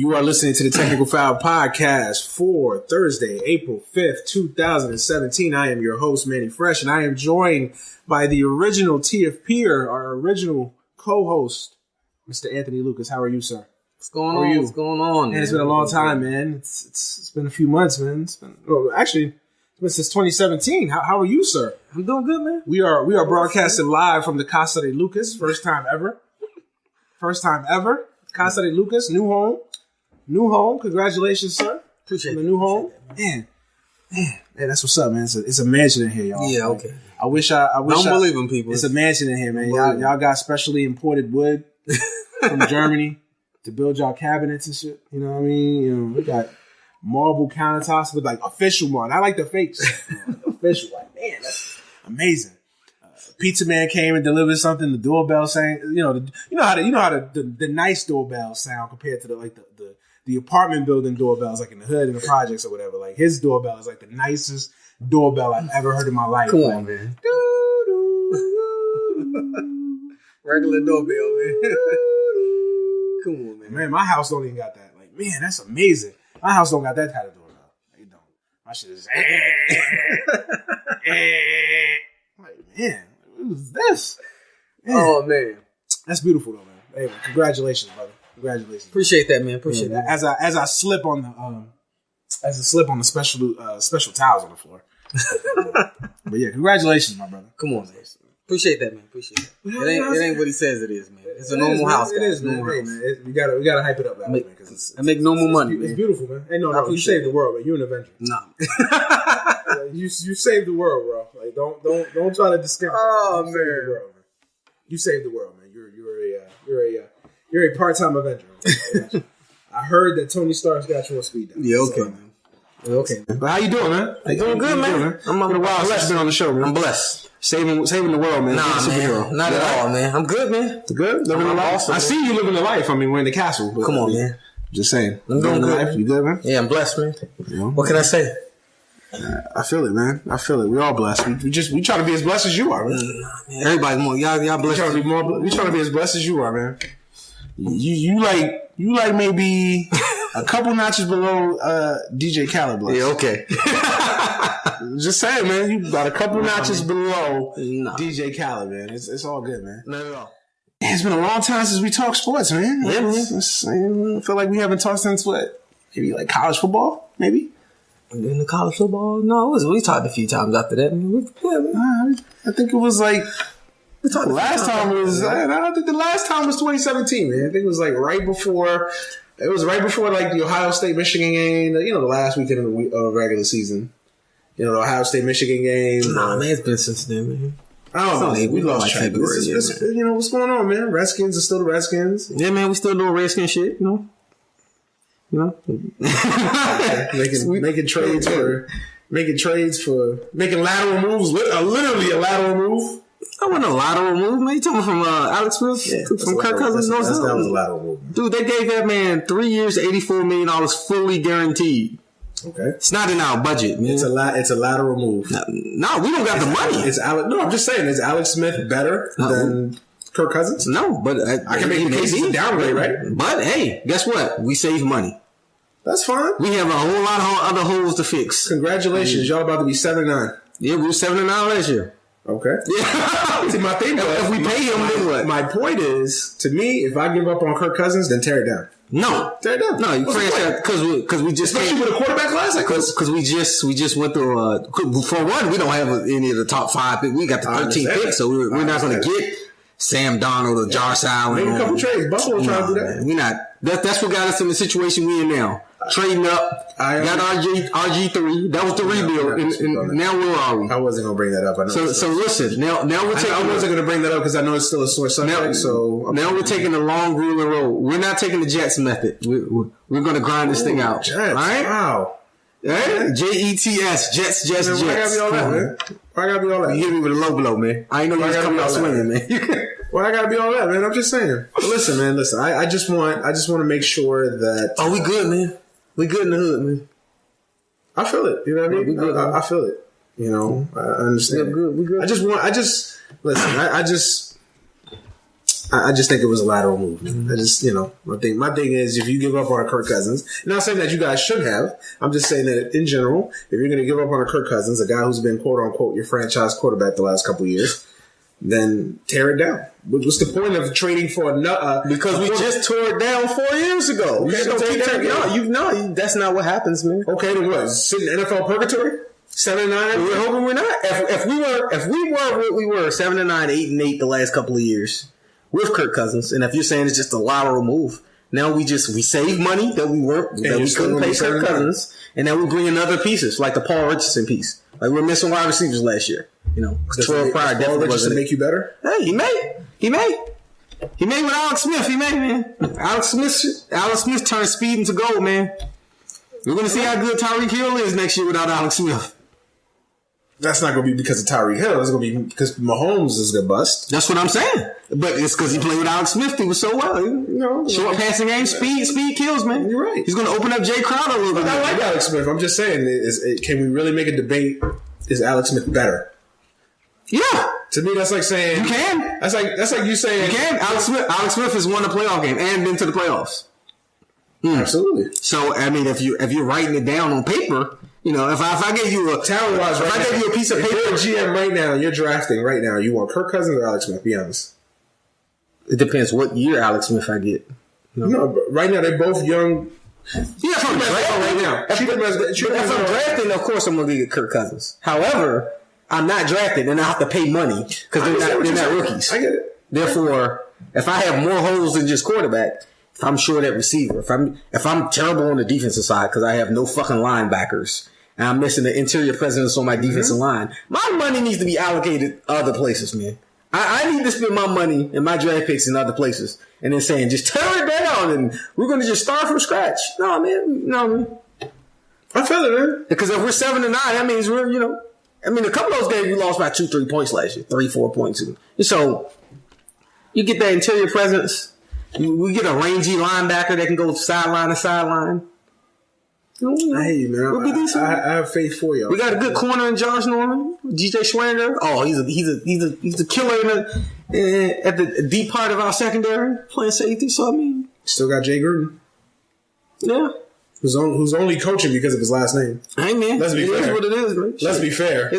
You are listening to the Technical Foul Podcast for Thursday, April 5th, 2017. I am your host, Manny Fresh, and I am joined by the original TFP, our original co-host, Mr. Anthony Lucas. How are you, sir? What's going on? What's going on? Man, it's been a long time, man. It's been a few months, man. It's been since 2017. How are you, sir? I'm doing good, man. We are broadcasting live from the Casa de Lucas. First time ever. Casa de Lucas, new home. Congratulations, sir. Appreciate the new home. Man, that's what's up, man. It's a mansion in here, y'all. Yeah, okay. I wish. Don't believe them, people. It's a mansion in here, man. Y'all got specially imported wood from Germany to build y'all cabinets and shit. You know what I mean? We got marble countertops with like official one. I like the fakes. Official, like, man, that's amazing. Pizza man came and delivered something. The doorbell saying, you know how the nice doorbells sound compared to the apartment building doorbells, like in the hood and the projects or whatever. Like his doorbell is like the nicest doorbell I've ever heard in my life. Come on, man. Regular doorbell, man. Come on, man. Man, my house don't even got that. Like, man, that's amazing. My house don't got that kind of doorbell. It don't. My shit is like, man. Who's this? Man. Oh, man. That's beautiful, though, man. Hey, man, congratulations, brother. Congratulations. Appreciate that, man. Appreciate that. As I slip on the special towels on the floor. But yeah, congratulations, my brother. Come on, man. Appreciate that, man. Appreciate it. It ain't what he says it is, man. It's a normal house. It is, man. Hey, man. We gotta hype it up, man. I make normal money, man. It's beautiful, man. Hey, no, you saved the world, man. You're an Avenger. No. You saved the world, bro. Like don't try to discount. Oh, man. Man. Saved the world, man. You saved the world, man. You're a part-time Avenger. I heard that Tony Stark's got you on speed dial. Yeah, okay, man. Okay. But how you doing, man? I'm doing good, man. I'm been a while since you've been on the show, man. I'm blessed. Saving the world, man. Nah, man. Not at all, man. I'm good, man. Good? Living the life? Awesome, I see you living the life. I mean, we're in the castle. But, come on, man. Just saying. I'm doing good. Life. You good, man? Yeah, I'm blessed, man. You know? What can I say? I feel it, man. I feel it. We're all blessed. We try to be as blessed as you are, man. Everybody more. Y'all blessed. We try to be as blessed as you are, man. You like maybe a couple notches below DJ Khaled blessed. Yeah, okay. Just saying, man. You got a couple notches below DJ Khaled, man. It's all good, man. Not at all. It's been a long time since we talked sports, man. Yeah, man. I feel like we haven't talked since what? Maybe like college football, maybe? In the college football? No, we talked a few times after that. I think it was like the last time was. I don't think the last time was 2017, man. I think it was like right before. It was right before like the Ohio State Michigan game. The last weekend of the regular season. The Ohio State Michigan game. Nah, man, it's been since then, man. I don't know. We lost track. What's going on, man? Redskins are still the Redskins. Yeah, man, we still doing Redskin shit. Making trades for making lateral moves. Literally a lateral move. I want a lateral move, man. You talking from Alex Smith? Yeah, from Kirk Cousins? That was a lateral move. Dude, they gave that man 3 years, $84 million fully guaranteed. Okay. It's not in our budget, man. It's a lateral move. No, we don't got the money. I'm just saying, is Alex Smith better than Kirk Cousins? No, but I can make the case he's a downgrade, right? But hey, guess what? We save money. That's fine. We have a whole lot of other holes to fix. Congratulations, y'all about to be 7-9. Yeah, we were 7-9 last year. Okay. Yeah. See, my thing was, if we pay him, then what? My point is, to me, if I give up on Kirk Cousins, then tear it down. No, tear it down. No, you can't, because we just especially with a quarterback class, because we just went through. For one, we don't have any of the top 5 picks. We got the 13th pick, so we're not going to get Sam Darnold or Josh Allen. Maybe a couple trades. Buffalo trying to do that. We're not. That's what got us in the situation we're in now. Trading up, got RG3. That was the rebuild. And now where are we? I wasn't gonna bring that up. I know. So listen. Now we're taking. I wasn't gonna bring that up because I know it's still a sore subject. Now we're taking the long, grueling road. We're not taking the Jets method. We're gonna grind this thing out. Jets. All right. Wow. Right? Jets. Jets. Why I gotta be all that, man? Why I gotta be all that? You hit me with a low blow, man. I ain't know you was coming out swinging, man. Why I gotta be all that, man? I'm just saying. Listen, man. Listen. I just want to make sure that. Oh, we good, man. We good in the hood, man. I feel it. You know what I mean? We good, I feel it. I understand. We good. Listen. I just think it was a lateral move. I just, my thing is if you give up on a Kirk Cousins, not saying that you guys should have. I'm just saying that in general, if you're going to give up on a Kirk Cousins, a guy who's been quote unquote your franchise quarterback the last couple of years, then tear it down. What's the point of trading for another? Because we just tore it down 4 years ago. No, that's not what happens, man. Okay, then what? Sitting NFL purgatory? 7-9. We're hoping we're not. If we were what we were, 7-9, 8-8 the last couple of years with Kirk Cousins, and if you're saying it's just a lateral move, now we save money that we couldn't pay Kirk Cousins, and now we bring in other pieces like the Paul Richardson piece. Like we're missing wide receivers last year. 12 prior definitely wasn't make you better. Hey, he may with Alex Smith. He may, man. Alex Smith turned speed into gold, man. We're going to see how good Tyreek Hill is next year without Alex Smith. That's not going to be because of Tyreek Hill. It's going to be because Mahomes is going to bust. That's what I'm saying. But it's because he played with Alex Smith. He was so well. Short passing game, speed kills, man. You're right. He's going to open up Jay Crowder a little bit. I like Alex Smith. I'm just saying, can we really make a debate? Is Alex Smith better? Yeah. To me, that's like saying you can. That's like you saying you can. Alex Smith has won a playoff game and been to the playoffs. Absolutely. So I mean, if you're writing it down on paper, if I gave you talent-wise, if I gave you a piece of paper, you're a GM right now, you're drafting right now. You want Kirk Cousins or Alex Smith? Be honest. It depends what year Alex Smith I get. No, but right now they're both young. Yeah, if I'm drafting right now. If I'm drafting, of course I'm going to get Kirk Cousins. However, I'm not drafted, and I have to pay money because they're not rookies. I get it. Therefore, if I have more holes than just quarterback, if I'm short at receiver, if I'm terrible on the defensive side because I have no fucking linebackers and I'm missing the interior presence on my defensive line, my money needs to be allocated other places, man. I need to spend my money and my draft picks in other places, and then saying just tear it down and we're going to just start from scratch. No, man. I feel it, man. Because if we're 7-9, that means we're a couple of those games we lost by 2-3 points last year, 3-4 points. So you get that interior presence. We get a rangy linebacker that can go sideline to sideline. I hate you, man. We'll be decent. I have faith for you. We got a good corner in Josh Norman, GJ Schwanger. Oh, he's a killer at the deep part of our secondary playing safety. So I mean, still got Jay Gruden. Yeah. Who's only coaching because of his last name. Hey, man. Let's be fair. It is what it is, man. Let's be fair.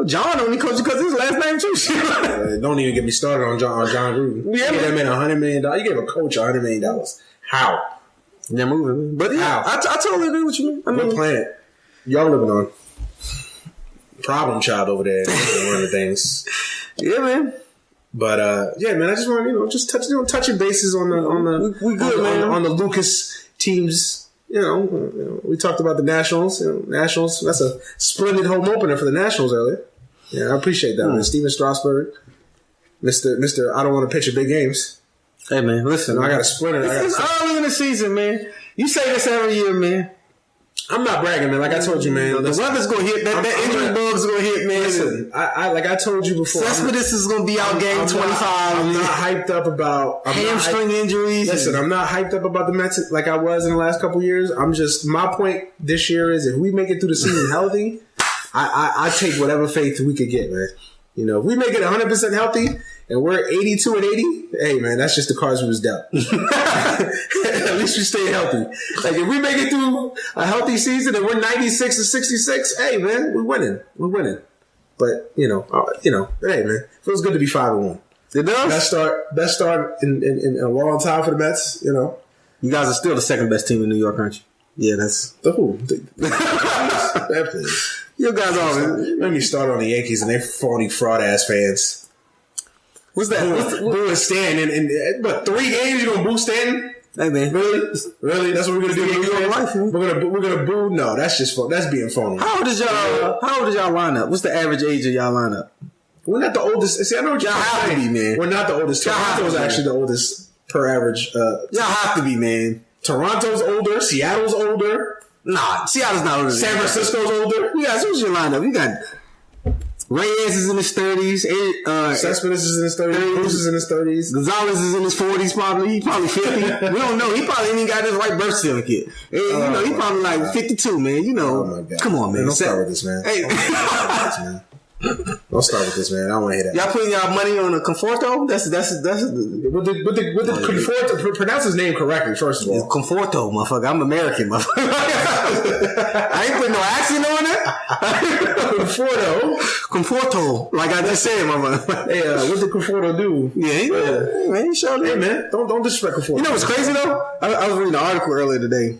John only coaching because of his last name, too. Don't even get me started on John Gruden. Yeah, you gave that man $100 million. You gave a coach $100 million. How? They're moving. But yeah, I totally agree with you, man. What planet y'all living on? Problem child over there. One of the things. Yeah, man. But yeah, man. I just want just touching bases on the we good, man. On the Lucas teams. We talked about the Nationals. Nationals. That's a splendid home opener for the Nationals earlier. Yeah, I appreciate that, man. Steven Strasburg, Mr. I don't want to pitch at big games. Hey, man, listen. I got a splinter. It's early in the season, man. You say this every year, man. I'm not bragging, man. Like I told you, man. The weather's going to hit. That injury bug's going to hit, man. Listen, I told you before. Cespedes is going to be out game 25. I'm not hyped up about hamstring injuries. Listen, I'm not hyped up about the Mets like I was in the last couple of years. I'm just, my point this year is if we make it through the season healthy, I take whatever faith we could get, man. If we make it 100% healthy and we're 82 and 80, hey, man, that's just the cards we was dealt. At least we stay healthy. Like, if we make it through a healthy season and we're 96 and 66, hey, man, we're winning. But, hey, man, feels good to be 5-1. It does. Best start in a long time for the Mets, You guys are still the second best team in New York, aren't you? Yeah, that's... The who? That please. You guys are... Let me start on the Yankees and their phony fraud-ass fans. What's that? Booing Stanton. But 3 games you going to boo Stanton? Hey, man. Really? That's what we're going to do in New York life, man? We're gonna boo? No, that's just fun. That's being phony. How old is y'all lineup? What's the average age of y'all lineup? We're not the oldest. See, I know what y'all have to be, man. We're not the oldest. Toronto's actually the oldest per average. Y'all have to be, man. Toronto's older. Seattle's older. Nah, Seattle's not older. San Francisco's older. You guys, who's your lineup? You got Reyes is in his 30s. Cespedes is in his 30s. Bruce is in his 30s. Gonzalez is in his 40s probably. He probably 50. We don't know. He probably ain't even got his right birth certificate. He probably like 52, man. Oh my God. Come on, man. Don't start with this, man. Hey. Don't start with this, man. I don't want to hear that. Y'all putting y'all money on a Conforto? That's with the Conforto. Pronounce his name correctly, first of all. Conforto, motherfucker. I'm American, motherfucker. I ain't putting no accent on it. Conforto. Like I just said, motherfucker. Hey, what did Conforto do? Yeah, he showed it. Hey, man, don't disrespect Conforto. You know what's crazy though? I was reading an article earlier today.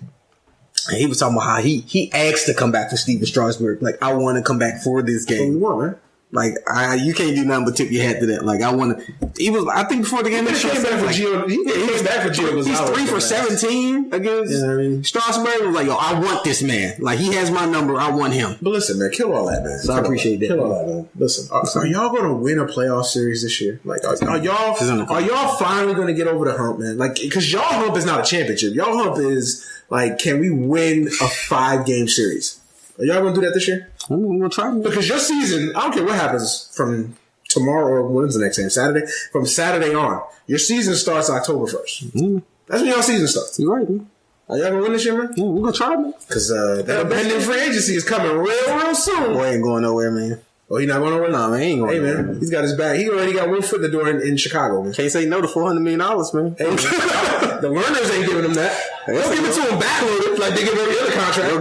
And he was talking about how he asked to come back for Steven Strasburg. Like, I want to come back for this game. What you want, man? Like, you can't do nothing but tip your hat to that. Like, I want to. I think before the game, he came back for Gio. He came back for Gio. He's 3 for 17 against Strasburg. Was like, yo, I want this man. Like, he has my number. I want him. But listen, man, kill all that, man. So I appreciate that. Kill all that, man. Listen, are y'all going to win a playoff series this year? Like, are y'all finally going to get over the hump, man? Like, because y'all hump is not a championship. Y'all hump is like, can we win a 5-game series? Are y'all going to do that this year? I'm going to try. Because your season, I don't care what happens from tomorrow or when's the next game? Saturday? From Saturday on, your season starts October 1st. That's when y'all season starts. You're right, man. Are y'all going to win this year, man? Yeah, we're going to try, man. Because that pending free agency is coming real soon. Boy ain't going nowhere, man. Oh, he not going nowhere? Nah, man, he ain't going nowhere. Hey, man, he's got his bag. He already got one foot in the door in Chicago, man. Can't say no to $400 million, man. Hey, the learners ain't giving him that. They'll give it to him backloaded like they give every other contract. They'll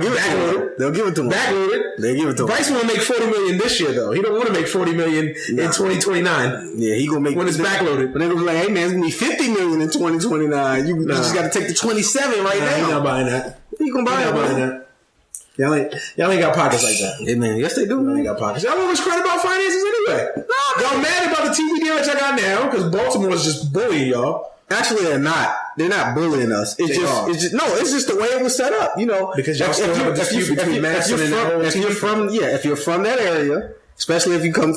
give it to him. Backloaded. They'll give it to him. Bryce want to make $40 million this year, though. He don't want to make $40 million in 2029. Yeah, he gonna make when it's backloaded. But they're gonna be like, hey man, it's gonna be $50 million in 2029. You just got to take the 27 right now. He's not buying that. He gonna buy that. Y'all ain't got pockets like that. Hey man, yes they do. Y'all ain't got pockets. Y'all always credit about finances anyway. Y'all mad about the TV deal that y'all got now because Baltimore is just bullying y'all. Actually, they're not. They're not bullying us. It's just the way it was set up. You know, because y'all still have a dispute between Madison and the whole team. If you're from that area, especially if you come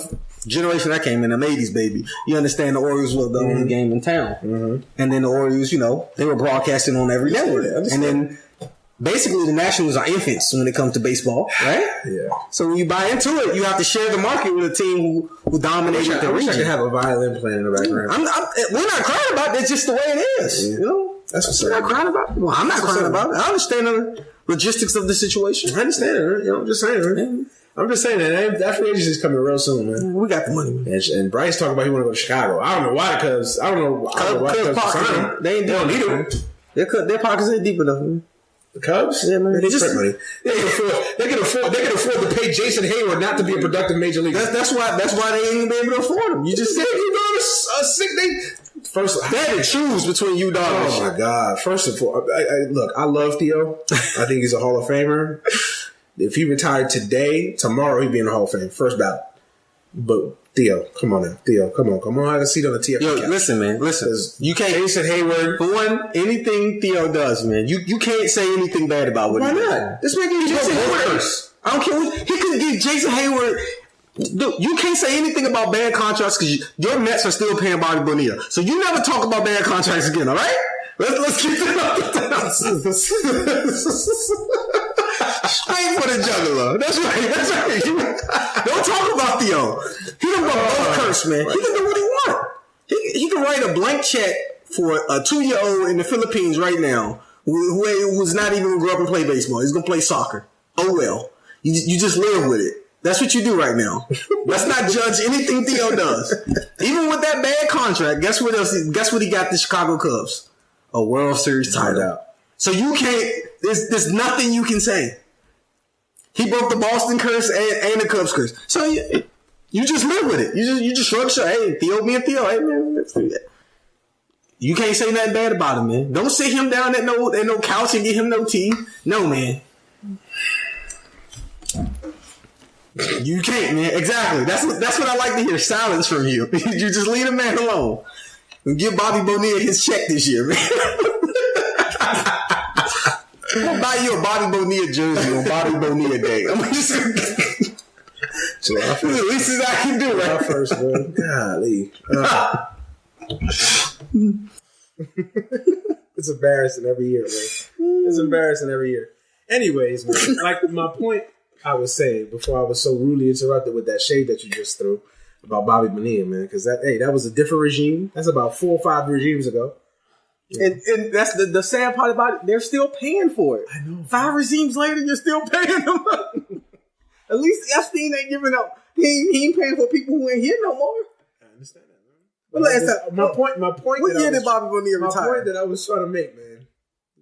generation that came in the 80s, baby, you understand the Orioles were the only game in town, and then the Orioles, you know, they were broadcasting on every network, and then. Basically, the Nationals are infants when it comes to baseball, right? Yeah. So when you buy into it, you have to share the market with a team who dominated the region. I should have a violin playing in the background. We're not crying about it. It's just the way it is. Yeah. You know? That's what's up. We're not crying about it. Well, I'm not crying about it. I understand the logistics of the situation. I understand it. You know, I'm just saying, man. Yeah. I'm just saying that free agency is coming real soon, man. We got the money, man. And Bryce talking about he want to go to Chicago. I don't know why, because I don't know why the Cubs sign him. They don't need him. Their pockets ain't deep enough, man. The Cubs? Yeah, man. They just money. They can afford to pay Jason Hayward not to be a productive major leaguer. That's why they ain't even be able to afford him. You just said you know a sick day. First, they had to choose between you, dog. Oh my God! First of all, look, I love Theo. I think he's a Hall of Famer. If he retired today, tomorrow he'd be in the Hall of Fame, first ballot. But Theo, come on now. Theo, come on. I got a seat on the TFP. Yo, listen, man. Listen. You can't. Jason Hayward. For one, anything Theo does, man, you can't say anything bad about what he does. Why not? This man gave Jason Hayward. I don't care. He could give Jason Hayward. Dude, you can't say anything about bad contracts because your Mets are still paying Bobby Bonilla. So you never talk about bad contracts again, all right? Let's keep it up. Straight for the juggler. That's right. Don't talk about Theo. He can go both curse, man. He can do what he wants. He can write a blank check for a 2-year-old in the Philippines right now who was not even going to grow up and play baseball. He's going to play soccer. Oh, well. You just live with it. That's what you do right now. Let's not judge anything Theo does. Even with that bad contract, guess what he got the Chicago Cubs? A World Series title. So you can't, there's nothing you can say. He broke the Boston curse and the Cubs curse. So you just live with it. You just shrug your hey, Theo being Theo. Hey, man, you can't say nothing bad about him, man. Don't sit him down at no couch and get him no tea. No, man. You can't, man. Exactly. That's what I like to hear. Silence from you. You just leave a man alone. And give Bobby Bonilla his check this year, man. I'll buy you a Bobby Bonilla jersey on Bobby Bonilla Day. I'm just the least as I can do, right? First, bro. Golly. It's embarrassing every year, man. It's embarrassing every year. Anyways, man, like my point I was saying before I was so rudely interrupted with that shade that you just threw about Bobby Bonilla, man, because that was a different regime. That's about 4 or 5 regimes ago. And that's the sad part about it. They're still paying for it. I know. 5 regimes later, you're still paying them. At least Epstein ain't giving up He ain't paying for people who ain't here no more. I understand that, man. But My point. What year did Bobby Bonilla retire? My point that I was trying to make, man.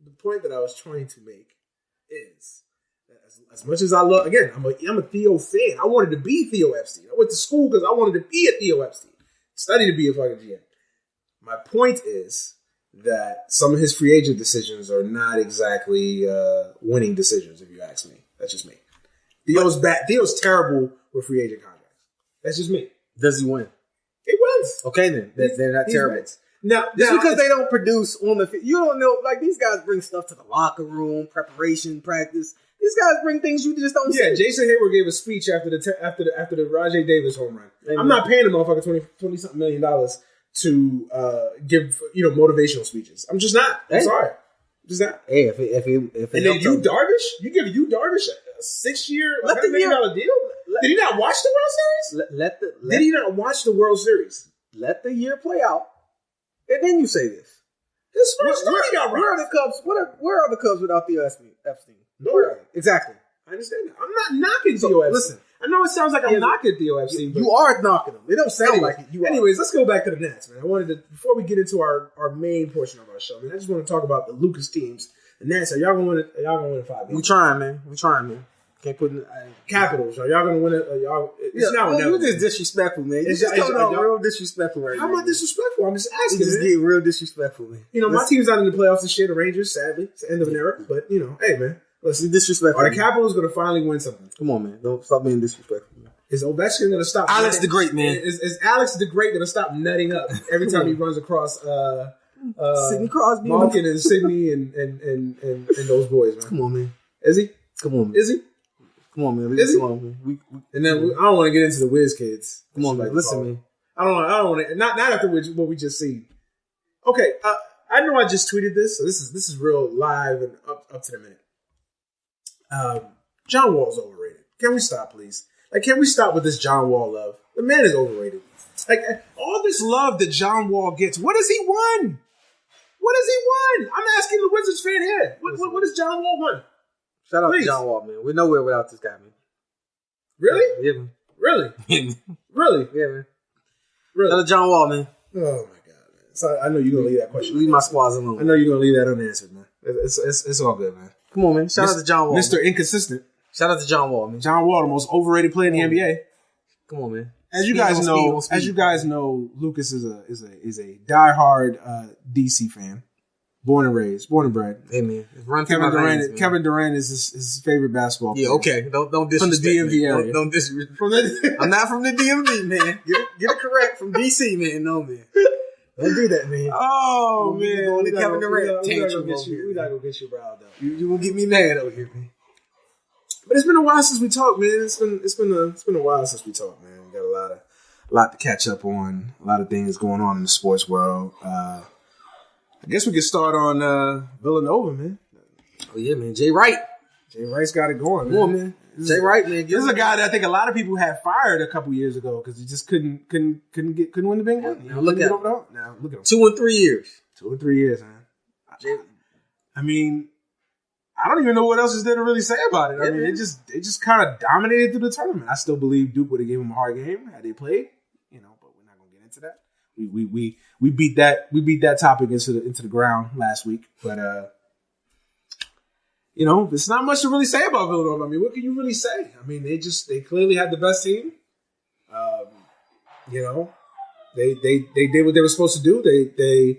The point that I was trying to make is that as much as I love, again, I'm a Theo fan. I wanted to be Theo Epstein. I went to school because I wanted to be a Theo Epstein. Study to be a fucking GM. My point is that some of his free agent decisions are not exactly winning decisions, if you ask me. That's just me. Theo's bad. Theo's terrible with free agent contracts. That's just me. Does he win? He wins. Okay, then. They're not terrible. Wins. Now, because they don't produce on the field. You don't know. Like, these guys bring stuff to the locker room, preparation, practice. These guys bring things you just don't see. Yeah, Jason Hayward gave a speech after the Rajay Davis home run. Amen. I'm not paying the motherfucker $20-something million to give motivational speeches. I'm just not. I'm sorry. Just not. Hey, if and then Darvish, you give Darvish a 6-year $100 million deal. Did he not watch the World Series? Did he not watch the World Series? Let the year play out, and then you say this. This first time he got where are the Cubs? Where are the Cubs without Theo Epstein? Nowhere. Exactly. I understand that. I'm not knocking Theo Epstein. Listen, I know it sounds like I'm knocking Theo Epstein. You are knocking him. It don't sound like it. Anyways, let's go back to the Nats, man. I wanted to, before we get into our main portion of our show, man, I just want to talk about the Lucas teams. The Nats, are y'all gonna win it? Y'all gonna win it 5 games? We trying, man. Can't put in Capitals. Are y'all gonna win it? You're just disrespectful, man. You're just coming out real disrespectful right now. How am I disrespectful? I'm just asking. You just getting real disrespectful, man. My team's not in the playoffs this year. The Rangers, sadly, it's the end of an era. But hey, man, listen, disrespectful. Are the Capitals gonna finally win something? Come on, man. Don't stop being disrespectful. Man. Is Ovechkin gonna stop? Alex the Great, man. Is Alex the Great gonna stop nutting up every time he runs across Sidney Crosby, Malkin and Sidney and those boys, man? Come on, man. Is he? Come on, man. Is he? Come on, man. Is he? Come on, man. And then I don't want to get into the whiz kids. Come on, man. Listen, man. I don't want to. Not after what we just seen. Okay, I know I just tweeted this, so this is real live and up to the minute. John Wall's overrated. Can we stop, please? Like, can we stop with this John Wall love? The man is overrated. Like, all this love that John Wall gets, what has he won? What has he won? I'm asking the Wizards fan here. What has John Wall won? Shout out to John Wall, man. We're nowhere without this guy, man. Really? Yeah, man. Really? Really? Yeah, man. Really? Shout out to John Wall, man. Oh, my God, man. So I know you're going to leave that question. Leave my squads alone. I know you're going to leave that unanswered, man. It's all good, man. Come on, man. Shout out to John Wall. Mr. Inconsistent. Shout out to John Wall, man. John Wall, the most overrated player in the NBA. Come on, man. As you guys know, Lucas is a diehard DC fan. Born and bred. Hey, man. Kevin Durant is his favorite basketball player. Yeah, okay. Don't disrespect from the DMV area. Don't disrespect. I'm not from the DMV, man. Get it correct from DC, man. No, man. Don't do that, man. Oh, man. Going to Kevin Durant tantrum. We're not going to get you riled up. You going to get me mad over here, man. But it's been a while since we talked, man. It's been a while since we talked, man. We got a lot to catch up on. A lot of things going on in the sports world. I guess we could start on Villanova, man. Oh yeah, man. Jay Wright. Jay Wright's got it going, man. Come on, man. Jay Wright, man. This is a guy that I think a lot of people had fired a couple years ago because he just couldn't win the big one. Now look at him. Now look at him. 2 and 3 years. 2 or 3 years, man. I mean, I don't even know what else is there to really say about it. I mean, it just kind of dominated through the tournament. I still believe Duke would have given him a hard game had they played, but we're not gonna get into that. We beat that topic into the ground last week, but there's not much to really say about Villanova. I mean, what can you really say? I mean, they clearly had the best team. They did what they were supposed to do. They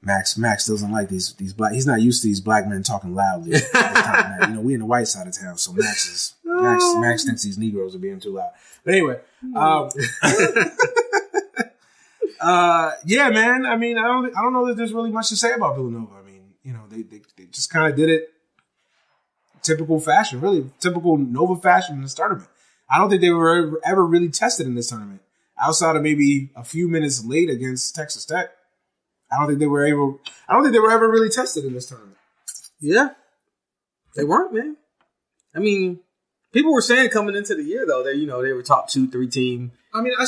Max doesn't like these black. He's not used to these black men talking loudly. We in the white side of town, so Max thinks these Negroes are being too loud. But anyway, yeah, man. I mean, I don't know that there's really much to say about Villanova. I mean, they just kind of did it typical fashion, really typical Nova fashion in this tournament. I don't think they were ever really tested in this tournament outside of maybe a few minutes late against Texas Tech. I don't think they were ever really tested in this tournament. Yeah, they weren't, man. I mean, people were saying coming into the year though that they were top 2-3 team. I mean, I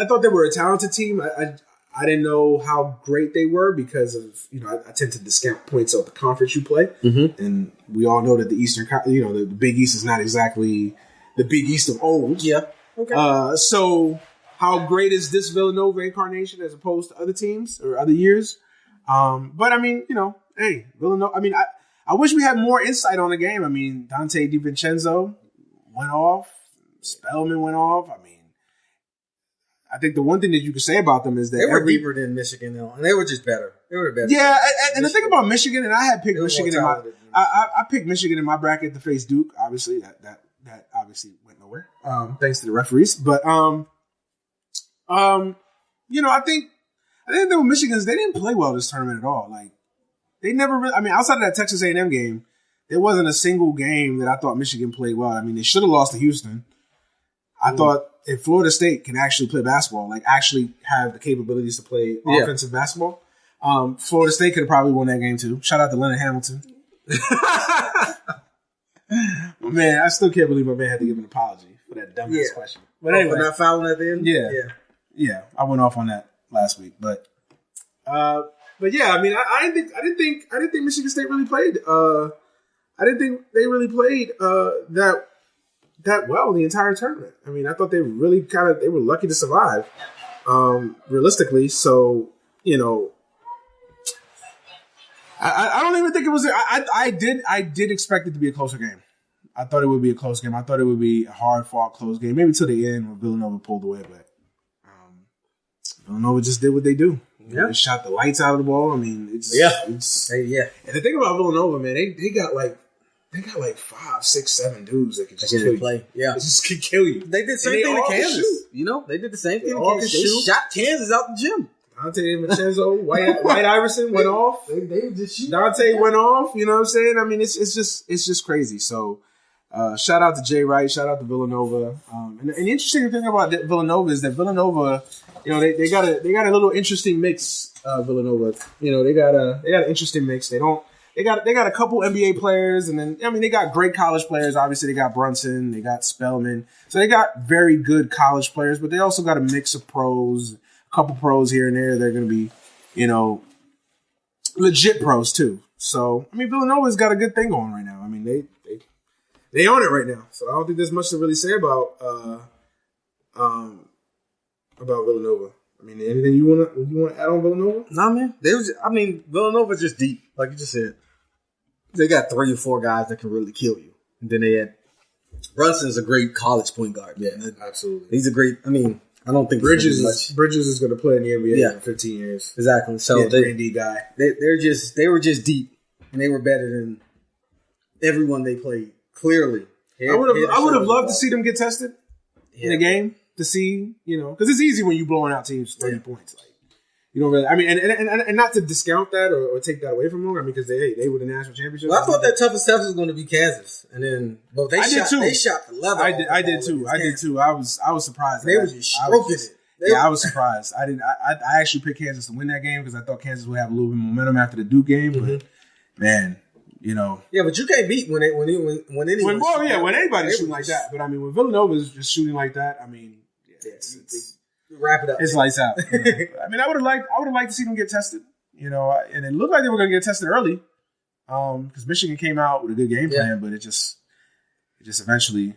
thought they were a talented team. I didn't know how great they were because of I tend to discount points of the conference you play, and we all know that the Eastern, the Big East is not exactly the Big East of old. Yeah. Okay. So how great is this Villanova incarnation as opposed to other teams or other years? But I mean, hey, Villanova. I mean, I wish we had more insight on the game. I mean, Dante DiVincenzo went off. Spellman went off. I mean, I think the one thing that you could say about them is that they were deeper than Michigan, though, and they were just better. They were better. Yeah, and the thing about Michigan, and I had picked Michigan in my, I picked Michigan in my bracket to face Duke. Obviously, that obviously went nowhere, thanks to the referees. But I think the Michigans, they didn't play well this tournament at all. Like they never really. I mean, outside of that Texas A&M game, there wasn't a single game that I thought Michigan played well. I mean, they should have lost to Houston. I thought if Florida State can actually play basketball, like actually have the capabilities to play offensive basketball, Florida State could have probably won that game too. Shout out to Leonard Hamilton. Man, I still can't believe my man had to give an apology for that dumbass question. But anyway, for not fouling at the end. Yeah. I went off on that last week, but yeah, I mean, I didn't think Michigan State really played. I didn't think they really played that well the entire tournament. I mean, I thought they really they were lucky to survive, realistically. So, I don't even think it was. I did expect it to be a closer game. I thought it would be a close game. I thought it would be a hard fought close game, maybe to the end where Villanova pulled away. But Villanova just did what they do. They shot the lights out of the ball. I mean, And the thing about Villanova, man, they got like 5, 6, 7 dudes that can just kill you. Play. Yeah, they just can kill you. They did the same thing to Kansas. They did the same thing to Kansas. They shot Kansas out the gym. Dante DiVincenzo, White Iverson went off. They just shoot. Dante went off. You know what I'm saying? I mean, it's just crazy. So, shout out to Jay Wright. Shout out to Villanova. And the interesting thing about Villanova is that Villanova, they got a little interesting mix. Villanova, they got an interesting mix. They got a couple NBA players, and then they got great college players. Obviously, they got Brunson, they got Spellman, so they got very good college players. But they also got a mix of pros, a couple pros here and there. They're going to be, legit pros too. So I mean, Villanova's got a good thing going right now. I mean, they own it right now. So I don't think there's much to really say about Villanova. I mean, anything you want to add on Villanova? Nah, man. Villanova's just deep, like you just said. They got 3 or 4 guys that can really kill you. And then they had Brunson's a great college point guard. Yeah, absolutely. He's a great. I mean, I don't think Bridges is going to play in the NBA in 15 years. Exactly. So the 3D guy. They were just deep, and they were better than everyone they played. Clearly, I would have loved to see them get tested in the game. To see, because it's easy when you blowing out teams 30 points. Like, you don't really. I mean, and not to discount that or take that away from them. I mean, because they were the national championship. Well, I thought that toughest test was going to be Kansas, and then they shot the level. I did too. I was surprised. They were just stroking it. I was surprised. I actually picked Kansas to win that game because I thought Kansas would have a little bit of momentum after the Duke game. But man. Yeah, but you can't beat when anyone. When anybody's shooting like that. But I mean, when Villanova's just shooting like that, I mean, it's wrap it up. It's lights out. I mean, I would have liked to see them get tested. And it looked like they were going to get tested early, because Michigan came out with a good game plan, but it just eventually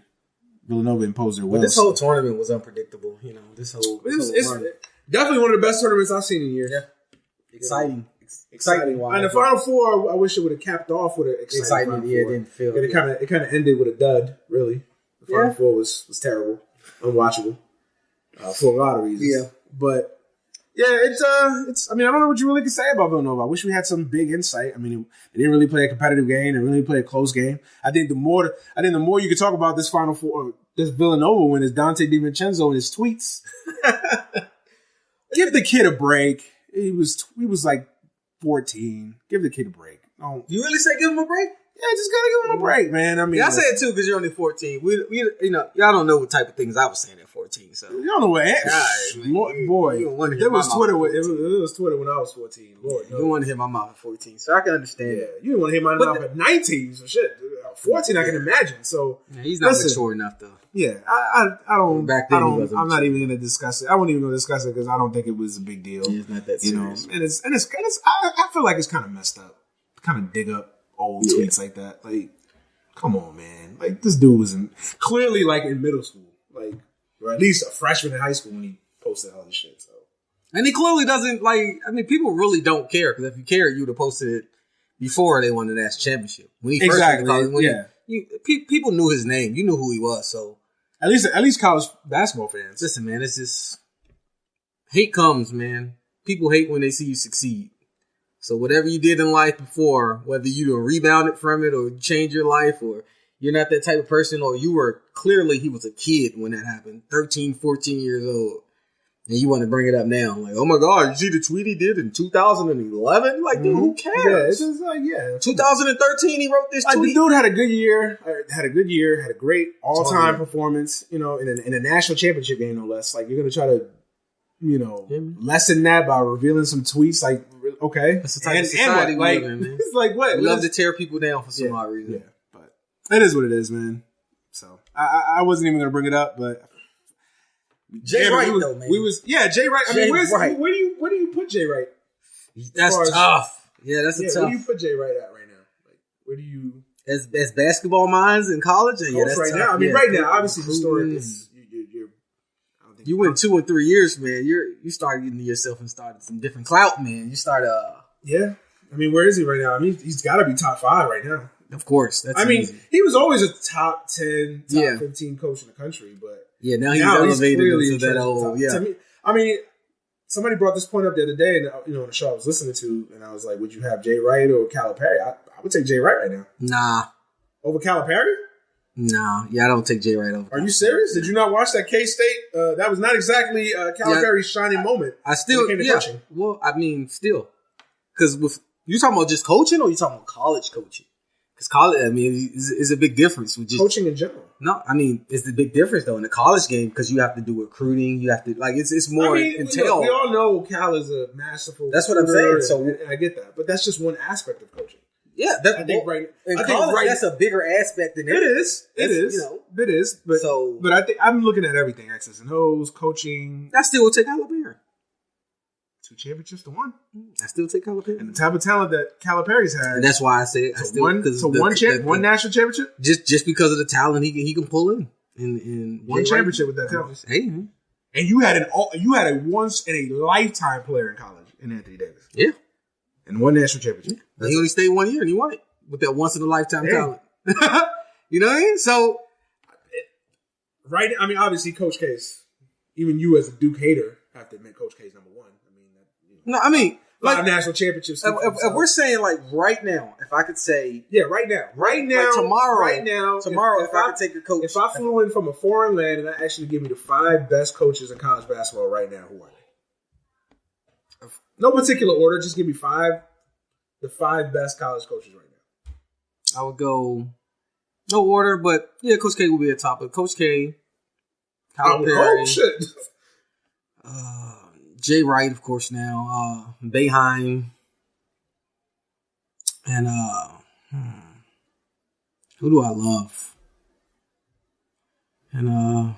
Villanova imposed their will. But this whole tournament was unpredictable. It's definitely one of the best tournaments I've seen in years. Yeah, exciting. And the Final Four, I wish it would have capped off with an exciting. Yeah, it didn't feel. It kind of ended with a dud. Really, the Final Four was terrible, unwatchable, for a lot of reasons. Yeah, but it's. I mean, I don't know what you really can say about Villanova. I wish we had some big insight. I mean, they didn't really play a competitive game. They didn't really play a close game. I think the more you can talk about this Final Four, this Villanova win, is Dante DiVincenzo and his tweets. Give the kid a break. He was like 14. Give the kid a break. You really say give him a break? Yeah, just gotta give him a break, man. I mean, I say it too because you're only 14. Y'all don't know what type of things I was saying at 14. So you don't know what. Boy, there was Twitter. It was Twitter when I was 14. Lord, you don't want to hit my mouth at 14, so I can understand. Yeah, you didn't want to hit my mouth at 19. So shit, 14 I can imagine. So he's not mature enough though. Yeah, I don't. Back then, I'm not even going to discuss it. I won't even going to discuss it because I don't think it was a big deal. Yeah, it's not that serious. And it's. I feel like it's kind of messed up. Kind of dig up old tweets like that. Like, come on, man. Like, this dude was clearly like in middle school, like, or at least a freshman in high school when he posted all this shit. So, and he clearly doesn't like. I mean, people really don't care because if you cared, you would have posted it before they won the national championship. When he first people knew his name. You knew who he was. So at least college basketball fans. Listen, man, it's just hate comes, man. People hate when they see you succeed. So whatever you did in life before, whether you rebounded from it or changed your life or you're not that type of person or you were clearly he was a kid when that happened, 13, 14 years old. And you want to bring it up now. Like, oh my God, you see the tweet he did in 2011? Like, dude, who cares? Yeah, it's just like, 2013 he wrote this tweet. The dude had a good year, had a great all-time performance, in a national championship game, no less. Like, you're going to try to, lessen that by revealing some tweets. Like, okay. That's the type of society we live in, man. It's like, what? We love to tear people down for some odd reason. Yeah, but it is what it is, man. So, I wasn't even going to bring it up, but... Jay Wright, though, man. Jay Wright. I mean, where do you put Jay Wright? That's tough. Yeah, that's a tough. Where do you put Jay Wright at right now? Like, where do you... As basketball minds in college? Yeah, that's right tough. now. I mean, right now, obviously, the story is... You went 2 or 3 years, man. You started getting to yourself and started some different clout, man. You started... Yeah. I mean, where is he right now? I mean, he's got to be top 5 right now. Of course. That's easy. He was always a top 10, top 15 coach in the country, but... Yeah, now he's elevated into that old... Yeah. I mean, somebody brought this point up the other day, and on the show I was listening to, and I was like, would you have Jay Wright or Calipari? I would take Jay Wright right now. Nah. Over Calipari? Nah. Yeah, I don't take Jay Wright over. Are you serious? Did you not watch that K-State? That was not exactly Calipari's shining moment. I still... Yeah. Coaching. Well, I mean, still. Because you talking about just coaching or you talking about college coaching? Because college, I mean, is a big difference with just coaching in general. No, I mean, it's the big difference though in the college game because you have to do recruiting. You have to it's more entailed. We all know Cal is a masterful. That's what I'm saying. So and I get that, but that's just one aspect of coaching. Yeah, I think that's a bigger aspect than it is. It is. But I think I'm looking at everything: X's and O's, coaching. I still will take Calipari. 2 championships to 1. I still take Calipari. And the type of talent that Calipari's had. And that's why I say one national championship? Just because of the talent he can pull in one championship with that talent. Hey, man. And you had a once in a lifetime player in college in Anthony Davis. Yeah. And 1 national championship. Yeah. He only stayed 1 year and he won it with that once in a lifetime talent. You know what I mean? So obviously Coach K's, even you as a Duke hater have to admit Coach K's number 1. No, I mean, 5 national championships. If we're saying like right now, if I could say, right now, tomorrow, if I could take a coach, if I flew in from a foreign land and I actually give me the 5 best coaches in college basketball right now, who are they? No particular order, just give me the 5 best college coaches right now. I would go no order, but yeah, Coach K will be at top. But Coach K, Calipari, Jay Wright, of course, now. Boeheim. And who do I love? And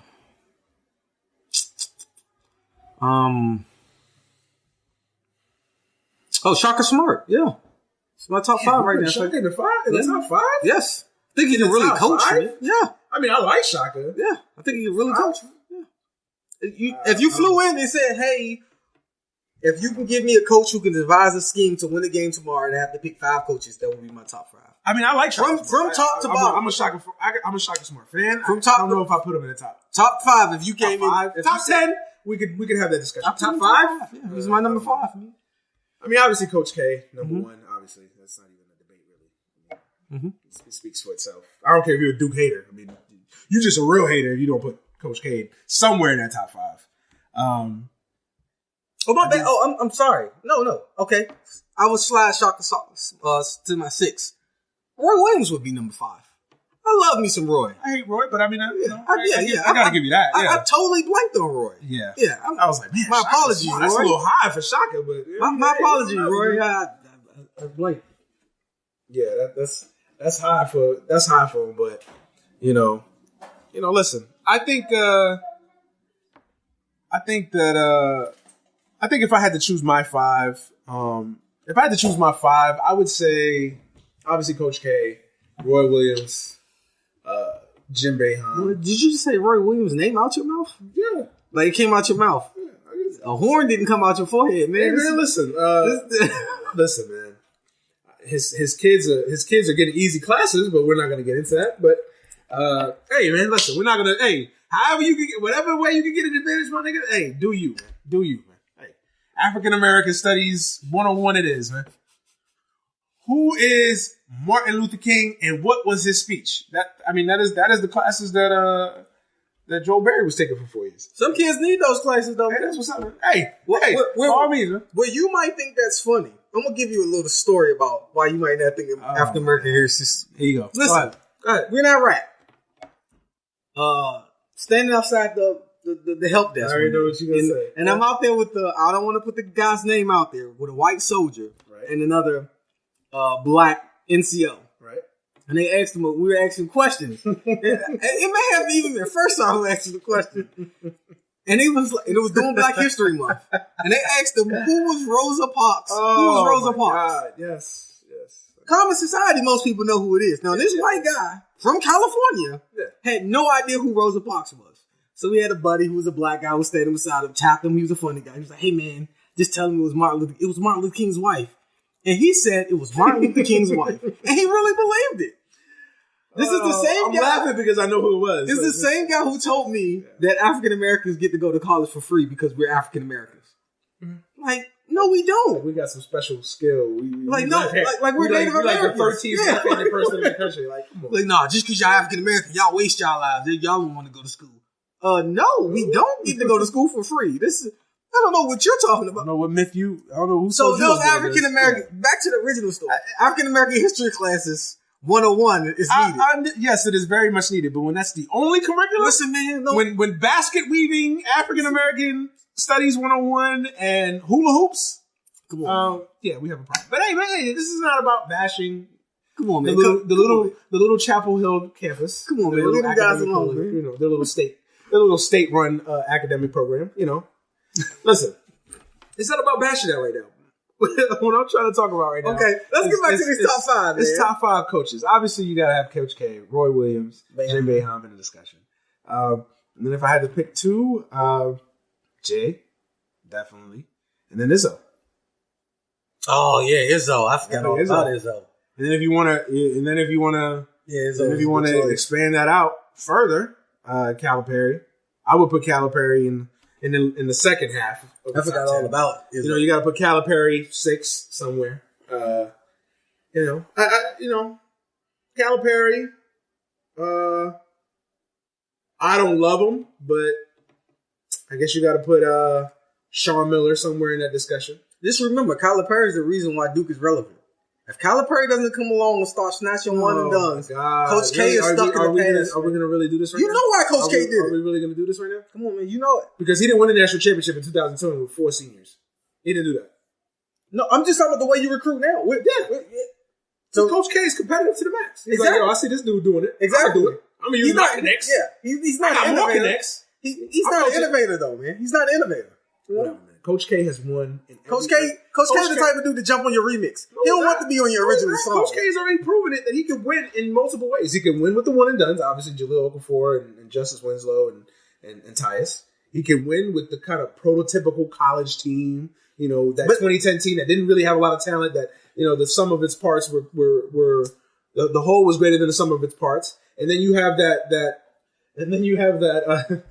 Shaka Smart. Yeah. It's my top 5 right now. Shaka in the 5? In the top 5? Yes. I think he can really coach me. Yeah. I mean, I like Shaka. Yeah. I think he can really coach me. Yeah. If you flew in and said, hey, if you can give me a coach who can devise a scheme to win a game tomorrow and I have to pick 5 coaches, that would be my top 5. I mean, I like Shaka. From top to bottom. I'm a Shaka Smart fan. From top, I don't know if I put him in the top. Top 5. If you came in top 10, we could have that discussion. Top 5? Yeah, he's my number 5. I mean, obviously, Coach K, number 1. Obviously, that's not even a debate, really. It speaks for itself. I don't care if you're a Duke hater. I mean, you're just a real hater if you don't put Coach K somewhere in that top 5. Oh, my bad. Oh, I'm sorry. No. Okay. I would slide Shaka to my 6. Roy Williams would be number 5. I love me some Roy. I hate Roy, but I mean, I got to give you that. Yeah. I totally blanked on Roy. Yeah. I was like, man, my apologies, Roy. That's a little high for Shaka, but my apologies, Roy. I blanked. Yeah, that's high for him, but listen, I think if I had to choose my 5, I would say obviously Coach K, Roy Williams, Jim Boeheim. Did you just say Roy Williams' name out your mouth? Yeah. Like it came out your mouth. Yeah, a horn didn't come out your forehead, man. Hey, man, listen. Listen, man. His kids are getting easy classes, but we're not going to get into that. But hey, man, listen, we're not going to. Hey, however you can get, whatever way you can get an advantage, my nigga. Hey, do you, man? Do you, man? Hey, African American Studies 101 it is, man. Who is Martin Luther King, and what was his speech? That is the classes that Joe Barry was taking for 4 years. Some kids need those classes, though. Hey, that's what's up, man. Hey, all means, man. Well, you might think that's funny. I'm gonna give you a little story about why you might not think African American heritage. Here you go. Listen, go ahead. We're not right. Standing outside the help desk. I already know what you're gonna say. And I'm out there with I don't want to put the guy's name out there, with a white soldier and another black NCO. Right. And they asked him, we were asking questions. It may have even been first time we asked him the question. And it was during Black History Month. And they asked him, who was Rosa Parks? Who was Rosa Parks? God. Yes. Common society, most people know who it is. Now, this white guy from California had no idea who Rosa Parks was. So we had a buddy who was a black guy who stayed beside him, tapped him. He was a funny guy. He was like, hey, man, just tell him it was Martin Luther King's wife. And he said it was Martin Luther King's wife. And he really believed it. This is the same guy. I'm laughing because I know who it was. This is the same guy who told me that African Americans get to go to college for free because we're African Americans. Mm-hmm. Like, no, we don't. We got some special skill. We're Native Americans. Like the 13th favorite person in the country. Like, come on. Like, nah, just because y'all African American, y'all waste y'all lives. Y'all don't want to go to school. No, we don't get to go to school for free. I don't know what you're talking about. I don't know what myth I don't know who. So those African American. Back to the original story. African American history classes 101 is needed. Yes, it is very much needed. But when that's the only curriculum, listen, man. No. When basket weaving, African American Studies 101, and hula hoops, come on. Yeah, we have a problem. But hey, man, this is not about bashing. Come on, man. The little Chapel Hill campus. Come on, man. Leave them guys alone, man. You know, their little state-run academic program. You know. Listen, it's not about bashing that right now. What I'm trying to talk about right now. Okay, let's get back to these top five. It's top five coaches. Obviously, you got to have Coach K, Roy Williams, Jim Boeheim in the discussion. And then if I had to pick two, Jay, definitely, and then Izzo. Oh yeah, Izzo. I forgot all about Izzo. And then if you want to expand that out further, Calipari, I would put Calipari in the second half. I forgot all about it. You know, you got to put Calipari 6 somewhere. Calipari. I don't love him, but I guess you got to put Sean Miller somewhere in that discussion. Just remember, Calipari is the reason why Duke is relevant. If Calipari doesn't come along and start snatching one and done, Coach K is stuck in the past. Are we going to really do this right now? You know why Coach K did it. Are we really going to do this right now? Come on, man. You know it. Because he didn't win the national championship in 2020 with 4 seniors. He didn't do that. No, I'm just talking about the way you recruit now. So Coach K is competitive to the max. He's like, yo, I see this dude doing it. Exactly. I'm going to use my connects. Yeah. He's not an innovator. He's not an innovator, though, man. He's not an innovator. Whatever, man. Coach K has won. Coach K is the type of dude to jump on your remix. He don't want to be on your original song. Coach K has already proven it that he can win in multiple ways. He can win with the one and dones, obviously Jaleel Okafor and Justice Winslow and Tyus. He can win with the kind of prototypical college team, you know, that 2010 team that didn't really have a lot of talent. That, you know, the sum of its parts were the whole was greater than the sum of its parts. And then you have and then you have the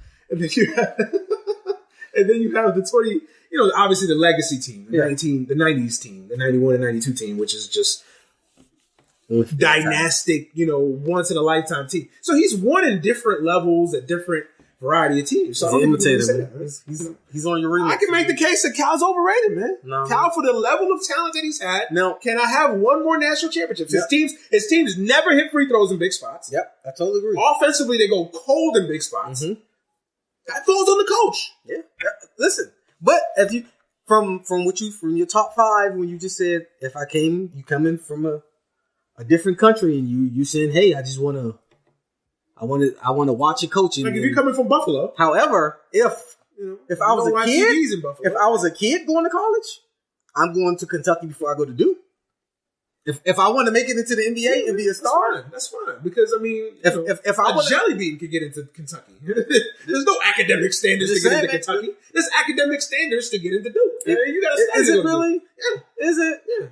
20. You know, obviously the legacy team, the 90s team, the 91 and 92 team, which is just dynastic, you know, once in a lifetime team. So he's won in different levels at different variety of teams. So he's an imitator, man. He's on your remix. I can make the case that Cal's overrated, man. No. Cal, for the level of talent that he's had, can I have one more national championship? Yep. His teams never hit free throws in big spots. Yep, I totally agree. Offensively, they go cold in big spots. Mm-hmm. That falls on the coach. Yeah. Listen. But if you from your top 5, when you just said, if you come in from a different country and you saying, hey, I want to watch your coaching. Like if you're coming from Buffalo. However, if I was a kid going to college, I'm going to Kentucky before I go to Duke. If I want to make it into the NBA and be a star, that's fine. Because I mean, if I want Jelly Bean could get into Kentucky, there's no academic standards to get into Kentucky. There's academic standards to get into Duke. You got to. Is it really? Yeah. Is it? Yeah.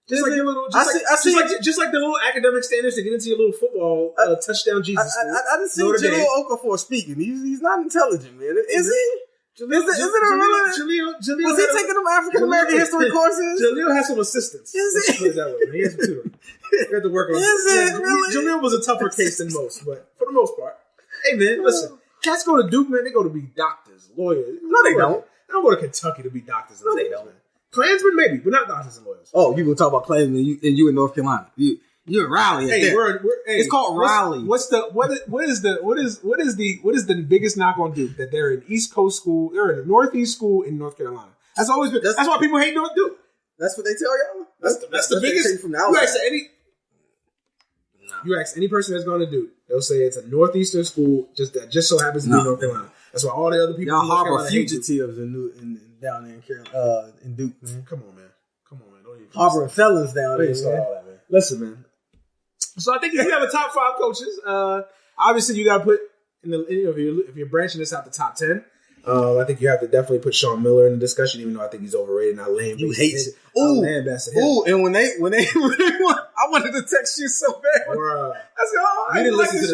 Just like your little, just like the little academic standards to get into your little football touchdown Jesus. I didn't see Jaleel Okafor speaking. He's not intelligent, man. Is he? Is it a really? Was he taking them African American history courses? Jaleel has some assistants. Is it? Put it that way, man. He has some tutoring. He had to work on. Is it really? Jaleel was a tougher case than most, but for the most part, hey man, listen, cats go to Duke, man. They go to be doctors, lawyers. No, they don't. They don't go to Kentucky to be doctors. No, they don't. Klansmen maybe, but not doctors and lawyers. Oh, you gonna talk about Klansmen and you in North Carolina? You're Raleigh. Hey, it's called Raleigh. What is the biggest knock on Duke? That they're an East Coast school, they're in a Northeast school in North Carolina. That's always been. That's why people hate North Duke. That's what they tell y'all. That's the biggest. From the you ask any person that's going to Duke, they'll say it's a Northeastern school just so happens to be North Carolina. That's why all the other people y'all harbor fugitives down there in Duke, man. Come on, man. Harboring felons down there, man. Listen, man. So I think if you have a top 5 coaches, obviously you got to put in the if you're branching this out the top 10. I think you have to definitely put Sean Miller in the discussion, even though I think he's overrated. Not lame. You hate it. Ooh, and when they won, I wanted to text you so bad. I said, you didn't listen to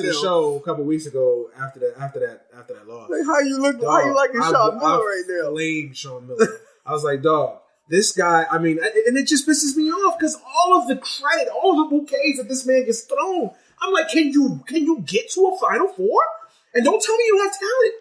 the show a couple weeks ago after that loss. Like how you look? How you liking Sean Miller right now? Blame Sean Miller. I was like, dog. This guy, I mean, and it just pisses me off because all of the credit, all of the bouquets that this man gets thrown. I'm like, can you get to a Final Four? And don't tell me you have talent.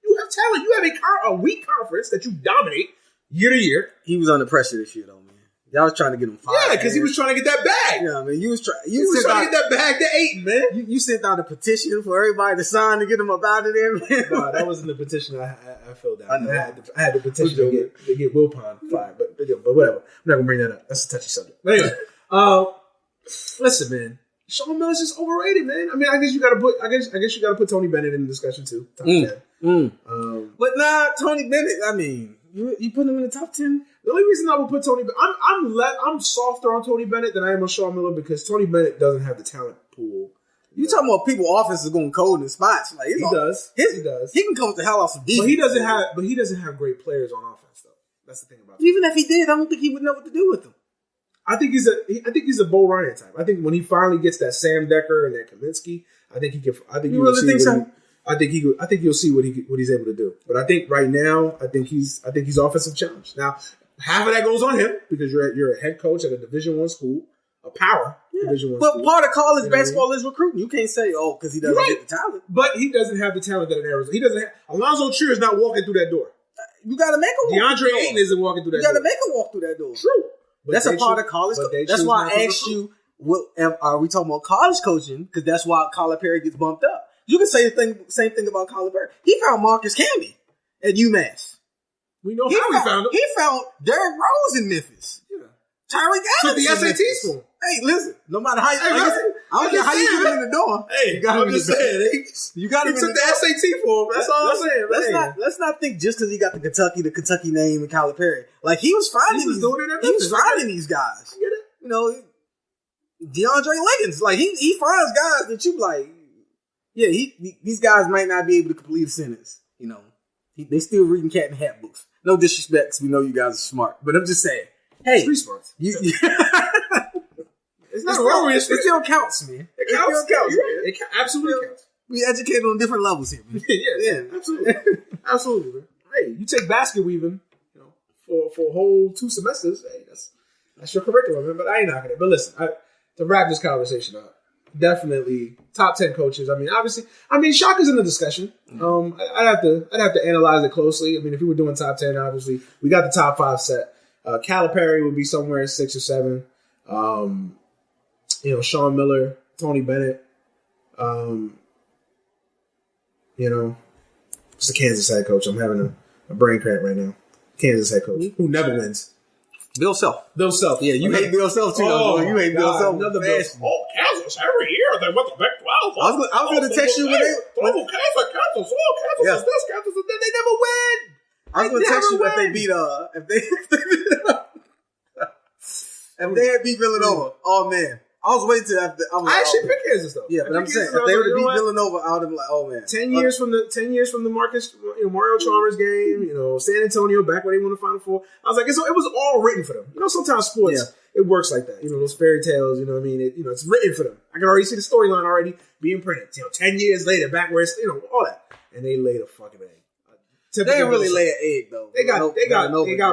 You have talent. You have a weak conference that you dominate year to year. He was under pressure this year, though, man. Y'all was trying to get him fired. Yeah, because he was trying to get that bag. Yeah, man. You was trying to get that bag to Ayton, man. You sent out a petition for everybody to sign to get him up out of there, man. No, that wasn't the petition I filled out. I had the petition to get Wilpon fired, but whatever. I'm not gonna bring that up. That's a touchy subject. But anyway, listen, man. Sean Miller's just overrated, man. I mean, I guess you got to put Tony Bennett in the discussion too. Top 10. But Tony Bennett. I mean, you put him in the top 10. The only reason I would put Tony Bennett, I'm softer on Tony Bennett than I am on Sean Miller because Tony Bennett doesn't have the talent pool. You talking about people offense is going cold in spots? Like he does. He can come with the hell off some defense. But he doesn't have great players on offense though. That's the thing about him. Even if he did, I don't think he would know what to do with them. I think he's a Bo Ryan type. I think when he finally gets that Sam Decker and that Kaminsky, I think he can. I think you really think so? I think you'll see what he's able to do. But I think right now, I think he's offensive challenge. Now, half of that goes on him because you're a head coach at a Division I school, a power Division I but school. But part of college basketball is recruiting. You can't say, because he doesn't get the talent. But he doesn't have the talent that an Arizona. He doesn't have. Alonzo Trier is not walking through that door. You got to make him walk. DeAndre Ayton isn't walking through that door. You got to make him walk through that door. True. But that's a part of college. That's why I asked you, are we talking about college coaching? Because that's why Calipari gets bumped up. You can say the same thing about Calipari. He found Marcus Camby at UMass. We know how he found him. He found Derrick Rose in Memphis. Yeah. Tyreek Evans. Took the SATs for him. Hey, listen. No matter how I don't care how you get him in the door. Hey, you got him in the door. You got him in the door. He took the SAT for him. That's all I'm saying. Let's not think just because he got the Kentucky name and Calipari. Like he was finding these guys. I get it. You know, DeAndre Liggins. Like he finds guys that you like. Yeah, these guys might not be able to complete a sentence. You know, they still reading Cat in Hat books. No disrespect, because we know you guys are smart, but I'm just saying. Hey, street smarts. It's not wrong. It still counts, man. It counts. It absolutely counts. We educated on different levels here, man. yeah, absolutely, absolutely, man. Hey, you take basket weaving, for a whole 2 semesters. Hey, that's your curriculum, man. But I ain't knocking it. But listen, to wrap this conversation up, definitely top 10 coaches. I mean, obviously, Shaka's in the discussion. I'd have to analyze it closely. I mean, if we were doing top 10, obviously, we got the top 5 set. Calipari would be somewhere at 6 or 7. Sean Miller, Tony Bennett. It's the Kansas head coach. I'm having a brain cramp right now. Kansas head coach who never wins. Bill Self. Yeah, you hate Bill Self too. You hate Bill Self. Kansas every year they went to Big 12. I was going to text you when they. Kansas is this. Kansas is they never win. I was going to text you if they beat If they had beat Villanova, oh man. I was waiting till after. I actually picked Kansas though. Yeah, but I'm saying if they would have beat Villanova, I would have been like, oh man. 10 years from the Mario Chalmers game, San Antonio back where they won the Final Four. I was like, it was all written for them. Sometimes sports it works like that. Those fairy tales. You know what I mean? It's written for them. I can already see the storyline already being printed. 10 years later, back where it's all that, and they laid a fucking egg. They didn't really lay an egg though. They got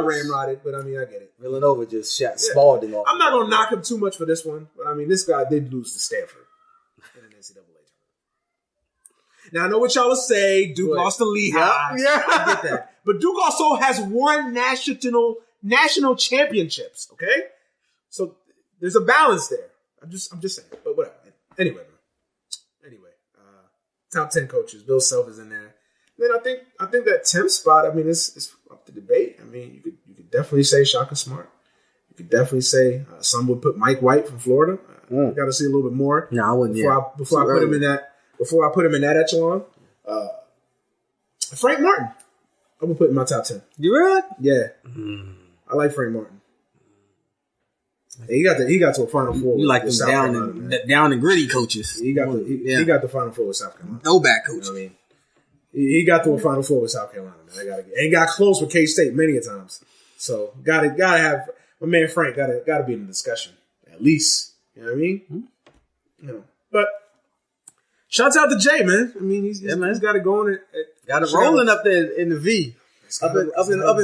ramrodded, but I mean I get it. Villanova just Spalding off. I'm not gonna knock him too much for this one, but I mean this guy did lose to Stanford in an NCAA tournament. Now I know what y'all will say. Duke lost to Lehigh. Yeah, I get that. But Duke also has won national championships. Okay, so there's a balance there. I'm just saying. But whatever. Anyway, top 10 coaches. Bill Self is in there. Then I think that 10th spot, I mean, it's up to debate. I mean, you could definitely say Shaka Smart. You could definitely say some would put Mike White from Florida. Got to see a little bit more. No, I wouldn't. Before I put him in that echelon. Frank Martin, I'm gonna put in my top 10. You really? Yeah, I like Frank Martin. He got to a Final Four. You like them down and gritty coaches. He got the Final Four with South Carolina. No back coach. You know what I mean? He got to a Final Four with South Carolina, man. And got close with K-State many a times. So gotta have my man Frank gotta be in the discussion at least. You know what I mean? But shouts out to Jay, man. I mean he's got it going. Got it rolling up there in the V. Up in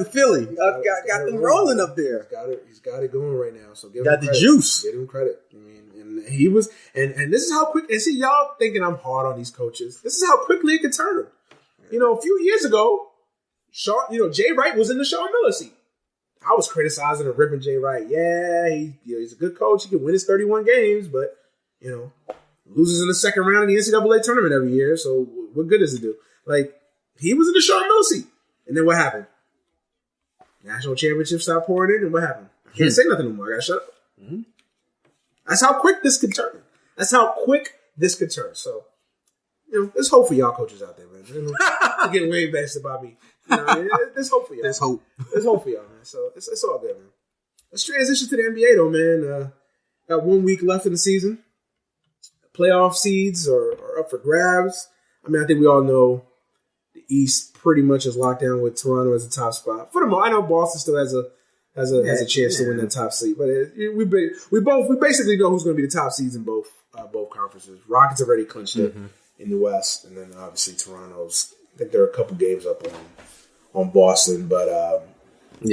Philly. Got them rolling up there. He's got it going right now. So give him credit. Juice. Give him credit. I mean, and he was, and this is how quick. And see, y'all thinking I'm hard on these coaches. This is how quickly it can turn. A few years ago, Jay Wright was in the Sean Miller seat. I was criticizing and ripping Jay Wright. Yeah, he's a good coach. He can win his 31 games, but loses in the second round in the NCAA tournament every year. So what good does it do? Like he was in the Sean Miller seat, and then what happened? National championship stopped pouring in, and what happened? I can't say nothing anymore. I got to shut up. Mm-hmm. That's how quick this could turn. So. There's hope for y'all coaches out there, man. You're getting way invested about me. There's hope for y'all. There's hope for y'all, man. So it's all good, man. Let's transition to the NBA, though, man. Got 1 week left in the season. Playoff seeds are up for grabs. I mean, I think we all know the East pretty much is locked down with Toronto as a top spot. For the most, I know Boston still has a chance to win that top seed, but we basically know who's going to be the top seeds in both conferences. Rockets already clinched it. In the West, and then obviously Toronto's. I think they're a couple games up on Boston, but I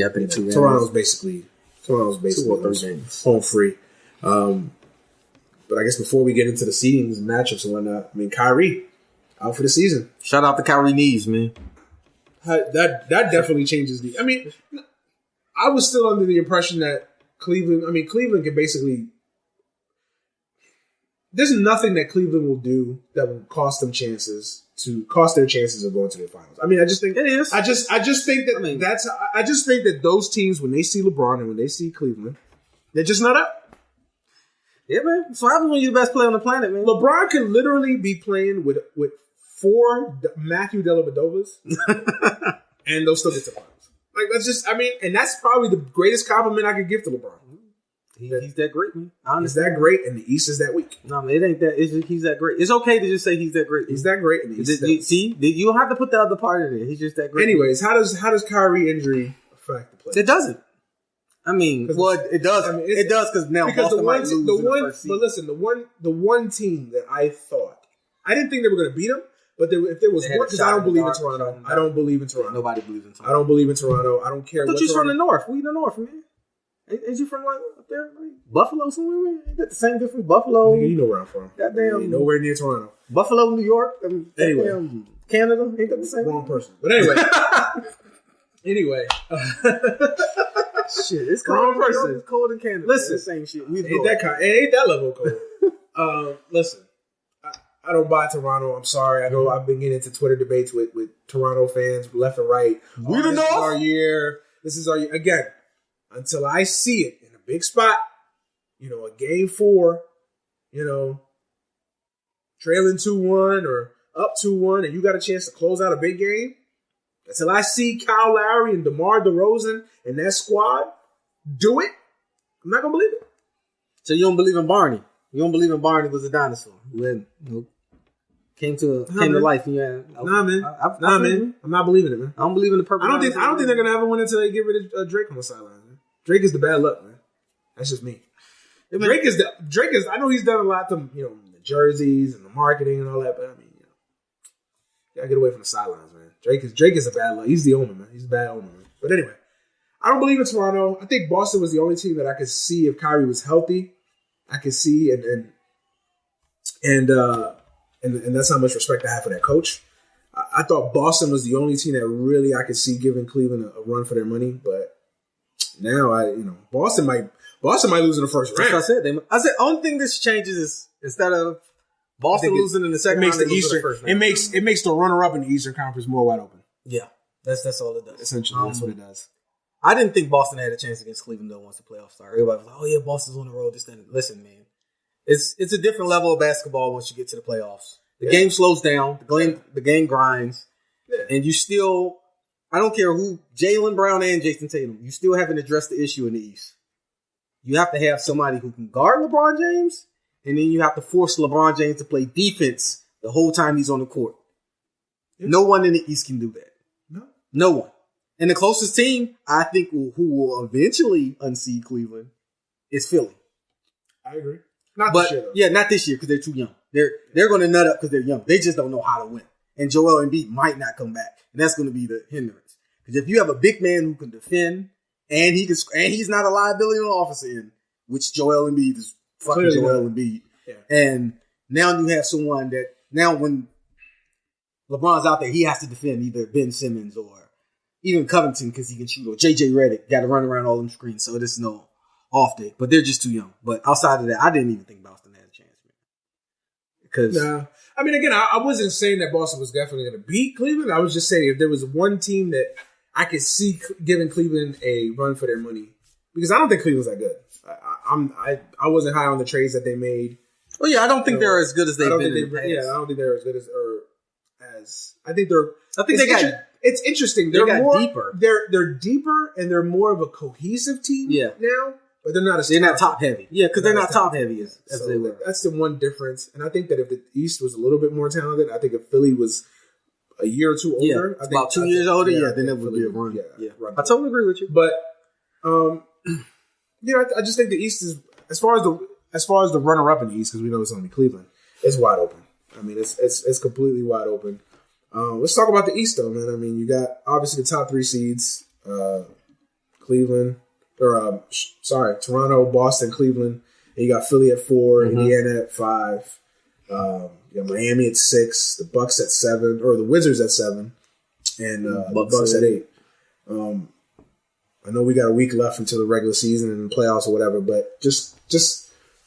think Toronto's basically home free. But I guess before we get into the seedings and matchups and whatnot, I mean Kyrie out for the season. Shout out to Kyrie knees, man. That definitely changes the. I mean, I was still under the impression that Cleveland can basically. There's nothing that Cleveland will do that will cost their chances of going to the finals. I mean, I just think it is. I just think that I just think that those teams, when they see LeBron and when they see Cleveland, they're just not up. Yeah, man. So happens when you're the best player on the planet, man. LeBron can literally be playing with 4 Matthew Dellavedovas, and they'll still get to the finals. Like that's just, I mean, and that's probably the greatest compliment I could give to LeBron. He's that great, man. He's that great, and the East is that weak. No, man, it ain't that. He's that great. It's okay to just say he's that great. He's that great, and the East you don't have to put the other part in it. He's just that great. Anyways, how does Kyrie injury affect the play? It doesn't. I mean, it does. I mean, it does because now Boston might lose in the first season. But listen, the one team that I thought I didn't think they were going to beat them, but if there was one, because I don't believe in Toronto. I don't believe in Toronto. Nobody believes in Toronto. I don't believe in Toronto. I don't care. But you're from the North. We the North, man. Ain't you from like up there, like Buffalo somewhere? Man? Ain't that the same difference? Buffalo. You know where I'm from. Goddamn. Nowhere near Toronto. Buffalo, New York. Anyway, Canada. Ain't that the same? Wrong person. But anyway. Shit, it's cold. Wrong person. It's cold in Canada. Listen, the same shit. It ain't that level cold. Listen, I don't buy Toronto. I'm sorry. I know I've been getting into Twitter debates with Toronto fans left and right. We don't know. This is our year. This is our year. Again, until I see it in a big spot, a game 4, trailing 2-1 or up 2-1, and you got a chance to close out a big game. Until I see Kyle Lowry and DeMar DeRozan and that squad do it, I'm not gonna believe it. So you don't believe in Barney? You don't believe in Barney was a dinosaur who came to life? Yeah. Nah, man. Man. I'm not believing it, man. I don't believe in the purple. I don't think they're gonna ever win until they get rid of Drake on the sideline. Man. Drake is the bad luck, man. That's just me. Drake is. I know he's done a lot to the jerseys and the marketing and all that, but I mean, gotta get away from the sidelines, man. Drake is a bad luck. He's the owner, man. He's a bad owner, man. But anyway, I don't believe in Toronto. I think Boston was the only team that I could see if Kyrie was healthy. I could see and that's how much respect I have for that coach. I thought Boston was the only team that really I could see giving Cleveland a run for their money, but now Boston might lose in the first round. That's what I said. Only thing this changes is instead of Boston losing in the second round, it makes the runner up in the Eastern Conference more wide open. Yeah, that's all it does. Essentially, that's what it does. I didn't think Boston had a chance against Cleveland though once the playoffs started. Everybody was like, "Oh yeah, Boston's on the road." Listen, man, it's a different level of basketball once you get to the playoffs. The game slows down, the game grinds, and you still. I don't care who, Jaylen Brown and Jason Tatum, you still haven't addressed the issue in the East. You have to have somebody who can guard LeBron James, and then you have to force LeBron James to play defense the whole time he's on the court. Yeah. No one in the East can do that. No one. And the closest team, I think, who will eventually unseat Cleveland is Philly. I agree. Not this year, though. Yeah, not this year because they're too young. They're going to nut up because they're young. They just don't know how to win. And Joel Embiid might not come back. And that's going to be the hindrance. Because if you have a big man who can defend and he's not a liability on the offensive end, which Joel Embiid is fucking Joel Embiid. Yeah. And now you have someone that now when LeBron's out there, he has to defend either Ben Simmons or even Covington because he can shoot, or JJ Redick got to run around all them screens. So there's no off day, but they're just too young. But outside of that, I didn't even think Boston had a chance. Because I mean, again, I wasn't saying that Boston was definitely going to beat Cleveland. I was just saying if there was one team that I could see giving Cleveland a run for their money, because I don't think Cleveland's that good. I wasn't high on the trades that they made. Well, yeah, I don't think they're as good as they've been. I don't think they're as good as I think they're. I think they got. It's interesting. They're more deeper. They're deeper and they're more of a cohesive team now. But they're not they're not top heavy. Yeah, because they're not top heavy as they were. That's the one difference. And I think that if the East was a little bit more talented, I think if Philly was a year or two older, about 2 years older, then it would be a run. Yeah, right. I totally agree with you. But I just think the East is as far as the runner up in the East, because we know it's going to be Cleveland, it's wide open. I mean, it's completely wide open. Let's talk about the East, though, man. I mean, you got obviously the top 3 seeds, Toronto, Boston, Cleveland. And you got Philly at 4, Indiana at 5. You got Miami at 6, the Bucks at 7, or the Wizards at 7, and the Bucks at 8. I know we got a week left until the regular season and the playoffs or whatever, but just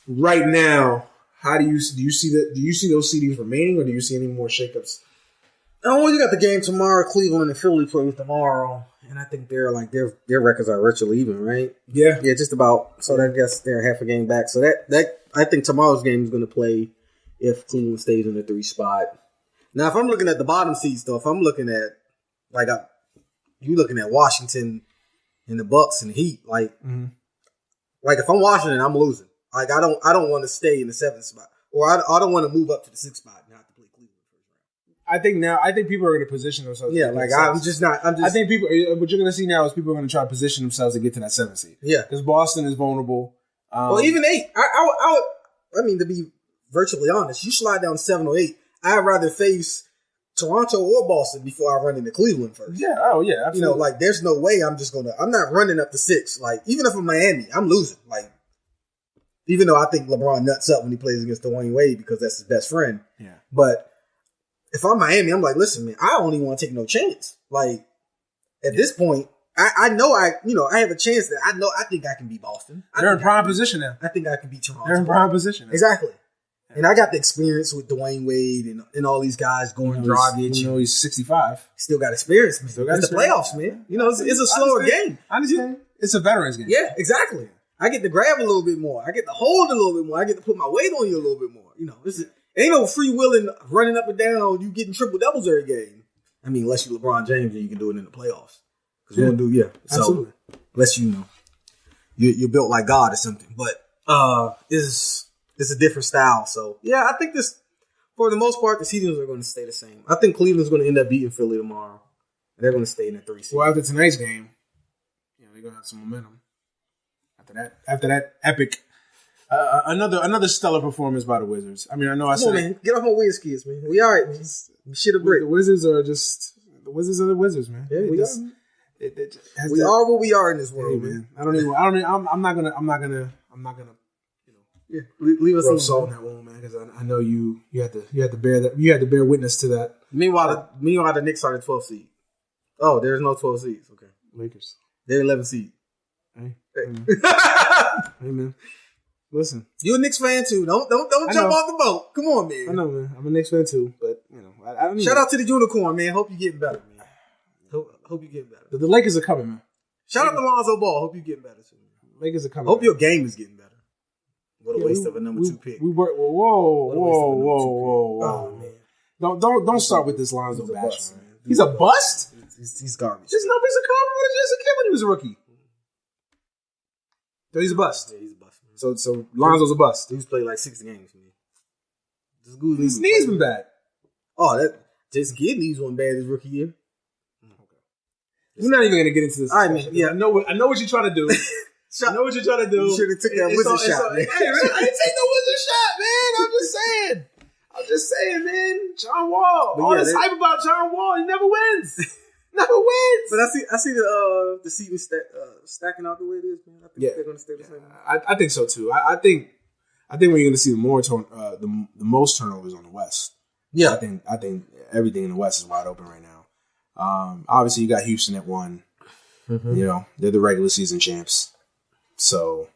right now, how do you see those seedings remaining, or do you see any more shakeups? Oh, you got the game tomorrow. Cleveland and Philly play tomorrow, and I think they're like their records are virtually even, right? Yeah, just about. So I guess they're half a game back. So that I think tomorrow's game is going to play if Cleveland stays in the 3 spot. Now, if I'm looking at the bottom seeds, though, if I'm looking at you looking at Washington and the Bucks and the Heat, like if I'm Washington, I'm losing. Like I don't want to stay in the 7th spot, or I don't want to move up to the 6th spot. I think people are going to position themselves. Yeah, like I think people. What you're going to see now is people are going to try to position themselves to get to that 7th seed. Yeah, because Boston is vulnerable. Well, even 8. I mean, to be virtually honest, you slide down 7 or 8. I'd rather face Toronto or Boston before I run into Cleveland first. Yeah. Oh yeah. Absolutely. There's no way I'm not running up to 6. Like even if I'm Miami, I'm losing. Like even though I think LeBron nuts up when he plays against Dwayne Wade because that's his best friend. Yeah, but. If I'm Miami, I'm like, listen, man, I don't even want to take no chance. Like, at this point, I know I have a chance that I think I can beat Boston. They're in prime position now. I think I can beat Toronto. They're in prime position now. Exactly. And I got the experience with Dwayne Wade and all these guys going Dragic. He's 65. Still got experience, man. It's the playoffs, man. It's a slower game. I understand. It's a veterans game. Yeah, exactly. I get to grab a little bit more. I get to hold a little bit more. I get to put my weight on you a little bit more. Ain't no free willing running up and down. You getting triple doubles every game. I mean, unless you LeBron James and you can do it in the playoffs. Because we don't do, absolutely. So, unless you know. you're built like God or something. But it's a different style. So yeah, I think this for the most part the seedings are going to stay the same. I think Cleveland's going to end up beating Philly tomorrow. They're going to stay in the 3 seed. Well, after tonight's game, they're going to have some momentum. After that epic, another stellar performance by the Wizards. I mean, I know I said, man, get off my Wiz kids, man. We all right, man. Shit a brick. The Wizards are the Wizards, man. Yeah, we are. We are what we are in this world, man. I'm not gonna. Yeah, leave us throw salt in that wound, man, because I know you had to bear witness to that. Meanwhile, the Knicks are the 12th seed. Oh, there's no 12 seeds. Okay, Lakers. They're 11 seed. Hey, man. Listen, you a Knicks fan too? Don't jump off the boat. Come on, man. I know, man. I'm a Knicks fan too, but I don't. Shout out to the unicorn, man. Hope you getting better, man. Hope you getting better. The Lakers are coming, man. Shout out to Lonzo Ball. Hope you getting better too. Lakers are coming. Hope your game is getting better. What a waste of a number 2 pick. Whoa. Oh man. Don't start with this Lonzo bash, man. He's a bust? He's garbage. His numbers are comparable to just a kid when he was a rookie. So he's a bust. Yeah, he's a bust, man. So Lonzo's a bust. He's played like 60 games, man. His knees been bad. Oh, that Jason Kidd knees wasn't bad his rookie year. We're not even gonna get into this. All right, man. Yeah, I know what you're trying to do. I know what you're trying to do. You should have took that wizard shot, man. Hey, man, I didn't take no wizard shot, man. I'm just saying, man. John Wall. All this hype about John Wall, he never wins. Never wins. But I see the seating stacking out the way it is, man. I think they're going to stay the same. I think so too. I think we're going to see the most turnovers on the West. Yeah, I think everything in the West is wide open right now. Obviously, you got Houston at 1. Mm-hmm. They're the regular season champs. So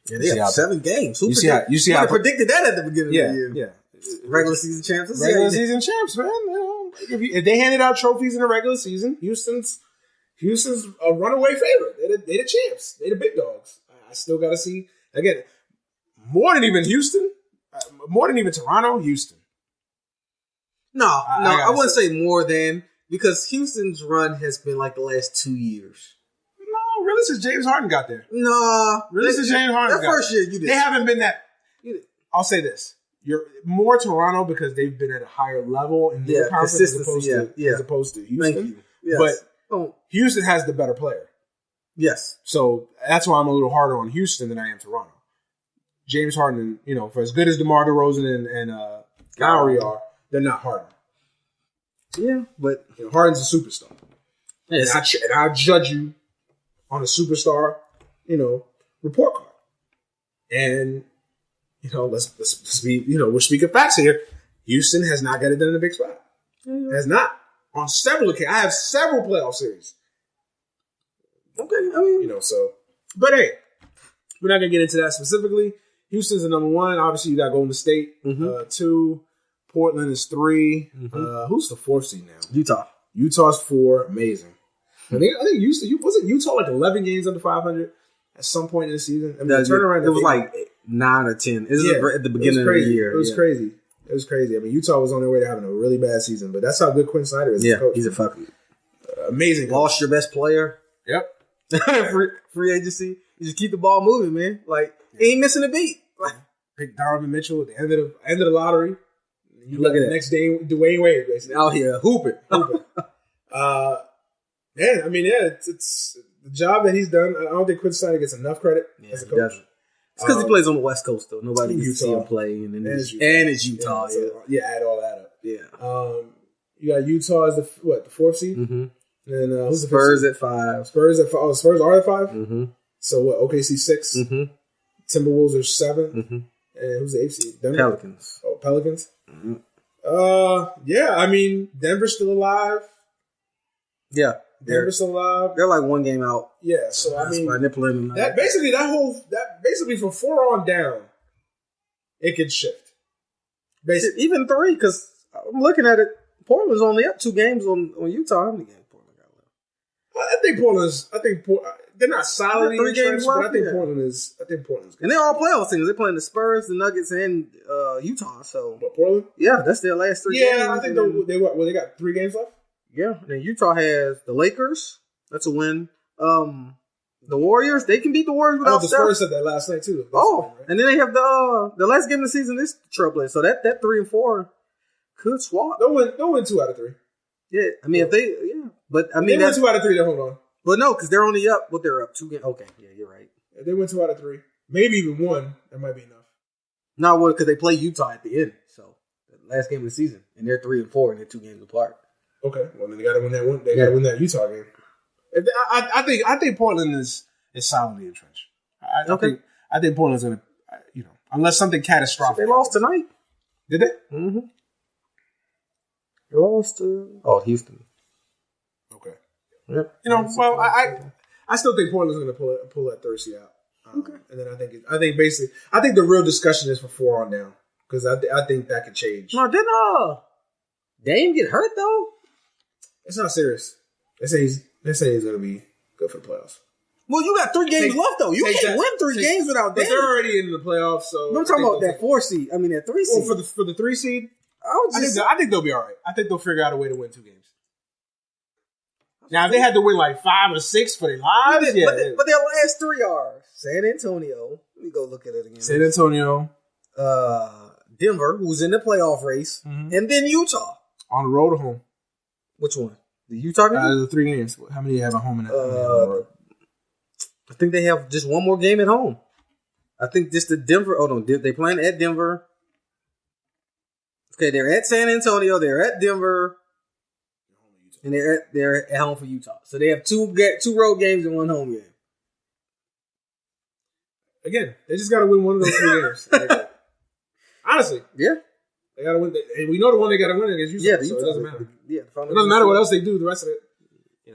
they have 7 games. You see how I predicted that at the beginning of the year. Yeah, regular season champs. Regular season champs, man. If they handed out trophies in the regular season, Houston's a runaway favorite. They're the champs. They're the big dogs. I still got to see again more than even Houston, more than even Toronto. Houston. No, I wouldn't say more than, because Houston's run has been like the last 2 years. No, really since James Harden got there. No, really since James Harden got there. That first year you did. They haven't been that. I'll say this. You're more Toronto because they've been at a higher level in their conference as opposed to Houston. Thank you. Yes. But Houston has the better player. Yes. So that's why I'm a little harder on Houston than I am Toronto. James Harden, for as good as DeMar DeRozan and Lowry are, they're not Harden. Yeah, but Harden's a superstar. Yes. And I judge you on a superstar, report card. And let's be, we're speaking facts here. Houston has not got it done in a big spot. Mm-hmm. Has not. On several occasions. I have several playoff series. Okay, I mean, but hey, we're not gonna get into that specifically. Houston's the number 1. Obviously, you got Golden State. 2. Portland is 3. Who's the 4th seed now? Utah's 4. Amazing. I think Houston wasn't Utah like 11 games under 500 at some point in the season. I mean, it was like 9 or 10. It was at the beginning of the year. It was crazy. It was crazy. I mean, Utah was on their way to having a really bad season, but that's how good Quinn Snyder is. Yeah, as a coach. He's a fucking amazing. Lost your best player. Yep. Free agency. You just keep the ball moving, man. Like, he ain't missing a beat. Pick Donovan Mitchell at the end of the lottery. You look at the next day, Dwayne Wade basically out here hooping. It's the job that he's done. I don't think Quinn Snyder gets enough credit as a coach. It's because he plays on the West Coast though. Nobody gets to see him play, and it's Utah. Add all that up. Yeah. You got Utah as the 4th seed. Mm-hmm. And who's the Spurs at 5? Spurs at 5. Oh, Spurs are at 5. Mm-hmm. So what? OKC 6. Mm-hmm. Timberwolves are 7. Mm-hmm. And who's the 8th seed? Denver? Pelicans. Oh, Pelicans. Mm-hmm. Yeah. I mean, Denver's still alive. Yeah, Denver's still alive. They're like 1 game out. Yeah. So I mean, that basically from 4 on down, it could shift. Basically, even 3, because I'm looking at it. Portland's only up 2 games on Utah. How many games Portland got left? I think they're not solid in 3 games left, but I think Portland's good. And they're all playoff teams. They're playing the Spurs, the Nuggets, and Utah. So, but Portland? Yeah, that's their last 3 games. Yeah, I think they got 3 games left. Yeah, and then Utah has the Lakers. That's a win. The The Warriors, they can beat the Warriors without the Steph. Spurs said that last night too. Oh, right? And then they have the last game of the season is Trailblazers. So that 3 and 4 could swap. They'll win 2 out of 3. Yeah, I mean if they but I mean they win 2 out of 3. Then hold on. But no, because they're only up. What they're up 2 games. Okay, yeah, you're right. If they win 2 out of 3, maybe even 1. That might be enough. No, well, because they play Utah at the end. So the last game of the season, and they're 3 and 4, and they're 2 games apart. Okay, well then they got to win that one. They got to win that Utah game. I think Portland is solidly entrenched. I think Portland's gonna, unless something catastrophic. They lost tonight. Did they? Mm-hmm. They lost to Houston. Okay. Yep. Well, I still think Portland's gonna pull that third seed out. Okay. And then I think the real discussion is for 4 on down because I think that could change. No, didn't Dame get hurt though? It's not serious. They say he's gonna be good for the playoffs. Well, you got 3 games left though. You can't win 3 games without Dame. But they're already in the playoffs, so I'm talking about that 4 seed. I mean that 3 seed. Well, for the 3 seed, I think they'll be all right. I think they'll figure out a way to win 2 games. Now, if they had to win like 5 or 6 for their lives, but their last 3 are San Antonio. Let me go look at it again. San Antonio, Denver, who's in the playoff race, and then Utah on the road or home. Which one? The Utah game? The 3 games. How many do you have at home and that? I think they have just one more game at home. I think just the Denver. Oh no, they playing at Denver. Okay, they're at San Antonio. They're at Denver. And they're at home for Utah. So they have 2 road games and 1 home game. Again, they just got to win one of those 3 games. Honestly. Yeah. They got to win. And we know the one they got to win against Utah. Yeah, so it doesn't matter. Yeah, it doesn't matter what else they do the rest of it.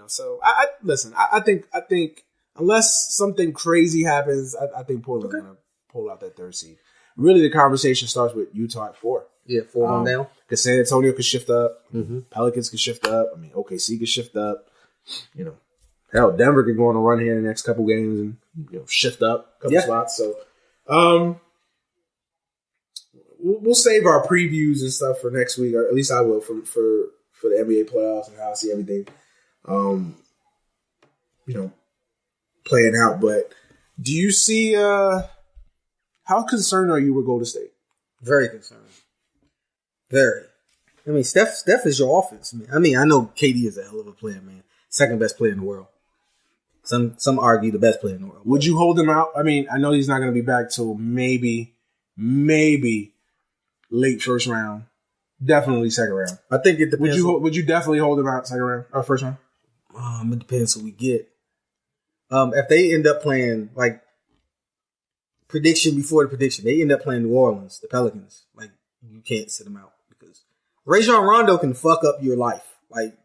So listen, I think unless something crazy happens, I think Portland's going to pull out that 3rd seed. Really, the conversation starts with Utah at 4. Yeah, 4 on down. Because San Antonio could shift up. Mm-hmm. Pelicans could shift up. I mean, OKC could shift up. Hell, Denver could go on a run here in the next couple games and shift up a couple spots. So, we'll save our previews and stuff for next week, or at least I will for the NBA playoffs and how I see everything, playing out. But do you see? How concerned are you with Golden State? Very concerned. Very. I mean, Steph is your offense, man. I mean, I know KD is a hell of a player, man. Second best player in the world. Some argue the best player in the world. Would you hold him out? I mean, I know he's not going to be back till maybe late first round. Definitely second round. I think it depends. Would you definitely hold him out second round or first round? It depends who we get. If they end up playing like prediction before the prediction, they end up playing New Orleans, the Pelicans. Like you can't sit them out because Rajon Rondo can fuck up your life. Like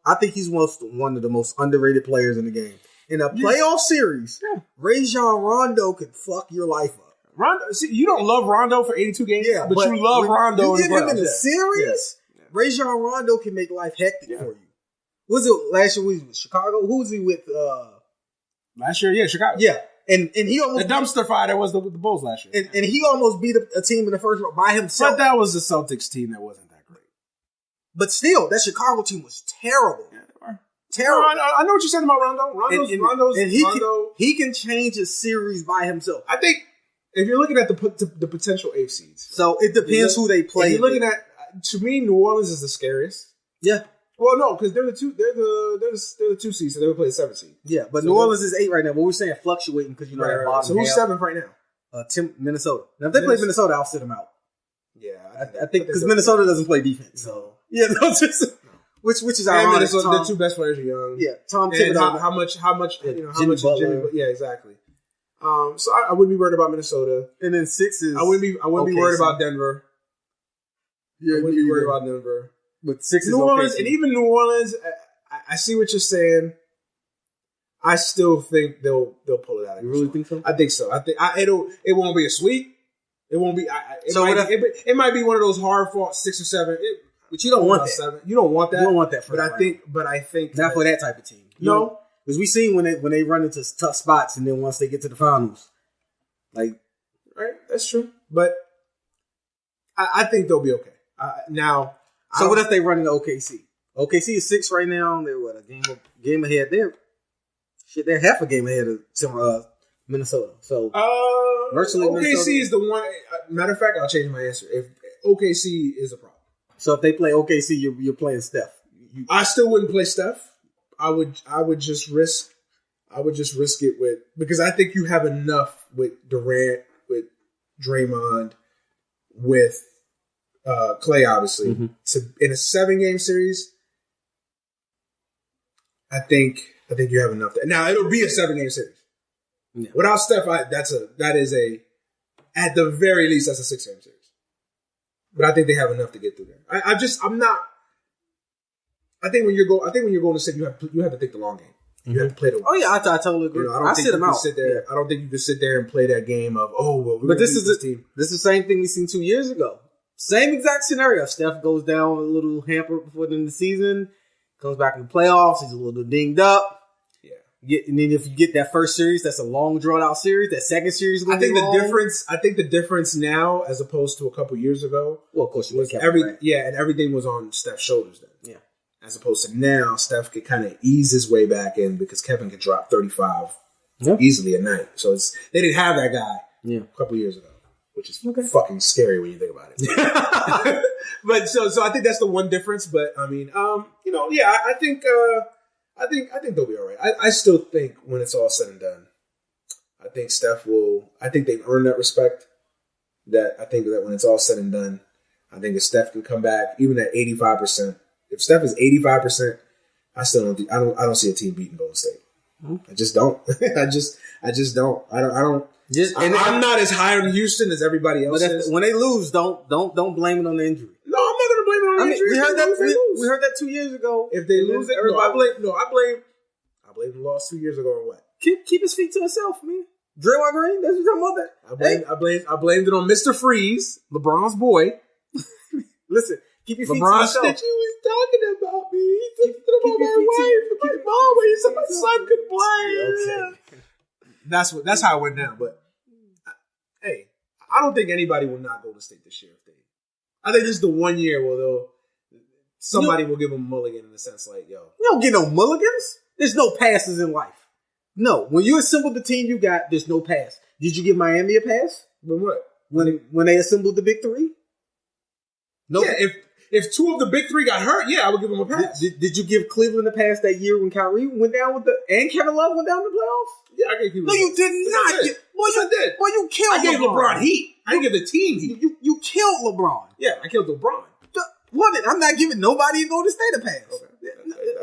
I think he's one of the most underrated players in the game. In a playoff series, Rajon Rondo can fuck your life up. Rondo, see, you don't love Rondo for 82 games, but you love Rondo. You get him in a series, Rajon Rondo can make life hectic for you. Was it last year? Was with Chicago? Who was he with? Last year, Chicago. Yeah, and he almost the dumpster fire that was the Bulls last year, and he almost beat a team in the first round by himself. But that was the Celtics team that wasn't that great. But still, that Chicago team was terrible. Yeah, they were terrible. I know what you said about Rondo. He can change a series by himself. I think if you're looking at the potential 8 seeds, so it depends who they play. If you're looking at, to me, New Orleans is the scariest. Yeah. Well, no, because they're the 2 seeds, so they would play the 7 seed. Yeah, but New Orleans is 8 right now. But we're saying fluctuating because that bottom. So who's 7th right now? Minnesota. Now if they play Minnesota, I'll sit them out. Yeah, I think because Minnesota doesn't play defense. So yeah, which is ironic. The 2 best players are young. Yeah, Tom Thibodeau. How much Jimmy, yeah, exactly. So I wouldn't be worried about Minnesota. And then 6 is I wouldn't be worried about Denver. Yeah, I wouldn't be worried about Denver. But 6 is New Orleans, and even New Orleans. I see what you're saying. I still think they'll pull it out. You really think so? I think so. I think it won't be a sweep. It won't be. It might be one of those hard fought 6 or 7. But you don't want that. 7. You don't want that. You don't want that. But I think not for that type of team. No, because we seen when they run into tough spots, and then once they get to the finals, right, that's true. But I think they'll be okay. Now. So what if they run into OKC? OKC is 6 right now. They're a game ahead. They're Shit, they're half a game ahead of Minnesota. So virtually OKC Minnesota. is the one. Matter of fact, I'll change my answer. If OKC is a problem. So if they play OKC, you're playing Steph. I still wouldn't play Steph. I would just risk it with, because I think you have enough with Durant, with Draymond, with Clay, obviously, to in a 7-game series. I think you have enough. Now it'll be a 7-game series. Yeah. Without Steph, that is at the very least that's a 6-game series. But I think they have enough to get through there. I think when you're going to sit, you have to think the long game. You have to play the. Oh yeah, I totally agree. I sit them out. I don't think you can sit there and play that game of But this is the same thing we seen 2 years ago. Same exact scenario. Steph goes down a little hampered before the end of the season, comes back in the playoffs. He's a little dinged up. And then if you get that first series, that's a long drawn out series. That second series, I think the difference now, as opposed to a couple years ago, well, of course, was and everything was on Steph's shoulders then. Yeah. As opposed to now, Steph could kind of ease his way back in because Kevin could drop 35 easily a night. So they didn't have that guy a couple years ago, which is fucking scary when you think about it. But so I think that's the one difference. But I mean, I think they'll be all right. I still think when it's all said and done, I think Steph will. I think they've earned that respect. I think that when it's all said and done, I think if Steph can come back even at 85%. If Steph is 85%, I still don't. I don't see a team beating Golden State. I just don't. I just don't. I don't. I'm not as high on Houston as everybody else is. When they lose, don't blame it on the injury. No, I'm not going to blame it on the injury. We heard that 2 years ago. If they lose, I blame the loss 2 years ago or what? Keep his feet to himself, man. Draymond Green, that's what you're talking about. That. I blamed it on Mr. Freeze, LeBron's boy. Listen, keep your feet to yourself. LeBron said you was talking about me. He said about my wife, my mom. He said my son could play. Okay. That's how it went down. But hey, I don't think anybody will not go to State this year. I think this is the 1 year where somebody will give them a mulligan in the sense like, yo. You don't get no mulligans. There's no passes in life. No. When you assemble the team you got, there's no pass. Did you give Miami a pass? When what? When they assembled the big three? No. Yeah, if two of the big three got hurt, I would give them a pass. Did you give Cleveland a pass that year when Kyrie went down and Kevin Love went down in the playoffs? Yeah, I gave Cleveland. No, you did not. I did. Boy, you killed LeBron. I gave LeBron heat. I didn't give the team heat. You killed LeBron. Yeah, I killed LeBron. What? I'm not giving nobody in Golden State a pass. Okay.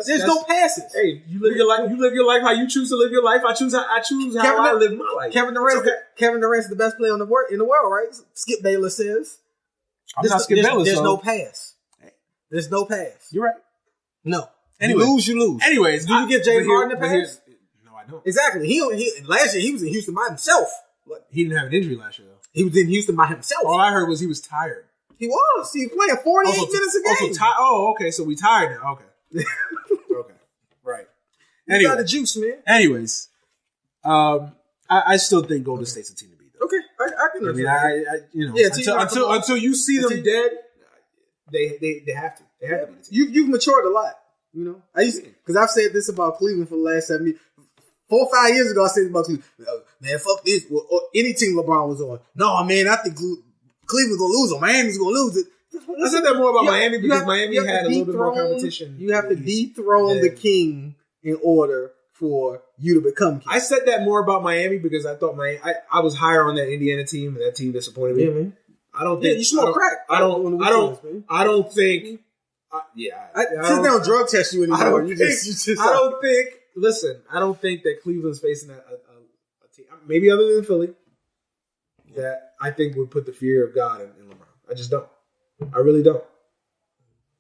There's no passes. Hey, you live your life. You live your life how you choose to live your life. I choose how I live my life. Kevin Durant's the best player in the world, right? Skip Bayless says. I'm not Skip Bayless. There's no pass. There's no pass. You're right. No. Anyway, you lose. Anyways, do you give James Harden a pass? No, I don't. Exactly. He last year he was in Houston by himself. He didn't have an injury last year though. He was in Houston by himself. All I heard was he was tired. He was. He was playing 48 minutes a game. Okay. So we tired now. Okay. Okay. Right. You got the juice, man. Anyways, I still think Golden State's a team to beat. Though. Okay, I can understand. Until you see them dead, they have to. They have to be the team. You've matured a lot. You know, because I've said this about Cleveland for the last 7 years. 4 or 5 years ago, I said about Cleveland, man, fuck this. Or any team LeBron was on. No, man, I think Cleveland's gonna lose or Miami's gonna lose it. I said that more about Miami because Miami had a little bit more competition. You have to dethrone the king in order for you to become king. I said that more about Miami because I thought I was higher on that Indiana team and that team disappointed me. Yeah, man. I don't think you smoke crack. I don't think. Since they don't drug test you anymore, I don't think. Listen, I don't think that Cleveland's facing a team, maybe other than Philly, that I think would put the fear of God in LeBron. I just don't. I really don't.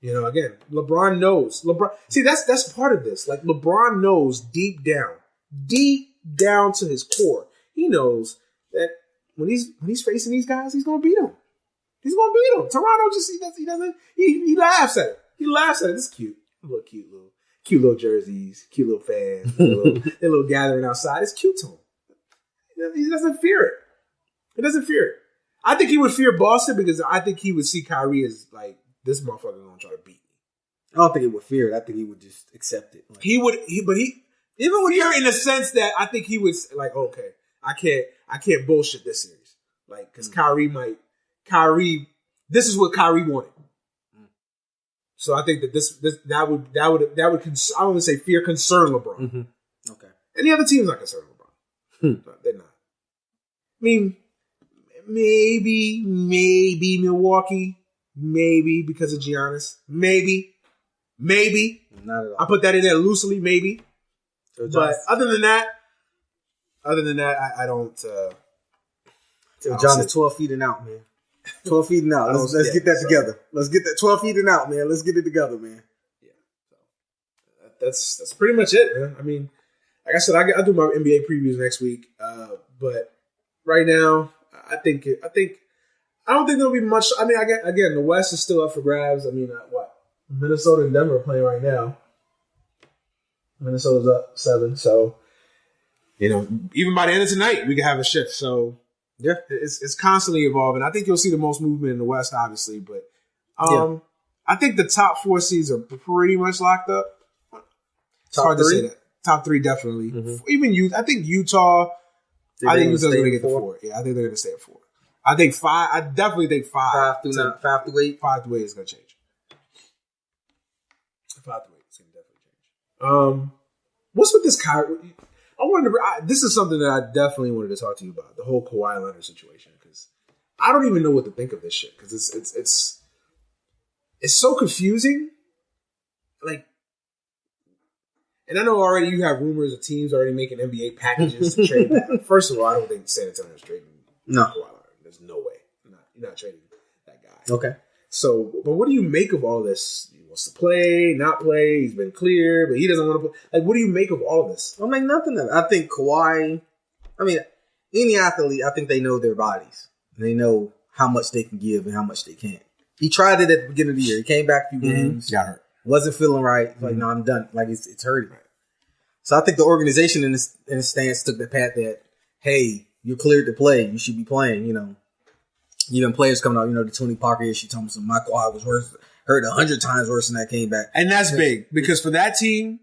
You know, again, LeBron knows. See, that's part of this. Like, LeBron knows deep down to his core, he knows that when he's facing these guys, he's gonna beat them. He's gonna beat them. Toronto he laughs at it. He laughs at it. It's cute. Cute little jerseys, cute little fans, a little gathering outside. It's cute to him. He doesn't fear it. I think he would fear Boston because I think he would see Kyrie as like, this motherfucker gonna try to beat me. I don't think he would fear it. I think he would just accept it. Like, Even with fear in the sense that I think he was like, okay, I can't bullshit this series. Like, because this is what Kyrie wanted. So I think that that would I don't want to say fear, concern LeBron. Mm-hmm. Okay. And the other team's not concerned LeBron. No, they're not. I mean, maybe Milwaukee, maybe because of Giannis, maybe. Not at all. I put that in there loosely, maybe. But other than that, I don't. John is 12 feet and out, man. 12 feet and out. Let's get that together. Let's get that 12 feet and out, man. Let's get it together, man. Yeah. So that's pretty much it, man. I mean, like I said, I do my NBA previews next week. But right now, I don't think there'll be much. I mean, again, the West is still up for grabs. I mean, Minnesota and Denver are playing right now. Minnesota's up 7, so even by the end of tonight, we can have a shift. So yeah, it's constantly evolving. I think you'll see the most movement in the West, obviously, but I think the top 4 seeds are pretty much locked up. It's hard to say that. Top 3, definitely. Mm-hmm. Even I think Utah. I think Utah's going to get the 4. Yeah, I think they're going to stay at 4. I think 5. I definitely think 5. 5 to 8. 5 to 8 is going to change. 5 to 8 is going to definitely change. What's with this Kyrie? This is something that I definitely wanted to talk to you about, the whole Kawhi Leonard situation, because I don't even know what to think of this shit, because it's so confusing. Like, and I know already you have rumors of teams already making NBA packages to trade back. First of all, I don't think San Antonio's trading Kawhi Leonard. There's no way. You're not trading that guy. Okay. So, but what do you make of all this? He wants to play, not play. He's been clear, but he doesn't want to play. Like, what do you make of all of this? I don't make nothing of it. I think Kawhi, any athlete, I think they know their bodies. They know how much they can give and how much they can't. He tried it at the beginning of the year. He came back a few games. Got hurt. Wasn't feeling right. Like, no, I'm done. Like, it's hurting. Right. So I think the organization in a stance took the path that, hey, you're cleared to play. You should be playing, Even players coming out, the Tony Parker issue, talking about my quad was hurt 100 times worse than that came back. And that's big because for that team,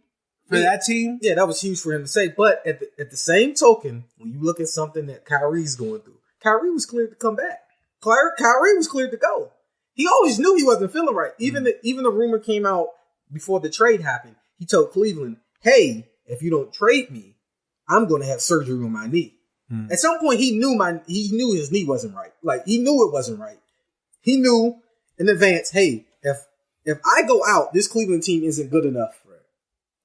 yeah, that was huge for him to say. But at the same token, when you look at something that Kyrie's going through, Kyrie was cleared to come back. Kyrie was cleared to go. He always knew he wasn't feeling right. Even the rumor came out before the trade happened. He told Cleveland, "Hey, if you don't trade me, I'm going to have surgery on my knee." At some point, he knew his knee wasn't right. Like, he knew it wasn't right. He knew in advance, hey, if I go out, this Cleveland team isn't good enough. Right.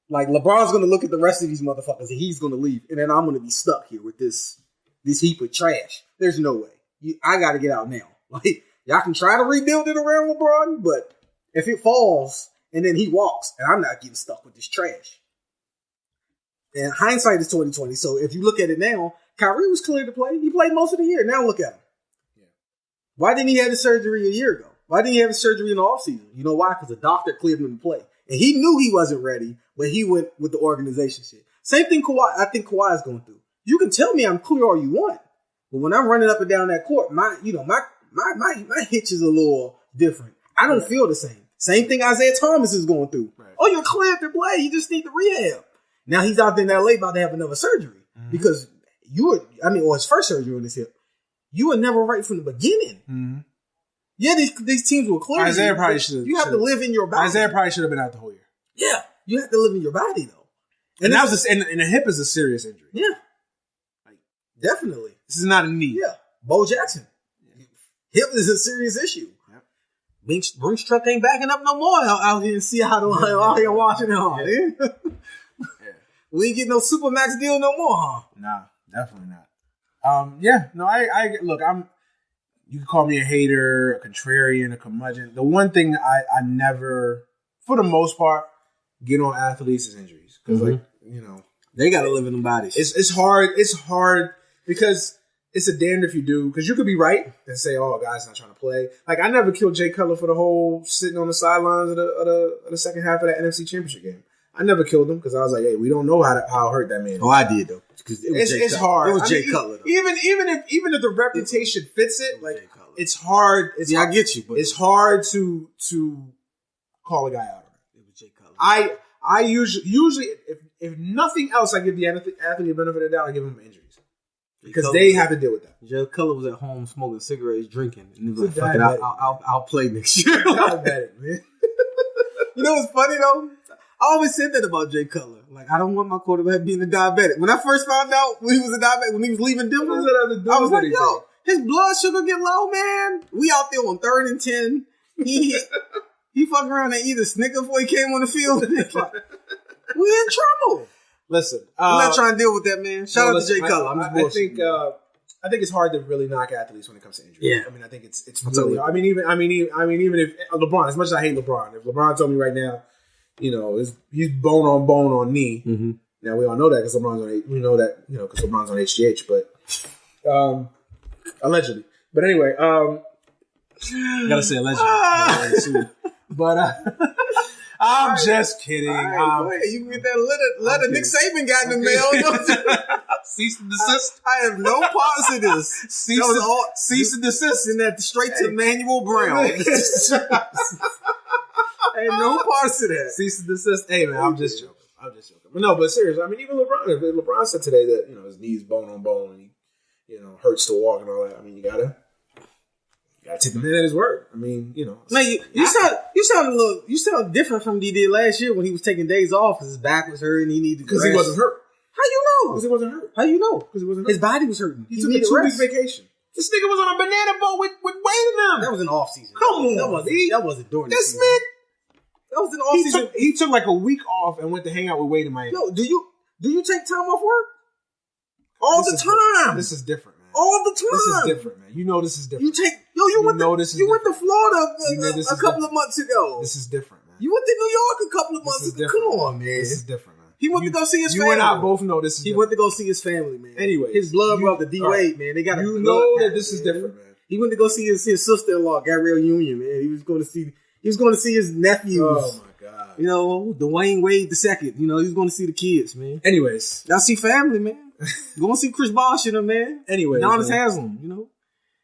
Like, LeBron's going to look at the rest of these motherfuckers and he's going to leave. And then I'm going to be stuck here with this heap of trash. There's no way. I got to get out now. Like, y'all can try to rebuild it around LeBron, but if it falls and then he walks, and I'm not getting stuck with this trash. And hindsight is 20/20. So if you look at it now, Kyrie was cleared to play. He played most of the year. Now look at him. Yeah. Why didn't he have his surgery a year ago? Why didn't he have his surgery in the offseason? You know why? Because the doctor cleared him to play. And he knew he wasn't ready, but he went with the organization shit. Same thing I think Kawhi is going through. You can tell me I'm clear all you want, but when I'm running up and down that court, my hitch is a little different. I don't feel the same. Same thing Isaiah Thomas is going through. Right. Oh, you're cleared to play. You just need to rehab. Now he's out there in LA about to have another surgery because or his first surgery on his hip. You were never right from the beginning. Mm-hmm. Yeah, these teams were clear. Isaiah probably should. You have to live in your body. Isaiah probably should have been out the whole year. Yeah, you have to live in your body though. And that was and the hip is a serious injury. Yeah, definitely. This is not a knee. Yeah, Bo Jackson. Yeah. Hip is a serious issue. Yep. Brinks truck ain't backing up no more out here in Seattle. Out here watching it. Yeah. We ain't getting no Supermax deal no more, huh? Nah, definitely not. I look, you can call me a hater, a contrarian, a curmudgeon. The one thing I never, for the most part, get on athletes is injuries. Because they got to live in their bodies. It's hard because it's a damned if you do, because you could be right and say, oh, a guy's not trying to play. Like, I never killed Jay Cutler for the whole sitting on the sidelines of the second half of that NFC Championship game. I never killed him because I was like, hey, we don't know how hurt that man is. Oh, I did, though. It's hard. It was Jay Cutler, though. Even if the reputation fits it, like, it's hard. I get you. But it's hard to call a guy out. It was Jay Cutler. I usually if nothing else, I give the athlete a benefit of the doubt. I give them injuries because they have to deal with that. Jay Cutler was at home smoking cigarettes, drinking, and he was like, "Fuck it, I'll play next year." Diabetic, man. You know what's funny though? I always said that about Jay Cutler. Like, I don't want my quarterback being a diabetic. When I first found out when he was a diabetic, when he was leaving Denver, I was like, yo, his blood sugar get low, man. We out there on 3rd and 10. He fucking around and either snicker before he came on the field. We in trouble. Listen, I'm not trying to deal with that, man. Shout out to Jay Cutler. I'm just bullshitting. I think it's hard to really knock athletes when it comes to injuries. Yeah. I mean, I think it's really. I mean, even if LeBron, as much as I hate LeBron, if LeBron told me right now, you know, he's bone on knee. Mm-hmm. Now we all know that because LeBron's on. We know that, you know, because LeBron's on HGH, but allegedly. But anyway, gotta say allegedly. But I'm just kidding. Right, you can get that letter Nick Saban got in the mail. Cease and desist. I have no parts of this. Cease and desist. And that straight to Manuel Brown. Ain't no parts of that. Cease and desist. Hey man, I'm just joking. But no, but seriously, I mean, even LeBron said today that, you know, his knee's bone on bone and he, you know, hurts to walk and all that. I mean, you gotta take the man at his word. I mean, you know. Man, you sound different from he did last year when he was taking days off because his back was hurting. He needed because he wasn't hurt. How you know? Because he wasn't hurt. How you know? Because he wasn't hurt. His body was hurting. He took a 2-week vacation. This nigga was on a banana boat with Wade and them. That was an off season. Come on, that wasn't during the season. Man, that was an off season. He took like a week off and went to hang out with Wade in Miami. Yo, do you take time off work? All the time. This is different, man. All the time. This is different, man. You know this is different. You went to Florida a couple of months ago. This is different, man. You went to New York a couple of months ago. Come on, man. This is different, man. He went to go see his family. You and I both know this is different. He went to go see his family, man. Anyway, his blood brother, D. Wade, man. They got you know that this is different, man. He went to go see his sister-in-law, Gabrielle Union, man. He was going to see his nephews. Oh my God. You know, Dwayne Wade II. You know, he was going to see the kids, man. Anyways. Y'all see family, man. Go and see Chris Bosh and him, man. Anyways. Giannis Haslam, you know.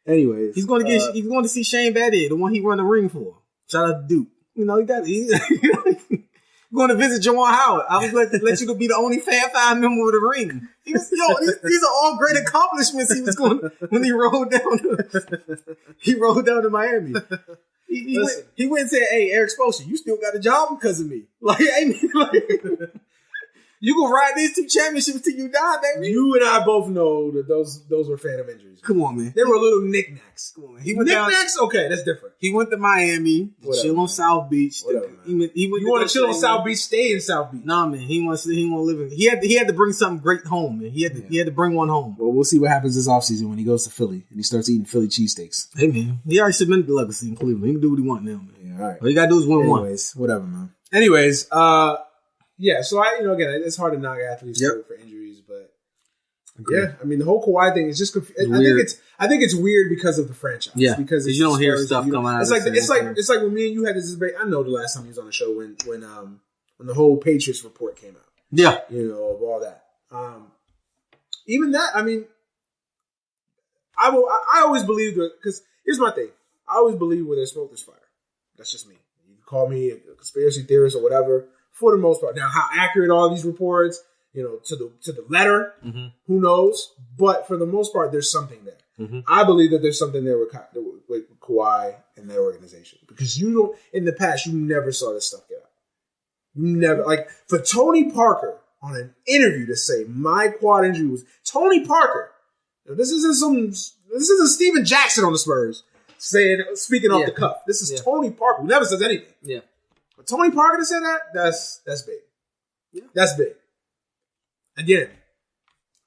Anyways. He's going to see Shane Battier, the one he run the ring for. Shout out to Duke. You know, going to visit Jawan Howard. I was let you be the only Fan 5 member of the ring. These are all great accomplishments he was going when he rolled down to Miami. He went and said, "Hey, Eric Spoelstra, you still got a job because of me." Like, you gonna ride these 2 championships till you die, baby. You and I both know that those were phantom injuries. Come on, man. They were little knickknacks. Come on, knickknacks? Okay, that's different. He went to Miami, chill on South Beach. You want to chill on South Beach? Stay in South Beach. Nah, man. He want to live in. He had to bring something great home, man. He had to bring one home. Well, we'll see what happens this offseason when he goes to Philly and he starts eating Philly cheesesteaks. Hey, man. He already submitted the legacy in Cleveland. He can do what he want now, man. Yeah, all right. All you gotta do is win Anyways, whatever, man. Anyways, yeah, so again, it's hard to knock athletes for injuries, but yeah, I mean, the whole Kawhi thing is just confusing. I think it's weird because of the franchise. Yeah, because you don't hear stuff come out. It's like when me and you had this debate. I know the last time he was on the show when the whole Patriots report came out. Yeah, you know, of all that. Even that, I mean, I always believed because here's my thing. I always believe where there's smoke, there's fire. That's just me. You can call me a conspiracy theorist or whatever. For the most part. Now, how accurate are these reports? You know, to the letter, who knows? But for the most part, there's something there. Mm-hmm. I believe that there's something there with Kawhi and that organization because in the past, you never saw this stuff get out. You never, like for Tony Parker on an interview to say my quad injury was Tony Parker. Now, this isn't Steven Jackson on the Spurs speaking off the cuff. This is Tony Parker who never says anything. Yeah. But Tony Parker to say that, that's big. Yeah. That's big. Again,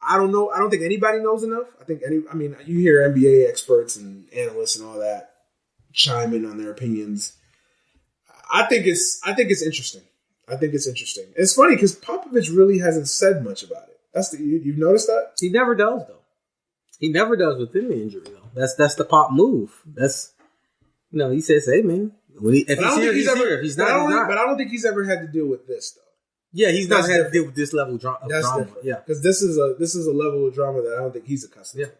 I don't know. I don't think anybody knows enough. You hear NBA experts and analysts and all that chime in on their opinions. I think it's interesting. It's funny because Popovich really hasn't said much about it. You've noticed that? He never does, though. He never does within the injury, though. That's the Pop move. That's, he says, "Hey, man." If he's here, he's here. If he's not, he's not. But I don't think he's ever had to deal with this, though. Yeah, he's not had to deal with this level of drama. That's different. Yeah, because this is a level of drama that I don't think he's accustomed to.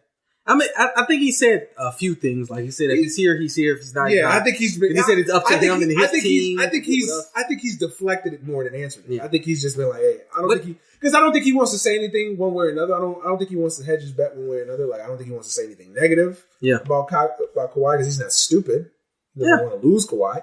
I mean, I think he said a few things. Like he said, if he's here, he's here. If he's not, yeah, he's not. I think he's been. He said it's up to him and his team. I think he's deflected it more than answered it. Yeah. I think he's just been like, hey, I don't think he wants to say anything one way or another. I don't think he wants to hedge his bet one way or another. Like I don't think he wants to say anything negative. About Kawhi because he's not stupid. He doesn't want to lose Kawhi,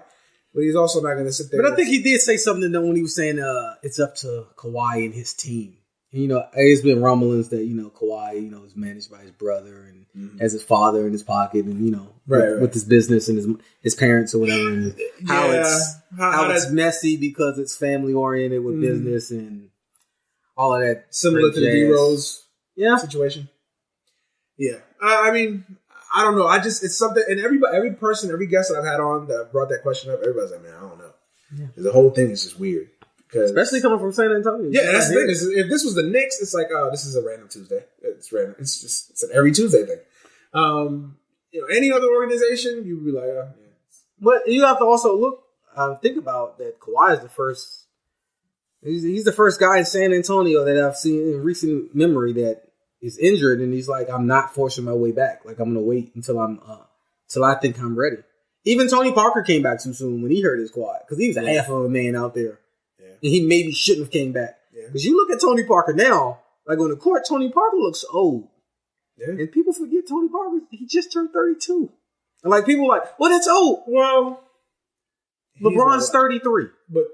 but he's also not going to sit there. But I think he did say something though when he was saying it's up to Kawhi and his team. And, there's been rumblings that Kawhi is managed by his brother and has his father in his pocket, and with his business and his parents or whatever, and how it's messy because it's family oriented with business and all of that. Similar to the D-Rose situation. Yeah, I mean, I don't know. It's something, and every guest that I've had on that I've brought that question up, everybody's like, man, I don't know. Yeah. The whole thing is just weird. Especially coming from San Antonio. Yeah, that's the thing. If this was the Knicks, it's like, oh, this is a random Tuesday. It's random. It's an every Tuesday thing. Any other organization, you'd be like, oh, yeah. But you have to also think about that Kawhi is the first. He's the first guy in San Antonio that I've seen in recent memory that is injured, and he's like, I'm not forcing my way back. Like I'm gonna wait until I think I'm ready. Even Tony Parker came back too soon when he hurt his quad because he was a half of a man out there. And he maybe shouldn't have came back. Because you look at Tony Parker now, like on the court, Tony Parker looks old. Yeah. And people forget Tony Parker, he just turned 32. And like people are like, well, that's old. Well, LeBron's 33. But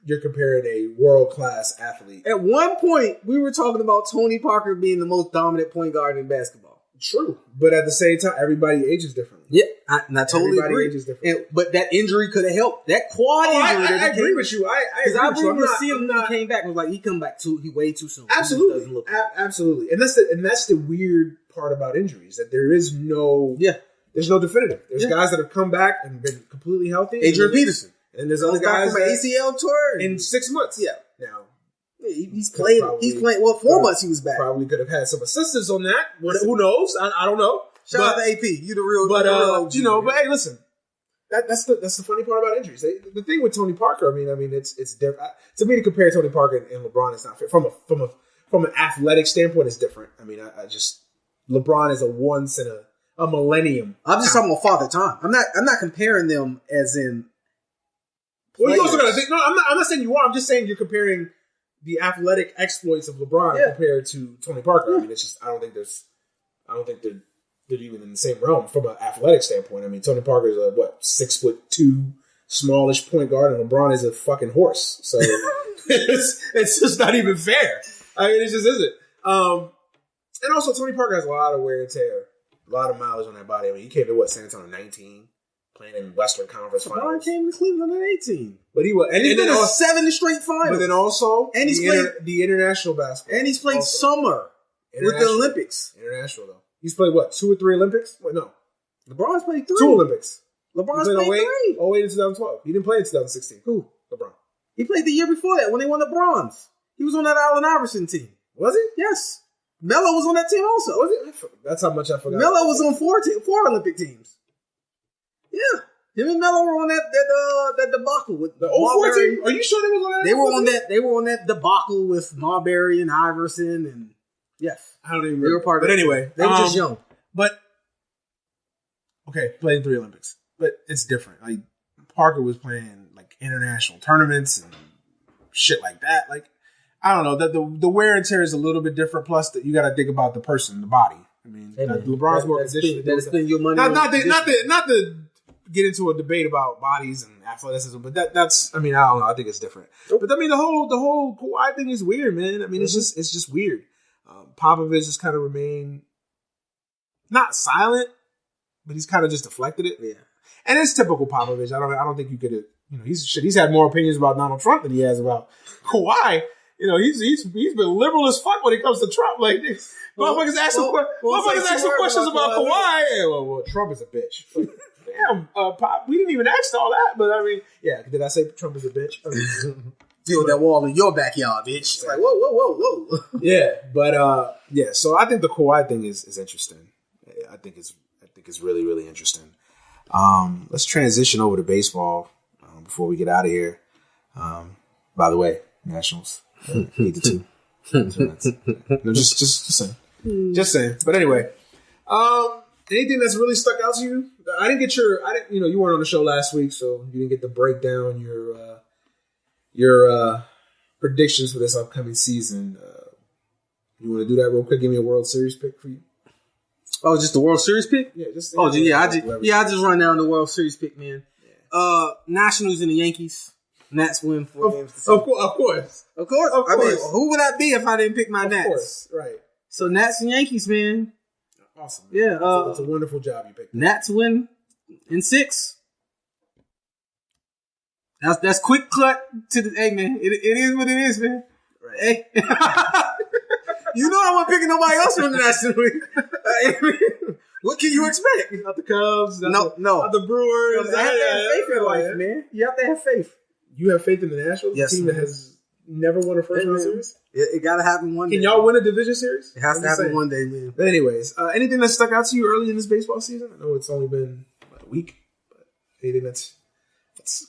you're comparing a world-class athlete. At one point, we were talking about Tony Parker being the most dominant point guard in basketball. True. But at the same time, everybody ages differently. Yeah, I totally agree. Ages differently. But that injury could have helped. That quad injury. I agree with you. I remember seeing him when he came back. I was like, he come back he way too soon. Absolutely. Absolutely. And that's the weird part about injuries, that there is no there's no definitive. There's guys that have come back and been completely healthy. Adrian Peterson. And there's other guys from an ACL tour in 6 months. Yeah. Now he's playing. Well, 4 months he was back. Probably could have had some assistance on that. Who knows? I don't know. Shout out to AP. You the real. But but hey, listen. That's the funny part about injuries. The thing with Tony Parker, I mean, it's different. To me, to compare Tony Parker and LeBron is not fair. From an athletic standpoint, it's different. I mean, I just LeBron is a once in a millennium. I'm just talking about Father Time. I'm not comparing them as in. Well, you also got to think. No, I'm not saying you are. I'm just saying you're comparing the athletic exploits of LeBron compared to Tony Parker. I mean, it's just I don't think they're even in the same realm from an athletic standpoint. I mean, Tony Parker is a 6'2" smallish point guard, and LeBron is a fucking horse. So it's just not even fair. I mean, it just isn't. And also, Tony Parker has a lot of wear and tear, a lot of mileage on that body. I mean, he came to San Antonio 19. Playing in Western Conference Finals. LeBron came to Cleveland at 18. But he was, and he's been in 7 straight finals. But then also, and he's played the international basketball. And he's played summer with the Olympics. International, though. He's played, 2 or 3 Olympics? Wait, no. LeBron's played 3. 2 Olympics. LeBron's played 3. 08 and 2012. He didn't play in 2016. Who? LeBron. He played the year before that when they won the bronze. He was on that Allen Iverson team. Was he? Yes. Melo was on that team also. Was he? That's how much I forgot. Melo was on 4 Olympic teams. Yeah. Him and Melo were on that debacle with the 04 team. Are you sure they was on that? They were on that debacle with Marbury and Iverson, and yes, I don't even remember. They were part of it. But anyway, they were just young. But okay, played in 3 Olympics, but it's different. Like Parker was playing like international tournaments and shit like that. Like I don't know that the wear and tear is a little bit different. Plus, that you got to think about the person, the body. I mean, LeBron's more conditioned. Spend your money. Not the get into a debate about bodies and athleticism, but that's I mean, I don't know. I think it's different. But I mean, the whole Kawhi thing is weird, man. I mean, it's just weird. Popovich just kind of remained not silent, but he's kind of just deflected it. Yeah, and it's typical Popovich. I don't think you could. He's had more opinions about Donald Trump than he has about Kawhi. He's been liberal as fuck when it comes to Trump. Like motherfuckers asking questions about Kawhi. Well, Trump is a bitch. Damn, Pop, we didn't even ask all that, but I mean, yeah, did I say Trump is a bitch? Build that wall in your backyard, bitch. Like, whoa. Yeah, but so I think the Kawhi thing is interesting. I think it's really, really interesting. Let's transition over to baseball before we get out of here. By the way, Nationals 8-2. No, just saying. Just saying. But anyway, Anything that's really stuck out to you? You weren't on the show last week, so you didn't get to break down your predictions for this upcoming season. You want to do that real quick? Give me a World Series pick for you. Oh, just the World Series pick? Yeah, just I just run down the World Series pick, man. Yeah. Nationals and the Yankees. Nats win 4 games. Of course. I mean, who would I be if I didn't pick my Nats? Of course, right. So Nats and Yankees, man. Awesome. Yeah, that's a wonderful job you picked. Nats win in 6. That's quick cut to the. Hey, man, it is what it is, man. Right. Hey. You know I wasn't picking nobody else from the National League. What can you expect? Not the Cubs. No. Not the Brewers. You have to have faith in life, man. You have to have faith. You have faith in the Nationals? Yes, a team that has never won a first-round series? It got to happen one day. Can y'all win a division series? It has to happen one day, man. But anyways, anything that stuck out to you early in this baseball season? I know it's only been about a week, but anything that's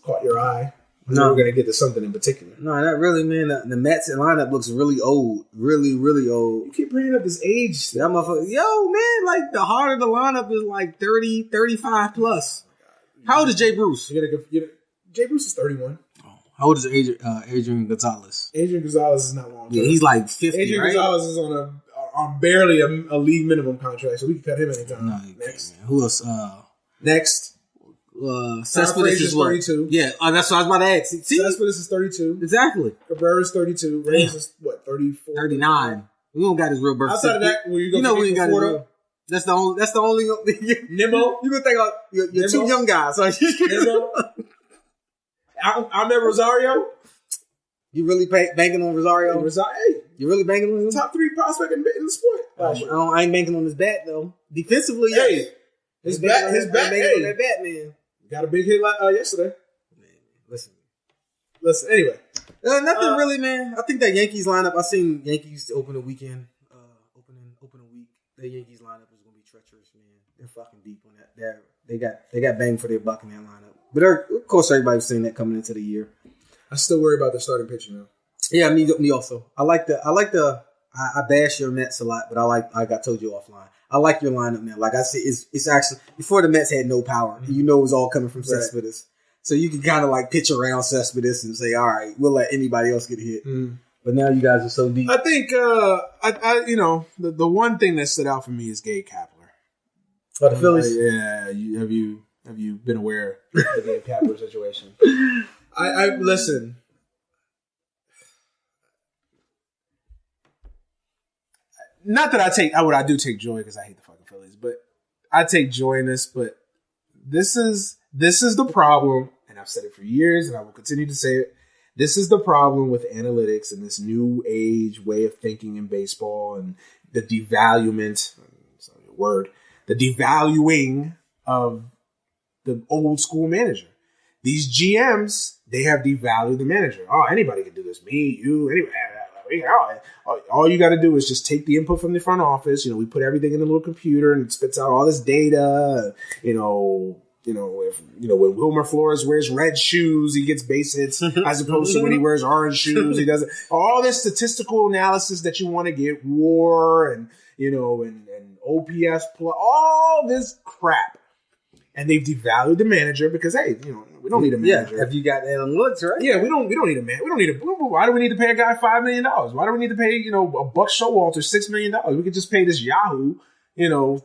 caught your eye? No, we're going to get to something in particular. No, not really, man. The Mets lineup looks really old. Really, really old. You keep bringing up this age. That motherfucker. Yo, man, like the heart of the lineup is like 30, 35 plus. How old is Jay Bruce? Jay Bruce is 31. Oh, how old is Adrian Gonzalez? Adrian Gonzalez is not long. Yeah, he's like 50, Adrian right? Gonzalez is on barely a league minimum contract, so we can cut him anytime. No, next. Man. Who else? Next. Cespedes is 32. Yeah, that's what I was about to ask. See? Cespedes is 32. Exactly. Cabrera's 32. Reyes is what, 34? 39. We don't got his real birth. Outside of that, where you go, we ain't got his real. That's the only. Nemo. You gonna think of your two young guys? Nemo. Ahmed Rosario. You really banking on Rosario? Hey, you really banking on him? Top 3 prospect in the sport. I ain't banking on his bat though. Defensively, hey, his bat. Hey, on that bat, man. Got a big hit yesterday. Man, listen. Anyway, nothing really, man. I think that Yankees lineup. I seen Yankees open a weekend, open a week. That Yankees lineup is gonna be treacherous, man. They're fucking deep on that. They got bang for their buck in that lineup. But of course, everybody's saying that coming into the year. I still worry about the starting pitching though. Yeah, me also. I bash your Mets a lot, but like I told you offline. I like your lineup, man. Like I said, it's actually before the Mets had no power. Mm-hmm. You know it was all coming from Cespedes. So you can kind of like pitch around Cespedes and say, all right, we'll let anybody else get hit. Mm. But now you guys are so deep. I think the one thing that stood out for me is Gabe Kapler. Oh, the Phillies? Have you been aware of the Gabe Kapler situation? I listen. Not that I do take joy because I hate the fucking Phillies, but I take joy in this. But this is the problem, and I've said it for years, and I will continue to say it. This is the problem with analytics and this new age way of thinking in baseball and the devaluing of the old school manager. These GMs, they have devalued the manager. Oh, anybody can do this. Me, you, anybody. All you got to do is just take the input from the front office. We put everything in the little computer and it spits out all this data. When Wilmer Flores wears red shoes, he gets base hits as opposed to when he wears orange shoes, he doesn't. All this statistical analysis that you want to get, WAR and OPS plus, all this crap. And they've devalued the manager because, hey, we don't need a manager. Yeah, have you got analytics, right? Yeah, we don't need a man. We don't need a. Why do we need to pay a guy $5 million? Why do we need to pay a Buck Showalter $6 million? We could just pay this Yahoo, $3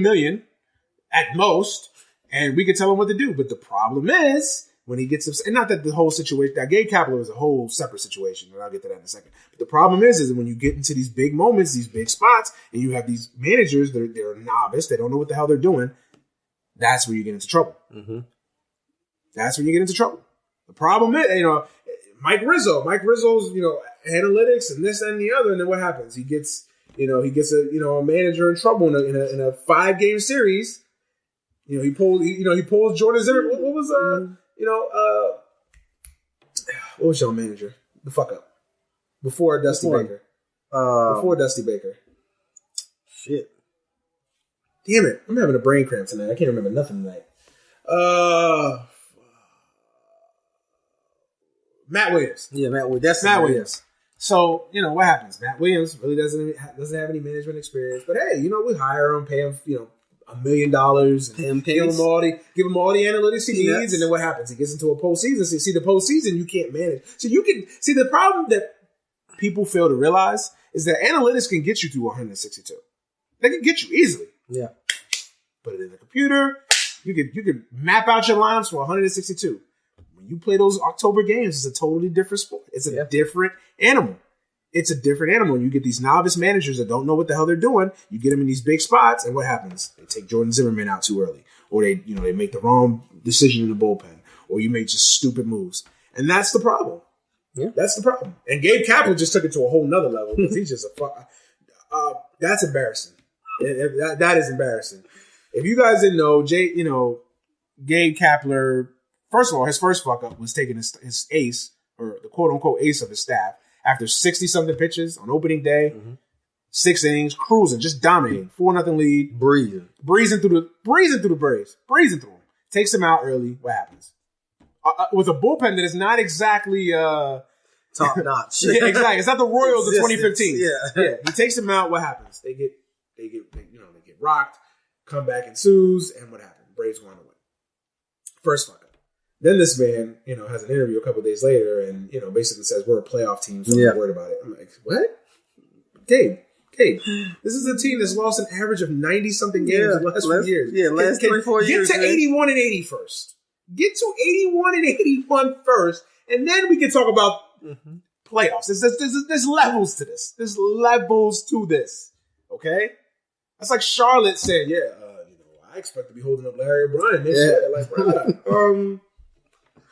million at most, and we could tell him what to do. But the problem is when he gets upset, and not that the whole situation. Now, Gabe Kapler is a whole separate situation, and I'll get to that in a second. But the problem is when you get into these big moments, these big spots, and you have these managers that they're novice, they don't know what the hell they're doing. That's where you get into trouble. Mm-hmm. That's when you get into trouble. The problem is, Mike Rizzo's, analytics and this and the other, and then what happens? He gets a manager in trouble in a 5-game series. He pulls Jordan Zimmer. What was what was your manager? The fuck up before Dusty Baker. Before Dusty Baker. Shit. Damn it! I'm having a brain cramp tonight. I can't remember nothing tonight. Matt Williams. Yeah, Matt Williams. Matt Williams. So, what happens? Matt Williams really doesn't have any management experience. But hey, we hire him, pay him, $1 million, and give him all the analytics he needs, and then what happens? He gets into a postseason. So, the postseason you can't manage. So you can see the problem that people fail to realize is that analytics can get you to 162. They can get you easily. Yeah. Put it in the computer. You could map out your lineups for 162. When you play those October games, it's a totally different sport. It's a different animal. It's a different animal. You get these novice managers that don't know what the hell they're doing. You get them in these big spots, and what happens? They take Jordan Zimmerman out too early, or they make the wrong decision in the bullpen, or you make just stupid moves, and that's the problem. Yeah, that's the problem. And Gabe Kapler just took it to a whole nother level because he's just a fuck. That's embarrassing. That is embarrassing. If you guys didn't know, Gabe Kapler. First of all, his first fuck up was taking his ace, or the quote unquote ace of his staff, after 60-something pitches on opening day, 6 innings, cruising, just dominating, 4-0 lead, breezing through the Braves, breezing through them, takes him out early. What happens? With a bullpen that is not exactly top notch. Yeah, exactly. It's not the Royals of 2015. Yeah. He takes him out. What happens? They get rocked. Comeback ensues, and what happened? Braves won away. First fuck up. Then this man, has an interview a couple of days later, and basically says we're a playoff team, so I'm not worried about it. I'm like, what? Gabe, this is a team that's lost an average of 90-something games in the last few years. Yeah, last 24 years. Get to 81 and 80 first. Get to 81 and 81 first, and then we can talk about playoffs. There's levels to this. There's levels to this. Okay? That's like Charlotte saying, I expect to be holding up Larry O'Brien this year. Like, bro,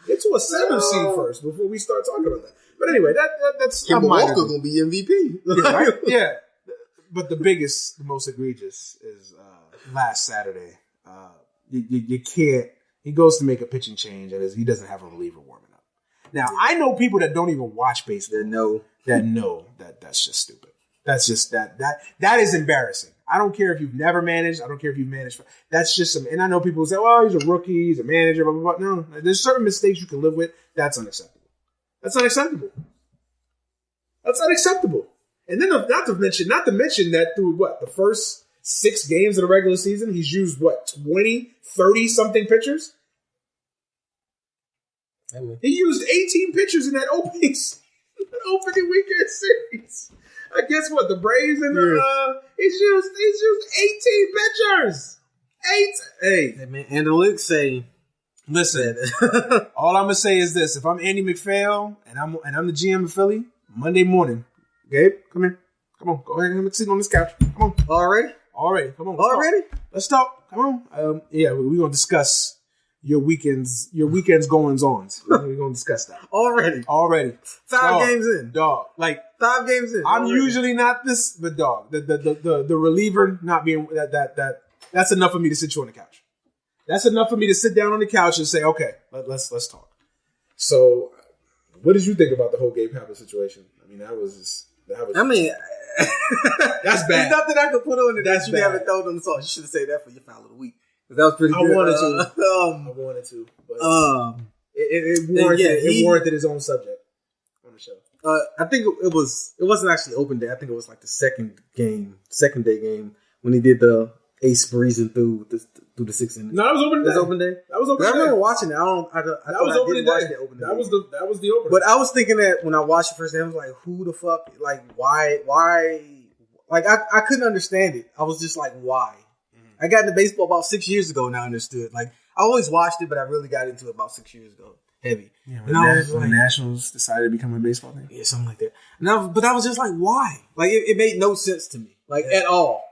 get to a 7 seed first before we start talking about that. But anyway, that's Kemba Walker going to be MVP. Yeah, right? Yeah. But the most egregious is last Saturday. You can't. He goes to make a pitching change, and he doesn't have a reliever warming up. Now, I know people that don't even watch baseball that know that that's just stupid. That's just that is embarrassing. I don't care if you've never managed. I don't care if you've managed. That's just some. And I know people say, "Well, he's a rookie. He's a manager." Blah blah blah. No, there's certain mistakes you can live with. That's unacceptable. That's unacceptable. That's unacceptable. And then not to mention that through the first 6 games of the regular season, he's used 20, 30 something pitchers. He used 18 pitchers in that opening weekend series. I guess what the Braves and he's used 18 pitchers. Hey man, analytics say. Listen, all I'm gonna say is this: if I'm Andy McPhail and I'm the GM of Philly, Monday morning, Gabe, come here, come on, go ahead and sit on this couch. Come on, already, come on, let's talk. Come on, we're gonna discuss your weekends goings on. We're gonna discuss that already. 5 games in, dog. Like 5 games in. I'm usually not this, but dog, the reliever not being that's enough for me to sit you on the couch. That's enough for me to sit down on the couch and say, okay, let's talk. So, what did you think about the whole Gabe Kapler situation? I mean, that was. I mean, that's bad. There's nothing I could put on it that you haven't thrown on the sauce. You should have said that for your foul of the week. That was pretty good. I wanted to. But it warranted his own subject on the show. I think it wasn't actually open day. I think it was like the second day game when he did the ace breezing through the 6 innings. No, that was open day. That was open day. I remember watching it. I was opening day. That was the opener. But I was thinking that when I watched it first, I was like, who the fuck? Like, why? Like, I couldn't understand it. I was just like, why? I got into baseball about 6 years ago and I understood. Like, I always watched it, but I really got into it about 6 years ago. Heavy. Yeah, when the Nationals decided to become a baseball team. Yeah, something like that. But I was just like, why? Like, it made no sense to me. Like, at all.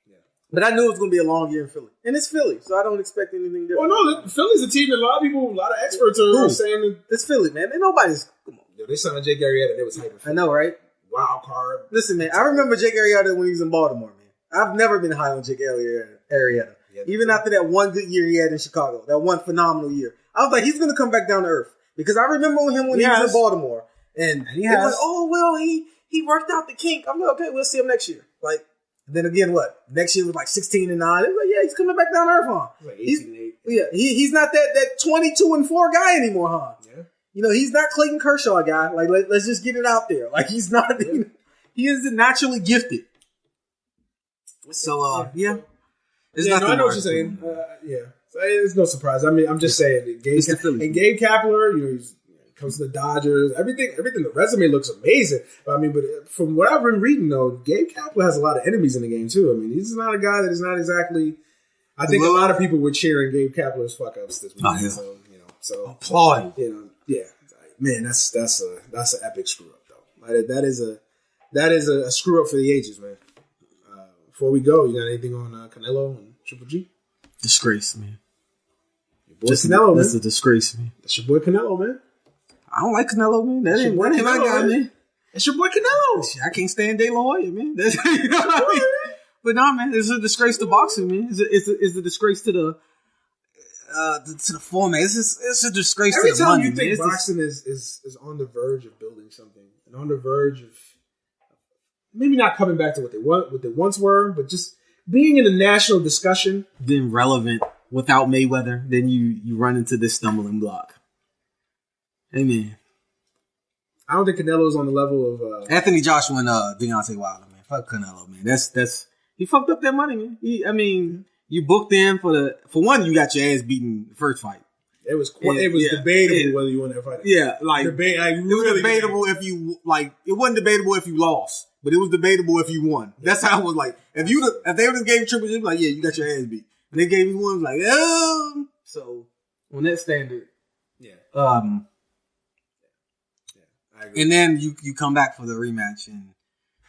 Yeah. But I knew it was going to be a long year in Philly. And it's Philly, so I don't expect anything different. Well, no, Philly's a team that a lot of experts are saying that it's Philly, man. And nobody's... Come on. Yo, they signed Jake Arrieta. They was hyping. I know, right? Wild card. Listen, man, I remember Jake Arrieta when he was in Baltimore, man. I've never been high on Jake Arrieta. Yeah, even after that one good year he had in Chicago, that one phenomenal year. I was like, he's going to come back down to earth. Because I remember him when he was in Baltimore. And he was like, oh, well, he worked out the kink. I'm like, okay, we'll see him next year. Like, then again, what? Next year was like 16-9. It was like, yeah, he's coming back down to earth, huh? Like 18-8. Yeah, he's not that 22-4 guy anymore, huh? Yeah. he's not Clayton Kershaw, guy. Like, let's just get it out there. Like, he's not. He is naturally gifted. So, yeah. It's I know what you're saying. So it's no surprise. I mean, I'm just saying. Gabe Kapler, he comes to the Dodgers. Everything. The resume looks amazing. But from what I've been reading, though, Gabe Kapler has a lot of enemies in the game too. I mean, he's not a guy that is not exactly. I think a lot of people were cheering Gabe Kapler's fuck ups this week. So applaud. Man, that's an epic screw up though. Like, that is a screw up for the ages, man. Before we go, you got anything on Canelo and Triple G? Disgrace, man. Your boy Canelo, man. That's a disgrace, man. That's your boy Canelo, man. I don't like Canelo, man. That ain't my guy, man. That's your boy Canelo. I can't stand De La Hoya, man. That's, you know what I mean? But no, man, it's a disgrace to boxing, man. It's a disgrace to the format. It's a disgrace to the money. Every time you think boxing is on the verge of building something and on the verge of maybe not coming back to what they once were, but just being in a national discussion, then relevant without Mayweather, then you run into this stumbling block. Amen. I don't think Canelo's on the level of Anthony Joshua and Deontay Wilder, man. Fuck Canelo, man. That's he fucked up that money, man. You booked in for one, you got your ass beaten the first fight. It was debatable whether you won that fight. Yeah, like it was debatable if you it wasn't debatable if you lost, but it was debatable if you won. That's how it was like. If they would have gave Triple G, like, yeah, you got your ass beat. And they gave you one, like, oh. So on that standard, I agree. And then you come back for the rematch, and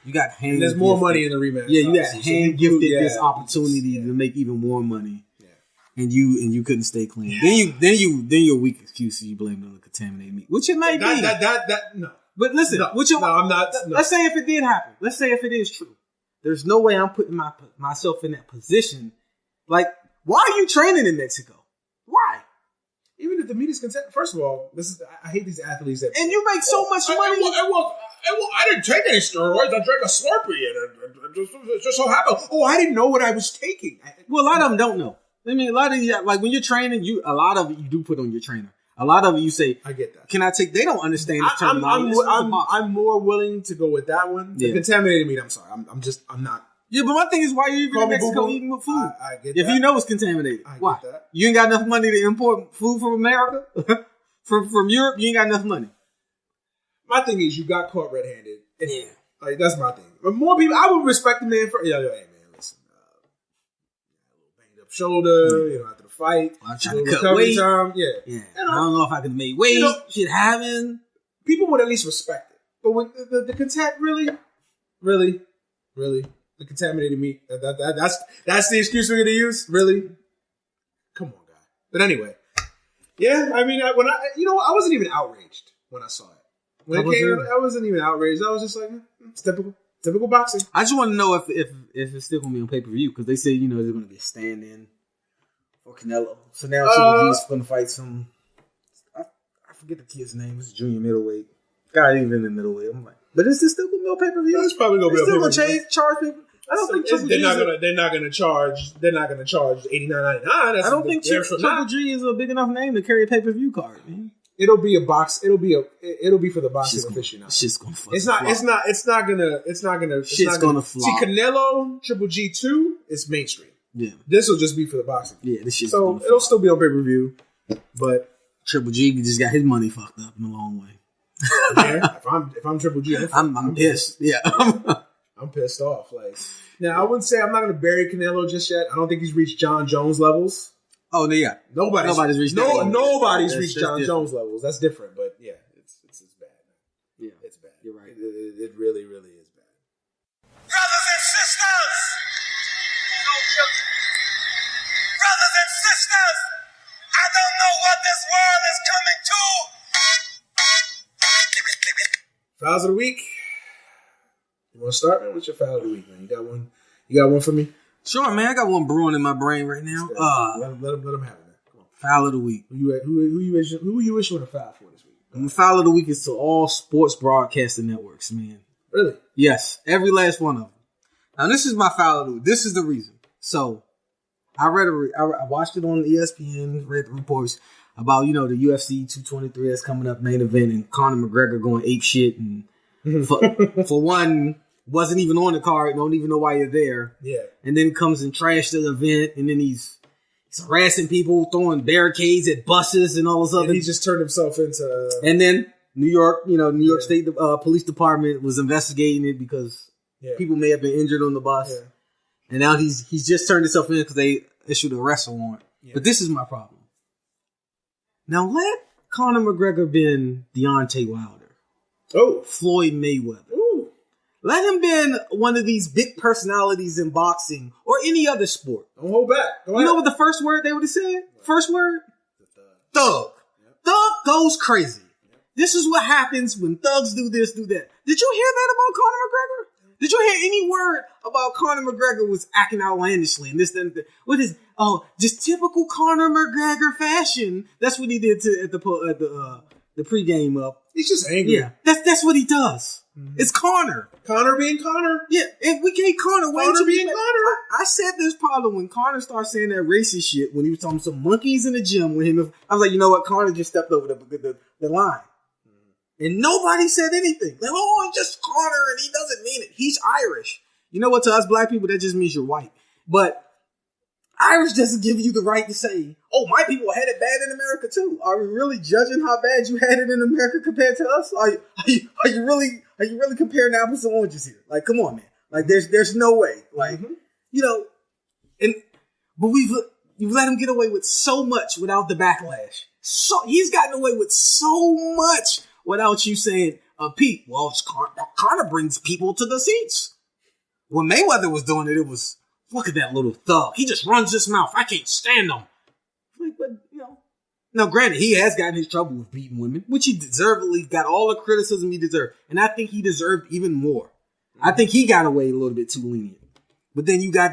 you got hand. There's more money in the rematch. Yeah, you got hand gifted this opportunity to make even more money. And you couldn't stay clean. Then your weak excuse is you blame it on the contaminated meat, which it might be. No. But listen, I'm not. No. Let's say if it did happen. Let's say if it is true. There's no way I'm putting myself in that position. Like, why are you training in Mexico? Why? Even if the meat is contaminated. First of all, I hate these athletes that. And you make so much money. I didn't take any steroids. I drank a Slurpee, and it just so happened. Oh, I didn't know what I was taking. Well, a lot of them don't know. I mean, a lot of you, like when you're training, a lot of it you do put on your trainer. A lot of it you say, I get that. Can I take? They don't understand the terminology. I'm more willing to go with that one. The contaminated meat. I'm sorry. I'm not. Yeah, but my thing is, why are you even in Mexico eating with food? I get if that. you know it's contaminated, why? Get that. You ain't got enough money to import food from America, from Europe. You ain't got enough money. My thing is, you got caught red-handed. Yeah, like that's my thing. But more people, I would respect the man for. Hey man, listen. Banged up shoulder, after the fight. I'm trying to cut weight. Time. Yeah. I don't know if I can make weight. Shit happen. People would at least respect it. But when the contact really, the contaminated meat. That's the excuse we're gonna use. Really, come on, guy. But anyway, yeah. I mean, I wasn't even outraged when I saw it. When it came, I wasn't even outraged. I was just like, it's typical boxing. I just want to know if it's still gonna be on pay-per-view because they say there's gonna be a stand-in for Canelo. So now Triple G's gonna fight some. I forget the kid's name. It's junior middleweight. Guy even in middleweight. I'm like, but is this still gonna be on pay-per-view? It's probably gonna be on pay-per-view. Still gonna charge people. I don't think Triple G. They're not gonna charge $89.99. I don't think Triple G is a big enough name to carry a pay-per-view card, man. It'll be a box. It'll be for the boxing aficionado. Shit's gonna fuck. It's not gonna. Shit's gonna flop. See, Canelo Triple G II is mainstream. Yeah, this will just be for the boxing. Yeah, this shit's so it'll still be on pay-per-view, but Triple G just got his money fucked up in a long way. Yeah, if I'm Triple G, I'm pissed. Yeah, I'm pissed off. Like, now I wouldn't say I'm not gonna bury Canelo just yet. I don't think he's reached John Jones levels. Oh yeah, nobody's reached. Nobody's reached John different. Jones levels. That's different, but yeah, it's bad. Yeah, it's bad. You're right. It really, really is bad. Brothers and sisters, brothers and sisters, I don't know what this world is coming to. Fouls of the week. You want to start, man? What's your foul of the week, man? You got one for me? Sure, man. I got one brewing in my brain right now. Let him have it, man. Come on. Foul of the week. Who you issuing a foul for this week? My foul of the week is to all sports broadcasting networks, man. Really? Yes, every last one of them. Now, this is my foul of the week. This is the reason. So, I watched it on ESPN, read the reports. about, the UFC 223 that's coming up, main event, and Conor McGregor going ape shit. And for one, wasn't even on the card. Don't even know why you're there. Yeah. And then comes and trashed the event. And then he's harassing people, throwing barricades at buses and all this other. He just turned himself into. And then New York State Police Department was investigating it because people may have been injured on the bus. Yeah. And now he's just turned himself in because they issued an arrest warrant. Yeah. But this is my problem. Now let Conor McGregor been Deontay Wilder. Oh. Floyd Mayweather. Ooh. Let him been one of these big personalities in boxing or any other sport. Don't hold back. You know what the first word they would have said? First word? Thug. Yep. Thug goes crazy. Yep. This is what happens when thugs do this, do that. Did you hear that about Conor McGregor? Did you hear any word about Conor McGregor was acting outlandishly and this, that? What is? Oh, just typical Conor McGregor fashion. That's what he did at the pregame up. He's just angry. Yeah, that's what he does. Mm-hmm. It's Conor. Conor being Conor. Yeah, if we can't Conor being Conor. I said this problem when Conor started saying that racist shit when he was talking some monkeys in the gym with him. I was like, you know what? Conor just stepped over the line. And nobody said anything. Like, oh, it's just Conor, and he doesn't mean it. He's Irish. You know what? To us black people, that just means you're white. But Irish doesn't give you the right to say, oh, my people had it bad in America too. Are we really judging how bad you had it in America compared to us? Are you really comparing apples and oranges here? Like, come on, man. Like, there's no way. Like, but you've let him get away with so much without the backlash. So he's gotten away with so much without you saying, Pete, well, Conor brings people to the seats. When Mayweather was doing it, it was, look at that little thug. He just runs his mouth. I can't stand him. Like, but, Now, granted, he has gotten his trouble with beating women, which he deservedly got all the criticism he deserved. And I think he deserved even more. I think he got away a little bit too lenient. But then you got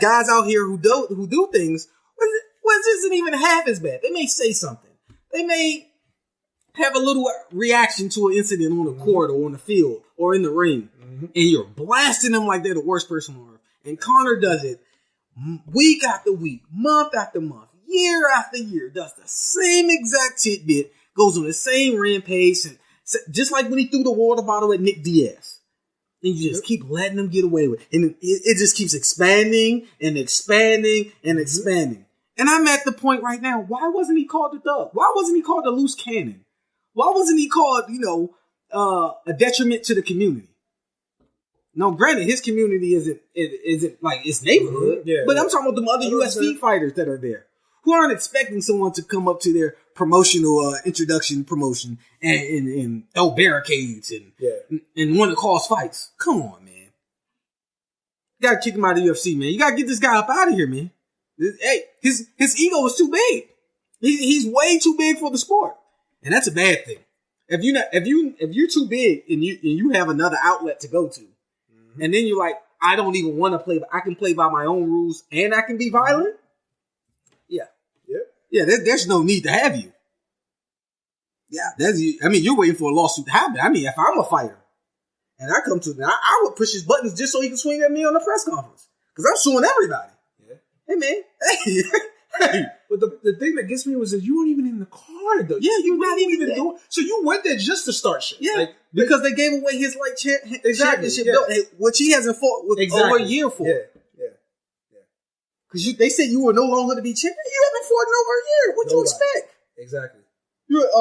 guys out here who do things when this isn't even half as bad. They may say something. They may have a little reaction to an incident on the court or on the field or in the ring. And you're blasting them like they're the worst person on earth. And Conor does it week after week, month after month, year after year, does the same exact tidbit, goes on the same rampage, and just like when he threw the water bottle at Nick Diaz. And you just keep letting them get away with it. And it just keeps expanding and expanding and expanding. And I'm at the point right now, why wasn't he called the thug? Why wasn't he called the loose cannon? Why wasn't he called, a detriment to the community? No, granted, his community isn't like his neighborhood. But I'm talking about the other UFC fighters that are there who aren't expecting someone to come up to their promotional introduction promotion and throw barricades and want to cause fights. Come on, man. You gotta kick him out of the UFC, man. You gotta get this guy up out of here, man. Hey, his ego is too big. He's way too big for the sport, and that's a bad thing. If you're too big and you have another outlet to go to. And then you're like, I don't even want to play, but I can play by my own rules and I can be violent. Yeah, there's no need to have you. Yeah, you're waiting for a lawsuit to happen. I mean, if I'm a fighter and I come to him, I would push his buttons just so he can swing at me on the press conference. Because I'm suing everybody. Yeah. Hey, man. Hey. But the thing that gets me was that you weren't even in the car, though. Yeah, you're not even doing. So you went there just to start shit. Yeah, because they gave away his championship belt, which he hasn't fought with over a year for. Yeah. Because they said you were no longer to be champion. You haven't fought in over a year. What you expect? Exactly.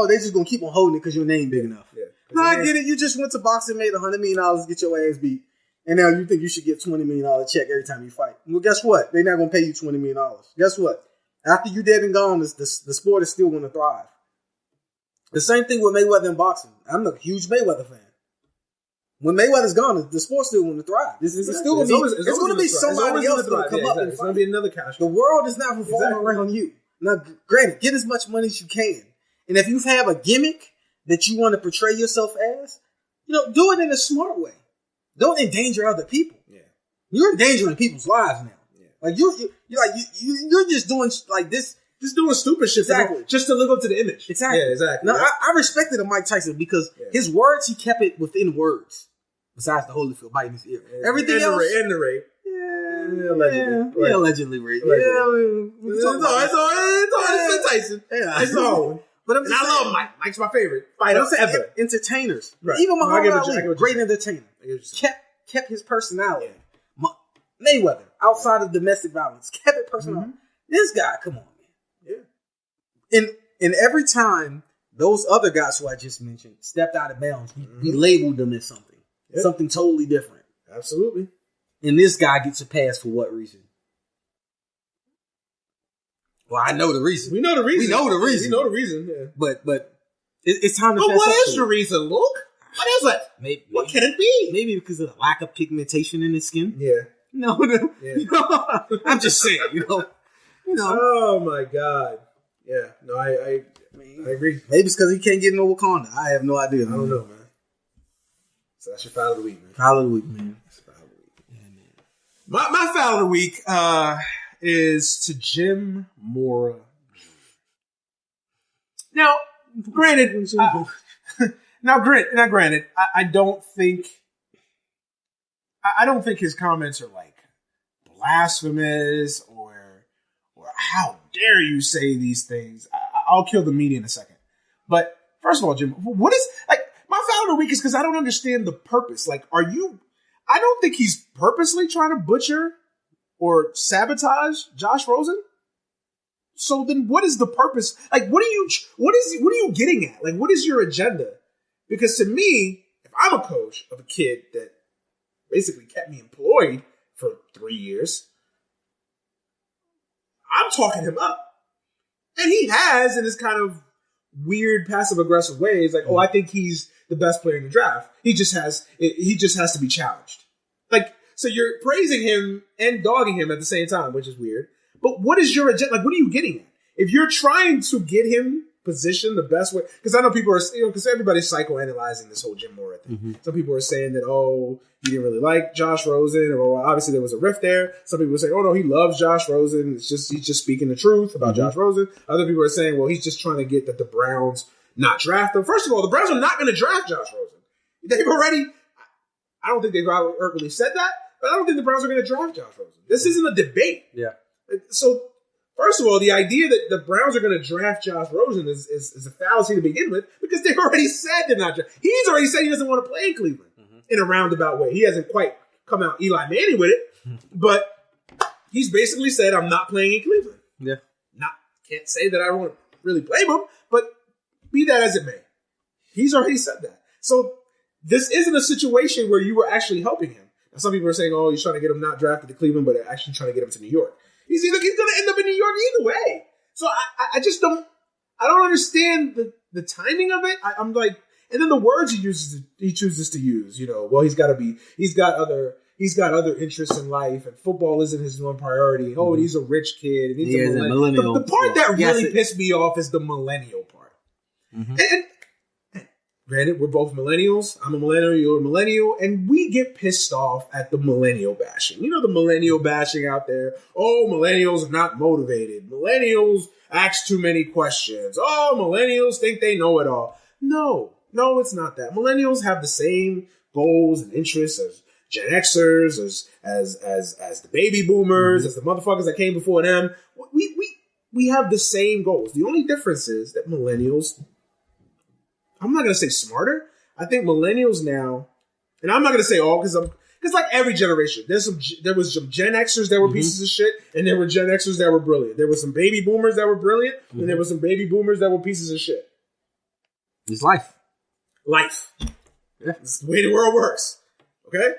They're just gonna keep on holding it because your name big enough. Yeah. No, I get it. You just went to boxing, made $100 million to get your ass beat, and now you think you should get $20 million check every time you fight. Well, guess what? They're not gonna pay you $20 million. Guess what? After you dead and gone, the sport is still going to thrive. The same thing with Mayweather in boxing. I'm a huge Mayweather fan. When Mayweather's gone, the sport's still going to thrive. It's still going to be somebody else going to come up and fight. It's going to be another cash. The world is not revolving around you. Now, granted, get as much money as you can. And if you have a gimmick that you want to portray yourself as, do it in a smart way. Don't endanger other people. Yeah. You're endangering people's lives now. Like you're just doing like this, just doing stupid shit, just to live up to the image. Exactly. Yeah, exactly. Now I respected Mike Tyson because his words, he kept it within words. Besides the Holyfield biting his ear, everything else and the rape. Yeah, allegedly raped. It's Tyson. Yeah, It's all. But I love Mike. Mike's my favorite fighter ever. Entertainers, Right. even No, I Muhammad get what Ali, you're great saying. entertainer, kept his personality. Mayweather, outside of domestic violence, kept it personality. This guy, come on, man. Yeah. And every time those other guys who I just mentioned stepped out of bounds, we labeled them as something totally different. Absolutely. And this guy gets a pass for what reason? Well, I know the reason. We know the reason. Yeah. But it's time to. But fess what up is to the it. reason, Luke? What is it? Maybe, What can it be? Maybe because of the lack of pigmentation in his skin. Yeah. No. Yeah. I'm just saying. You know. Oh my God. Yeah. No, I agree. Maybe it's because he can't get no Wakanda. I have no idea. I don't know, man. So that's your foul of the week, man. Foul of the week, man. That's foul of the week. Yeah, man. My foul of the week is to Jim Mora. Now, granted, I don't think his comments are like blasphemous or how dare you say these things. I'll kill the media in a second. But first of all, Jim, what is like my foul of the week is because I don't understand the purpose. Like, I don't think he's purposely trying to butcher or sabotage Josh Rosen. So then what is the purpose? Like, what are you getting at? Like, what is your agenda? Because to me, if I'm a coach of a kid that basically kept me employed for 3 years, I'm talking him up. And he has in his kind of weird passive-aggressive ways, like, I think he's the best player in the draft. He just has to be challenged. Like, so you're praising him and dogging him at the same time, which is weird. But what is your agenda? Like, what are you getting at? If you're trying to get him positioned the best way, because I know people are, because everybody's psychoanalyzing this whole Jim Mora thing. Mm-hmm. Some people are saying that, he didn't really like Josh Rosen, or obviously there was a rift there. Some people are saying, no, he loves Josh Rosen. He's just speaking the truth about Josh Rosen. Other people are saying, well, he's just trying to get that the Browns not draft him. First of all, the Browns are not going to draft Josh Rosen. They've already, I don't think they've really said that, but I don't think the Browns are going to draft Josh Rosen. This isn't a debate. Yeah. So, first of all, the idea that the Browns are going to draft Josh Rosen is a fallacy to begin with, because they've already said they're not drafting. He's already said he doesn't want to play in Cleveland in a roundabout way. He hasn't quite come out Eli Manning with it, but he's basically said, I'm not playing in Cleveland. Yeah. Can't say that I won't really blame him, but be that as it may, he's already said that. So this isn't a situation where you were actually helping him. Now, some people are saying, he's trying to get him not drafted to Cleveland, but actually trying to get him to New York. He's going to end up in New York either way. So I just don't understand the timing of it. I'm like, and then the words he chooses to use, he's got other interests in life, and football isn't his one priority. And he's a rich kid, and he's a millennial. The part that really pissed me off is the millennial part. Mm-hmm. And granted, we're both millennials. I'm a millennial, you're a millennial, and we get pissed off at the millennial bashing. The millennial bashing out there. Millennials are not motivated. Millennials ask too many questions. Millennials think they know it all. No, it's not that. Millennials have the same goals and interests as Gen Xers, as the baby boomers, as the motherfuckers that came before them. We have the same goals. The only difference is that millennials, I'm not going to say smarter. I think millennials now, and I'm not going to say all, because like every generation, there was some Gen Xers that were pieces of shit, and there were Gen Xers that were brilliant. There were some baby boomers that were brilliant, and there were some baby boomers that were pieces of shit. It's life. Yeah. It's the way the world works. Okay?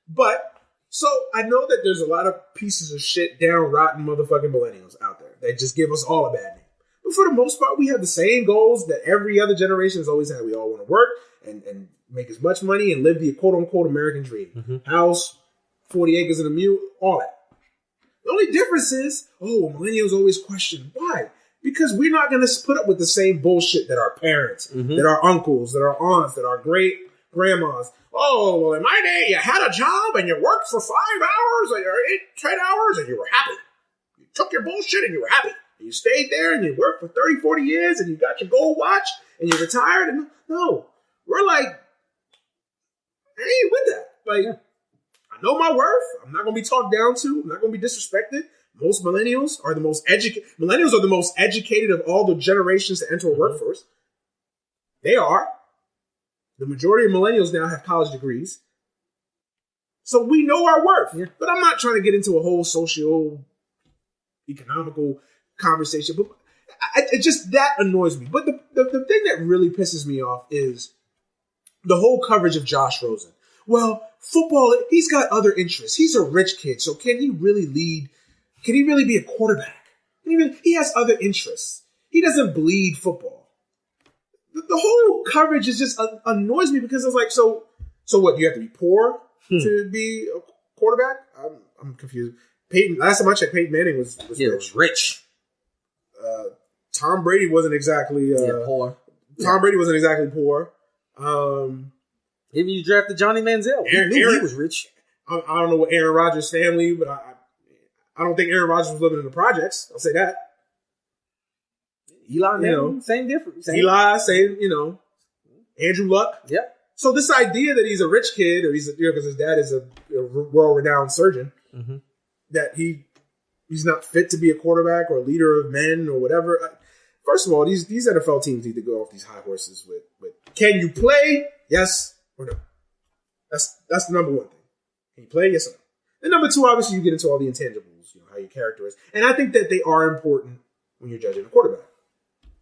But, so I know that there's a lot of pieces of shit, down rotten motherfucking millennials out there that just give us all a bad name. But for the most part, we have the same goals that every other generation has always had. We all want to work and make as much money and live the quote-unquote American dream. Mm-hmm. House, 40 acres and a mule, all that. The only difference is, millennials always question. Why? Because we're not going to put up with the same bullshit that our parents, that our uncles, that our aunts, that our great-grandmas. In my day, you had a job and you worked for 5 hours or 10 hours and you were happy. You took your bullshit and you were happy. And you stayed there and you worked for 30, 40 years and you got your gold watch and you retired. And no, we're like, I ain't with that. Like, know my worth. I'm not going to be talked down to. I'm not going to be disrespected. Most millennials are the most educated. Millennials are the most educated of all the generations to enter a workforce. They are. The majority of millennials now have college degrees. So we know our worth. Yeah. But I'm not trying to get into a whole socio-economical conversation. But it just, that annoys me. But the thing that really pisses me off is the whole coverage of Josh Rosen. Well, football, he's got other interests. He's a rich kid. So can he really lead? Can he really be a quarterback? He has other interests. He doesn't bleed football. The whole coverage is just annoys me because it's like, so what? You have to be poor to be a quarterback? I'm confused. Last time I checked, Peyton Manning was rich. Tom Brady wasn't exactly poor. Tom Brady wasn't exactly poor. Maybe you drafted Johnny Manziel. He was rich. I don't know what Aaron Rodgers' family, but I don't think Aaron Rodgers was living in the projects. I'll say that. Eli, same difference. Eli, same, Andrew Luck. Yeah. So this idea that he's a rich kid, or because his dad is a world-renowned surgeon, that he's not fit to be a quarterback or a leader of men or whatever. First of all, these NFL teams need to go off these high horses with can you play? Yes or no? That's the number one thing. Can you play? Yes or no? And number two, obviously, you get into all the intangibles, how your character is. And I think that they are important when you're judging a quarterback.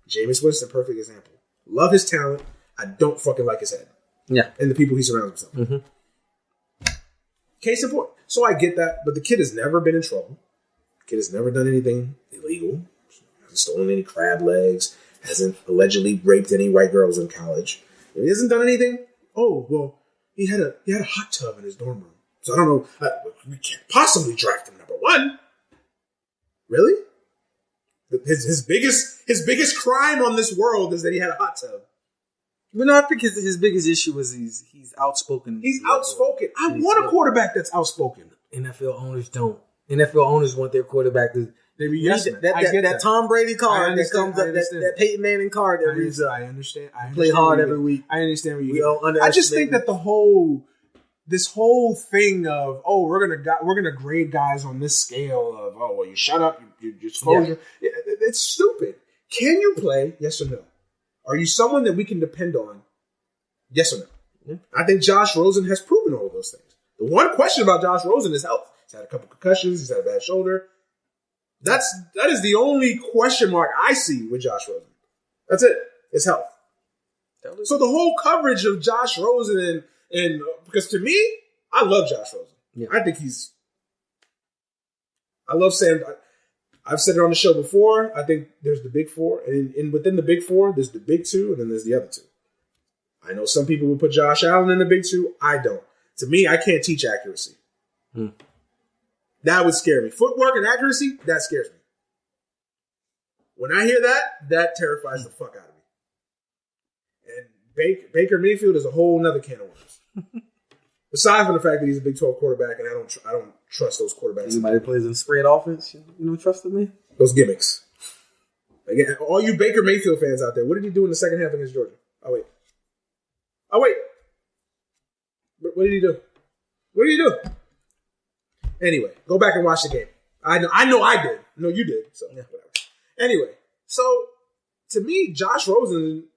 Jameis Winston, perfect example. Love his talent. I don't fucking like his head. Yeah. And the people he surrounds himself with. Case in point. So I get that, but the kid has never been in trouble. The kid has never done anything illegal. Hasn't stolen any crab legs. Hasn't allegedly raped any white girls in college. If he hasn't done anything, oh, well, he had a hot tub in his dorm room. So I don't know. We can't possibly draft him number one. Really? His biggest crime on this world is that he had a hot tub. But no, I think his biggest issue was he's outspoken. He's outspoken. I want a quarterback that's outspoken. NFL owners don't. NFL owners want their quarterback to. That Tom Brady card that comes up, that Peyton Manning card that reads up. I understand. Play hard every week. I understand where you go. I just think that this whole thing of we're gonna grade guys on this scale of well you shut up, you disclosure. Yeah. It's stupid. Can you play? Yes or no? Are you someone that we can depend on? Yes or no? Yeah. I think Josh Rosen has proven all of those things. The one question about Josh Rosen is health. He's had a couple concussions. He's had a bad shoulder. That is the only question mark I see with Josh Rosen. That's it. It's health. So the whole coverage of Josh Rosen and because to me, I love Josh Rosen. Yeah. I think I love Sam. I've said it on the show before. I think there's the big four, and within the big four, there's the big two, and then there's the other two. I know some people would put Josh Allen in the big two. I don't. To me, I can't teach accuracy. That would scare me. Footwork and accuracy, that scares me. When I hear that terrifies the fuck out of me. And Baker Mayfield is a whole nother can of worms. Aside from the fact that he's a Big 12 quarterback, and I don't trust those quarterbacks. Anybody plays in spread offense, you don't trust me? Those gimmicks. Again, all you Baker Mayfield fans out there, what did he do in the second half against Georgia? Oh wait. What did he do? Anyway, go back and watch the game. I know I did. I know you did. So whatever. Anyway, so to me, Josh Rosen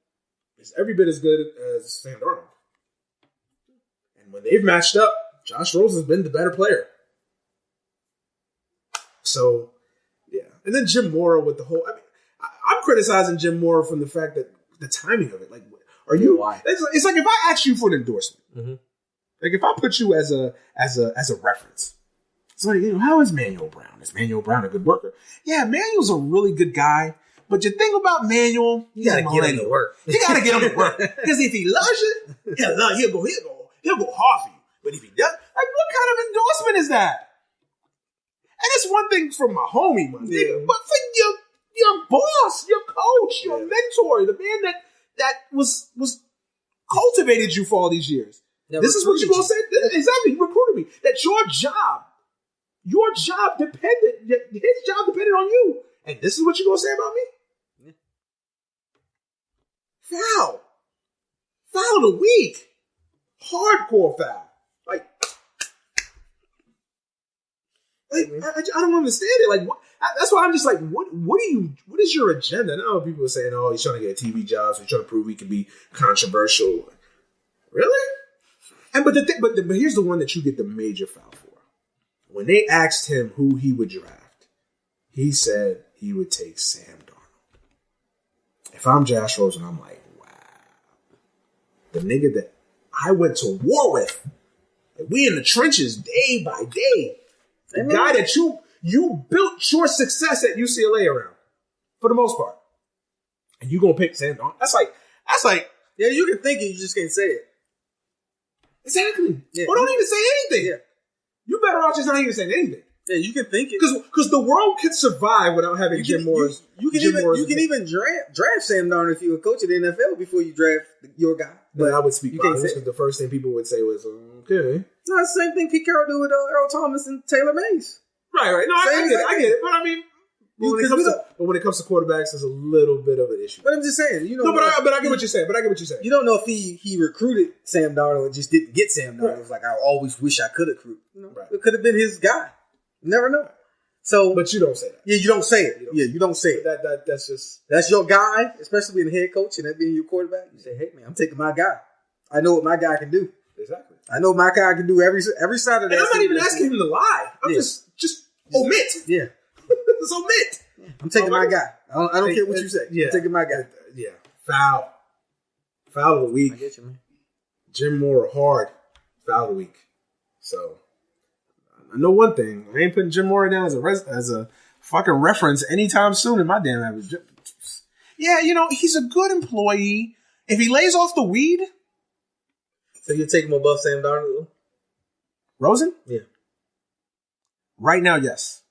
is every bit as good as Sam Darnold. And when they've matched up, Josh Rosen's been the better player. So, yeah. And then Jim Mora with the whole... I'm criticizing Jim Mora from the fact that the timing of it. Like, are you... Why? It's like if I ask you for an endorsement. Like if I put you as a reference. It's like, how is Manuel Brown? Is Manuel Brown a good worker? Yeah, Manuel's a really good guy. But the thing about Manuel, you gotta get him to work. You gotta get him to work. Because if he loves you, he'll go hard for you. But if he does, like, what kind of endorsement is that? And it's one thing for my homie, nigga, but for your boss, your coach, your mentor, the man that was cultivated you for all these years. This is what you're gonna say? Exactly, you recruited me. That his job depended on you. And this is what you're gonna say about me? Yeah. Foul of the week. Hardcore foul. Like, Like, I don't understand it. Like, what? That's why I'm just like, what is your agenda? I know people are saying, oh, he's trying to get a TV job, so he's trying to prove he can be controversial. Really? And but here's the one that you get the major foul for. When they asked him who he would draft, he said he would take Sam Darnold. If I'm Josh Rosen, I'm like, wow. The nigga that I went to war with, we in the trenches day by day. The guy that you built your success at UCLA around, for the most part. And you gonna pick Sam Darnold? That's like, yeah, you can think it, you just can't say it. Exactly. Yeah. Or don't even say anything. Yeah. You better off just not even saying anything. Yeah, you can think it. Because the world could survive without having Jim Morris. You can even draft Sam Darnold if you were a coach of the NFL before you draft your guy. But I would speak honest because the first thing people would say was, okay. No, it's the same thing Pete Carroll did with Earl Thomas and Taylor Mays. Right. No, I get it. But I mean, when it comes to quarterbacks, there's a little bit of an issue. But I'm just saying, but I get what you're saying. You don't know if he recruited Sam Darnold and just didn't get Sam Darnold. Right. It was like, I always wish I could have recruited. Right. It could have been his guy. You never know. So, but you don't say that. Yeah, you don't say it. You don't say it. That's your guy, especially being a head coach and that being your quarterback. You say, hey man, I'm taking my guy. I know what my guy can do. Exactly. I know what my guy can do every side of that. And I'm not even asking him to lie. I'm just omit. Yeah. Just omit. I'm taking my guy. I don't care what you say. Yeah. I'm taking my guy. Yeah. Foul of the week. I get you, man. Jim Mora hard. Foul of the week. So I know one thing. I ain't putting Jim Mora down as a fucking reference anytime soon in my damn average. Yeah, he's a good employee. If he lays off the weed. So you take him above Sam Darnold? Rosen? Yeah. Right now, yes.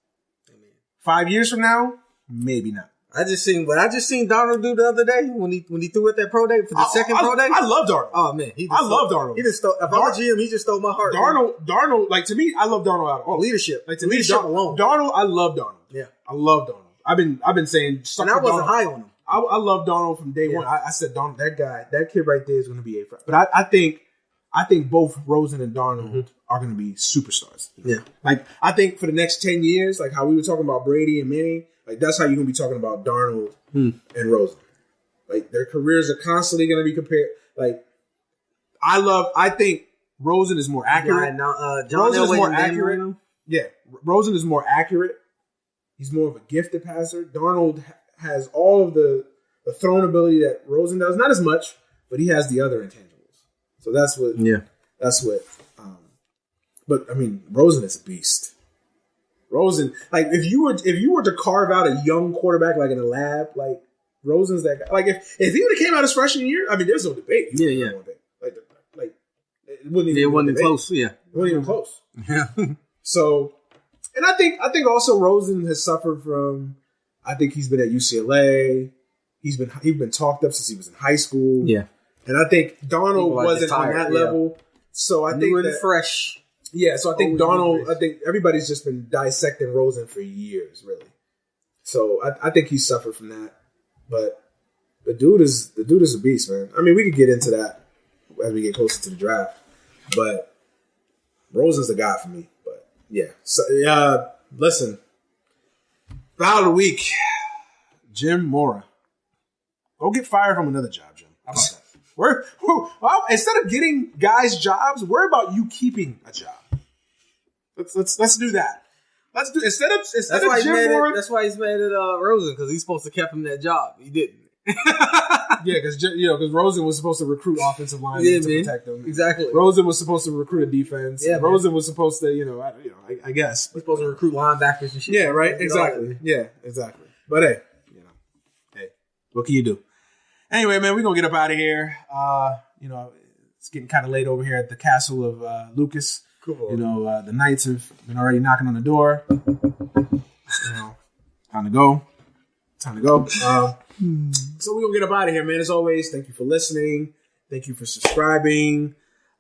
Amen. 5 years from now, maybe not. I just seen Darnold do the other day when he threw at that pro day for the second pro day. I love Darnold. Oh man, I love Darnold. He just stole. If I'm a GM, he just stole my heart. Darnold, like to me, I love Darnold out of all leadership. Like to leadership me, alone. Darnold, I love Darnold. Yeah, I love Darnold. I've been saying, and I wasn't high on him. I love Darnold from day one. I said, Darnold, that kid right there is going to be a. But I think both Rosen and Darnold are going to be superstars. Yeah, like I think for the next 10 years, like how we were talking about Brady and Manning. Like, that's how you're going to be talking about Darnold and Rosen. Like, their careers are constantly going to be compared. Like, I think Rosen is more accurate. Rosen is more accurate. Yeah. Rosen is more accurate. He's more of a gifted passer. Darnold has all of the throwing ability that Rosen does. Not as much, but he has the other intangibles. So that's what. But, I mean, Rosen is a beast. Rosen, like if you were to carve out a young quarterback like in a lab, like Rosen's that guy. Like if he would have came out his freshman year, I mean, there's no debate. Yeah. Like it wasn't even close. Yeah, it wasn't even close. Yeah. So, and I think also Rosen has suffered from. I think he's been at UCLA. He's been talked up since he was in high school. Yeah, and I think Darnold wasn't on that level. So I think that fresh. Yeah, so I think Darnold. I think everybody's just been dissecting Rosen for years, really. So I think he suffered from that, but the dude is a beast, man. I mean, we could get into that as we get closer to the draft, but Rosen's the guy for me. But yeah, so listen, foul of the week, Jim Mora. Go get fired from another job, Jim. How about that? Well, instead of getting guys jobs, worry about you keeping a job. Let's do that. Let's do instead of Jim Mora. That's why he's mad at Rosen, because he's supposed to kept him that job. He didn't. Yeah, because Rosen was supposed to recruit offensive linemen to protect them. Exactly. Rosen was supposed to recruit a defense. Yeah, Rosen was supposed to, I guess he's supposed to recruit linebackers and shit. Yeah, right. Exactly. Yeah, exactly. But hey, what can you do? Anyway, man, we're gonna get up out of here. It's getting kind of late over here at the castle of Lucas. Cool. The Knights have been already knocking on the door. Time to go. So we're going to get up out of here, man. As always, thank you for listening. Thank you for subscribing.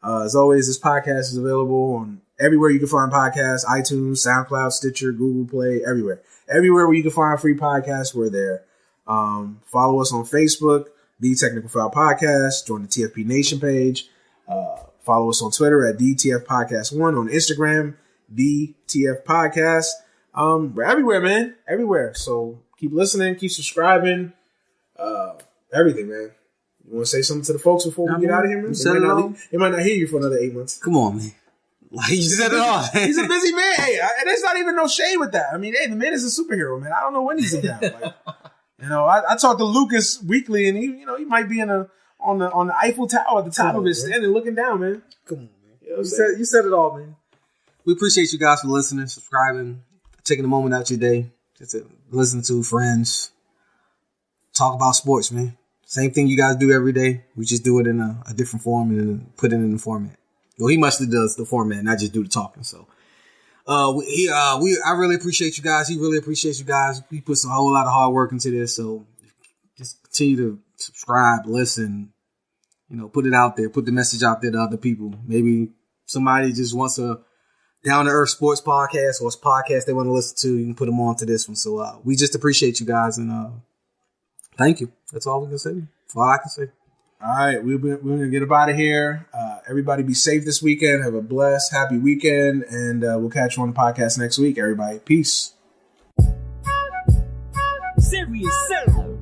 As always, this podcast is available on everywhere you can find podcasts, iTunes, SoundCloud, Stitcher, Google Play, everywhere. Everywhere where you can find free podcasts, we're there. Follow us on Facebook, The Technical Foul Podcast. Join the TFP Nation page. Follow us on Twitter at DTF Podcast 1, on Instagram, the TF Podcast. We're everywhere, man. Everywhere. So keep listening, keep subscribing. Everything, man. You want to say something to the folks before we get out of here, man? They might not hear you for another 8 months. Come on, man. Like you said it all. He's a busy man. Hey, there's not even no shade with that. I mean, hey, the man is a superhero, man. I don't know when he's in town. Like, I talk to Lucas weekly, and he might be on the Eiffel Tower at the top of it, standing looking down, man. Come on, man. You said it all, man. We appreciate you guys for listening, subscribing, taking a moment out your day just to listen to friends, talk about sports, man. Same thing you guys do every day. We just do it in a different form and then put it in the format. Well, he mostly does the format, and I just do the talking. So, I really appreciate you guys. He really appreciates you guys. We put a whole lot of hard work into this. So, just continue to subscribe, listen, put it out there, put the message out there to other people. Maybe somebody just wants a down to earth sports podcast or a podcast they want to listen to. You can put them on to this one. So, we just appreciate you guys, and thank you. That's all we can say. That's all I can say. All right, we're going to get up out of here. Everybody be safe this weekend. Have a blessed, happy weekend. And we'll catch you on the podcast next week, everybody. Peace. Serious Sam.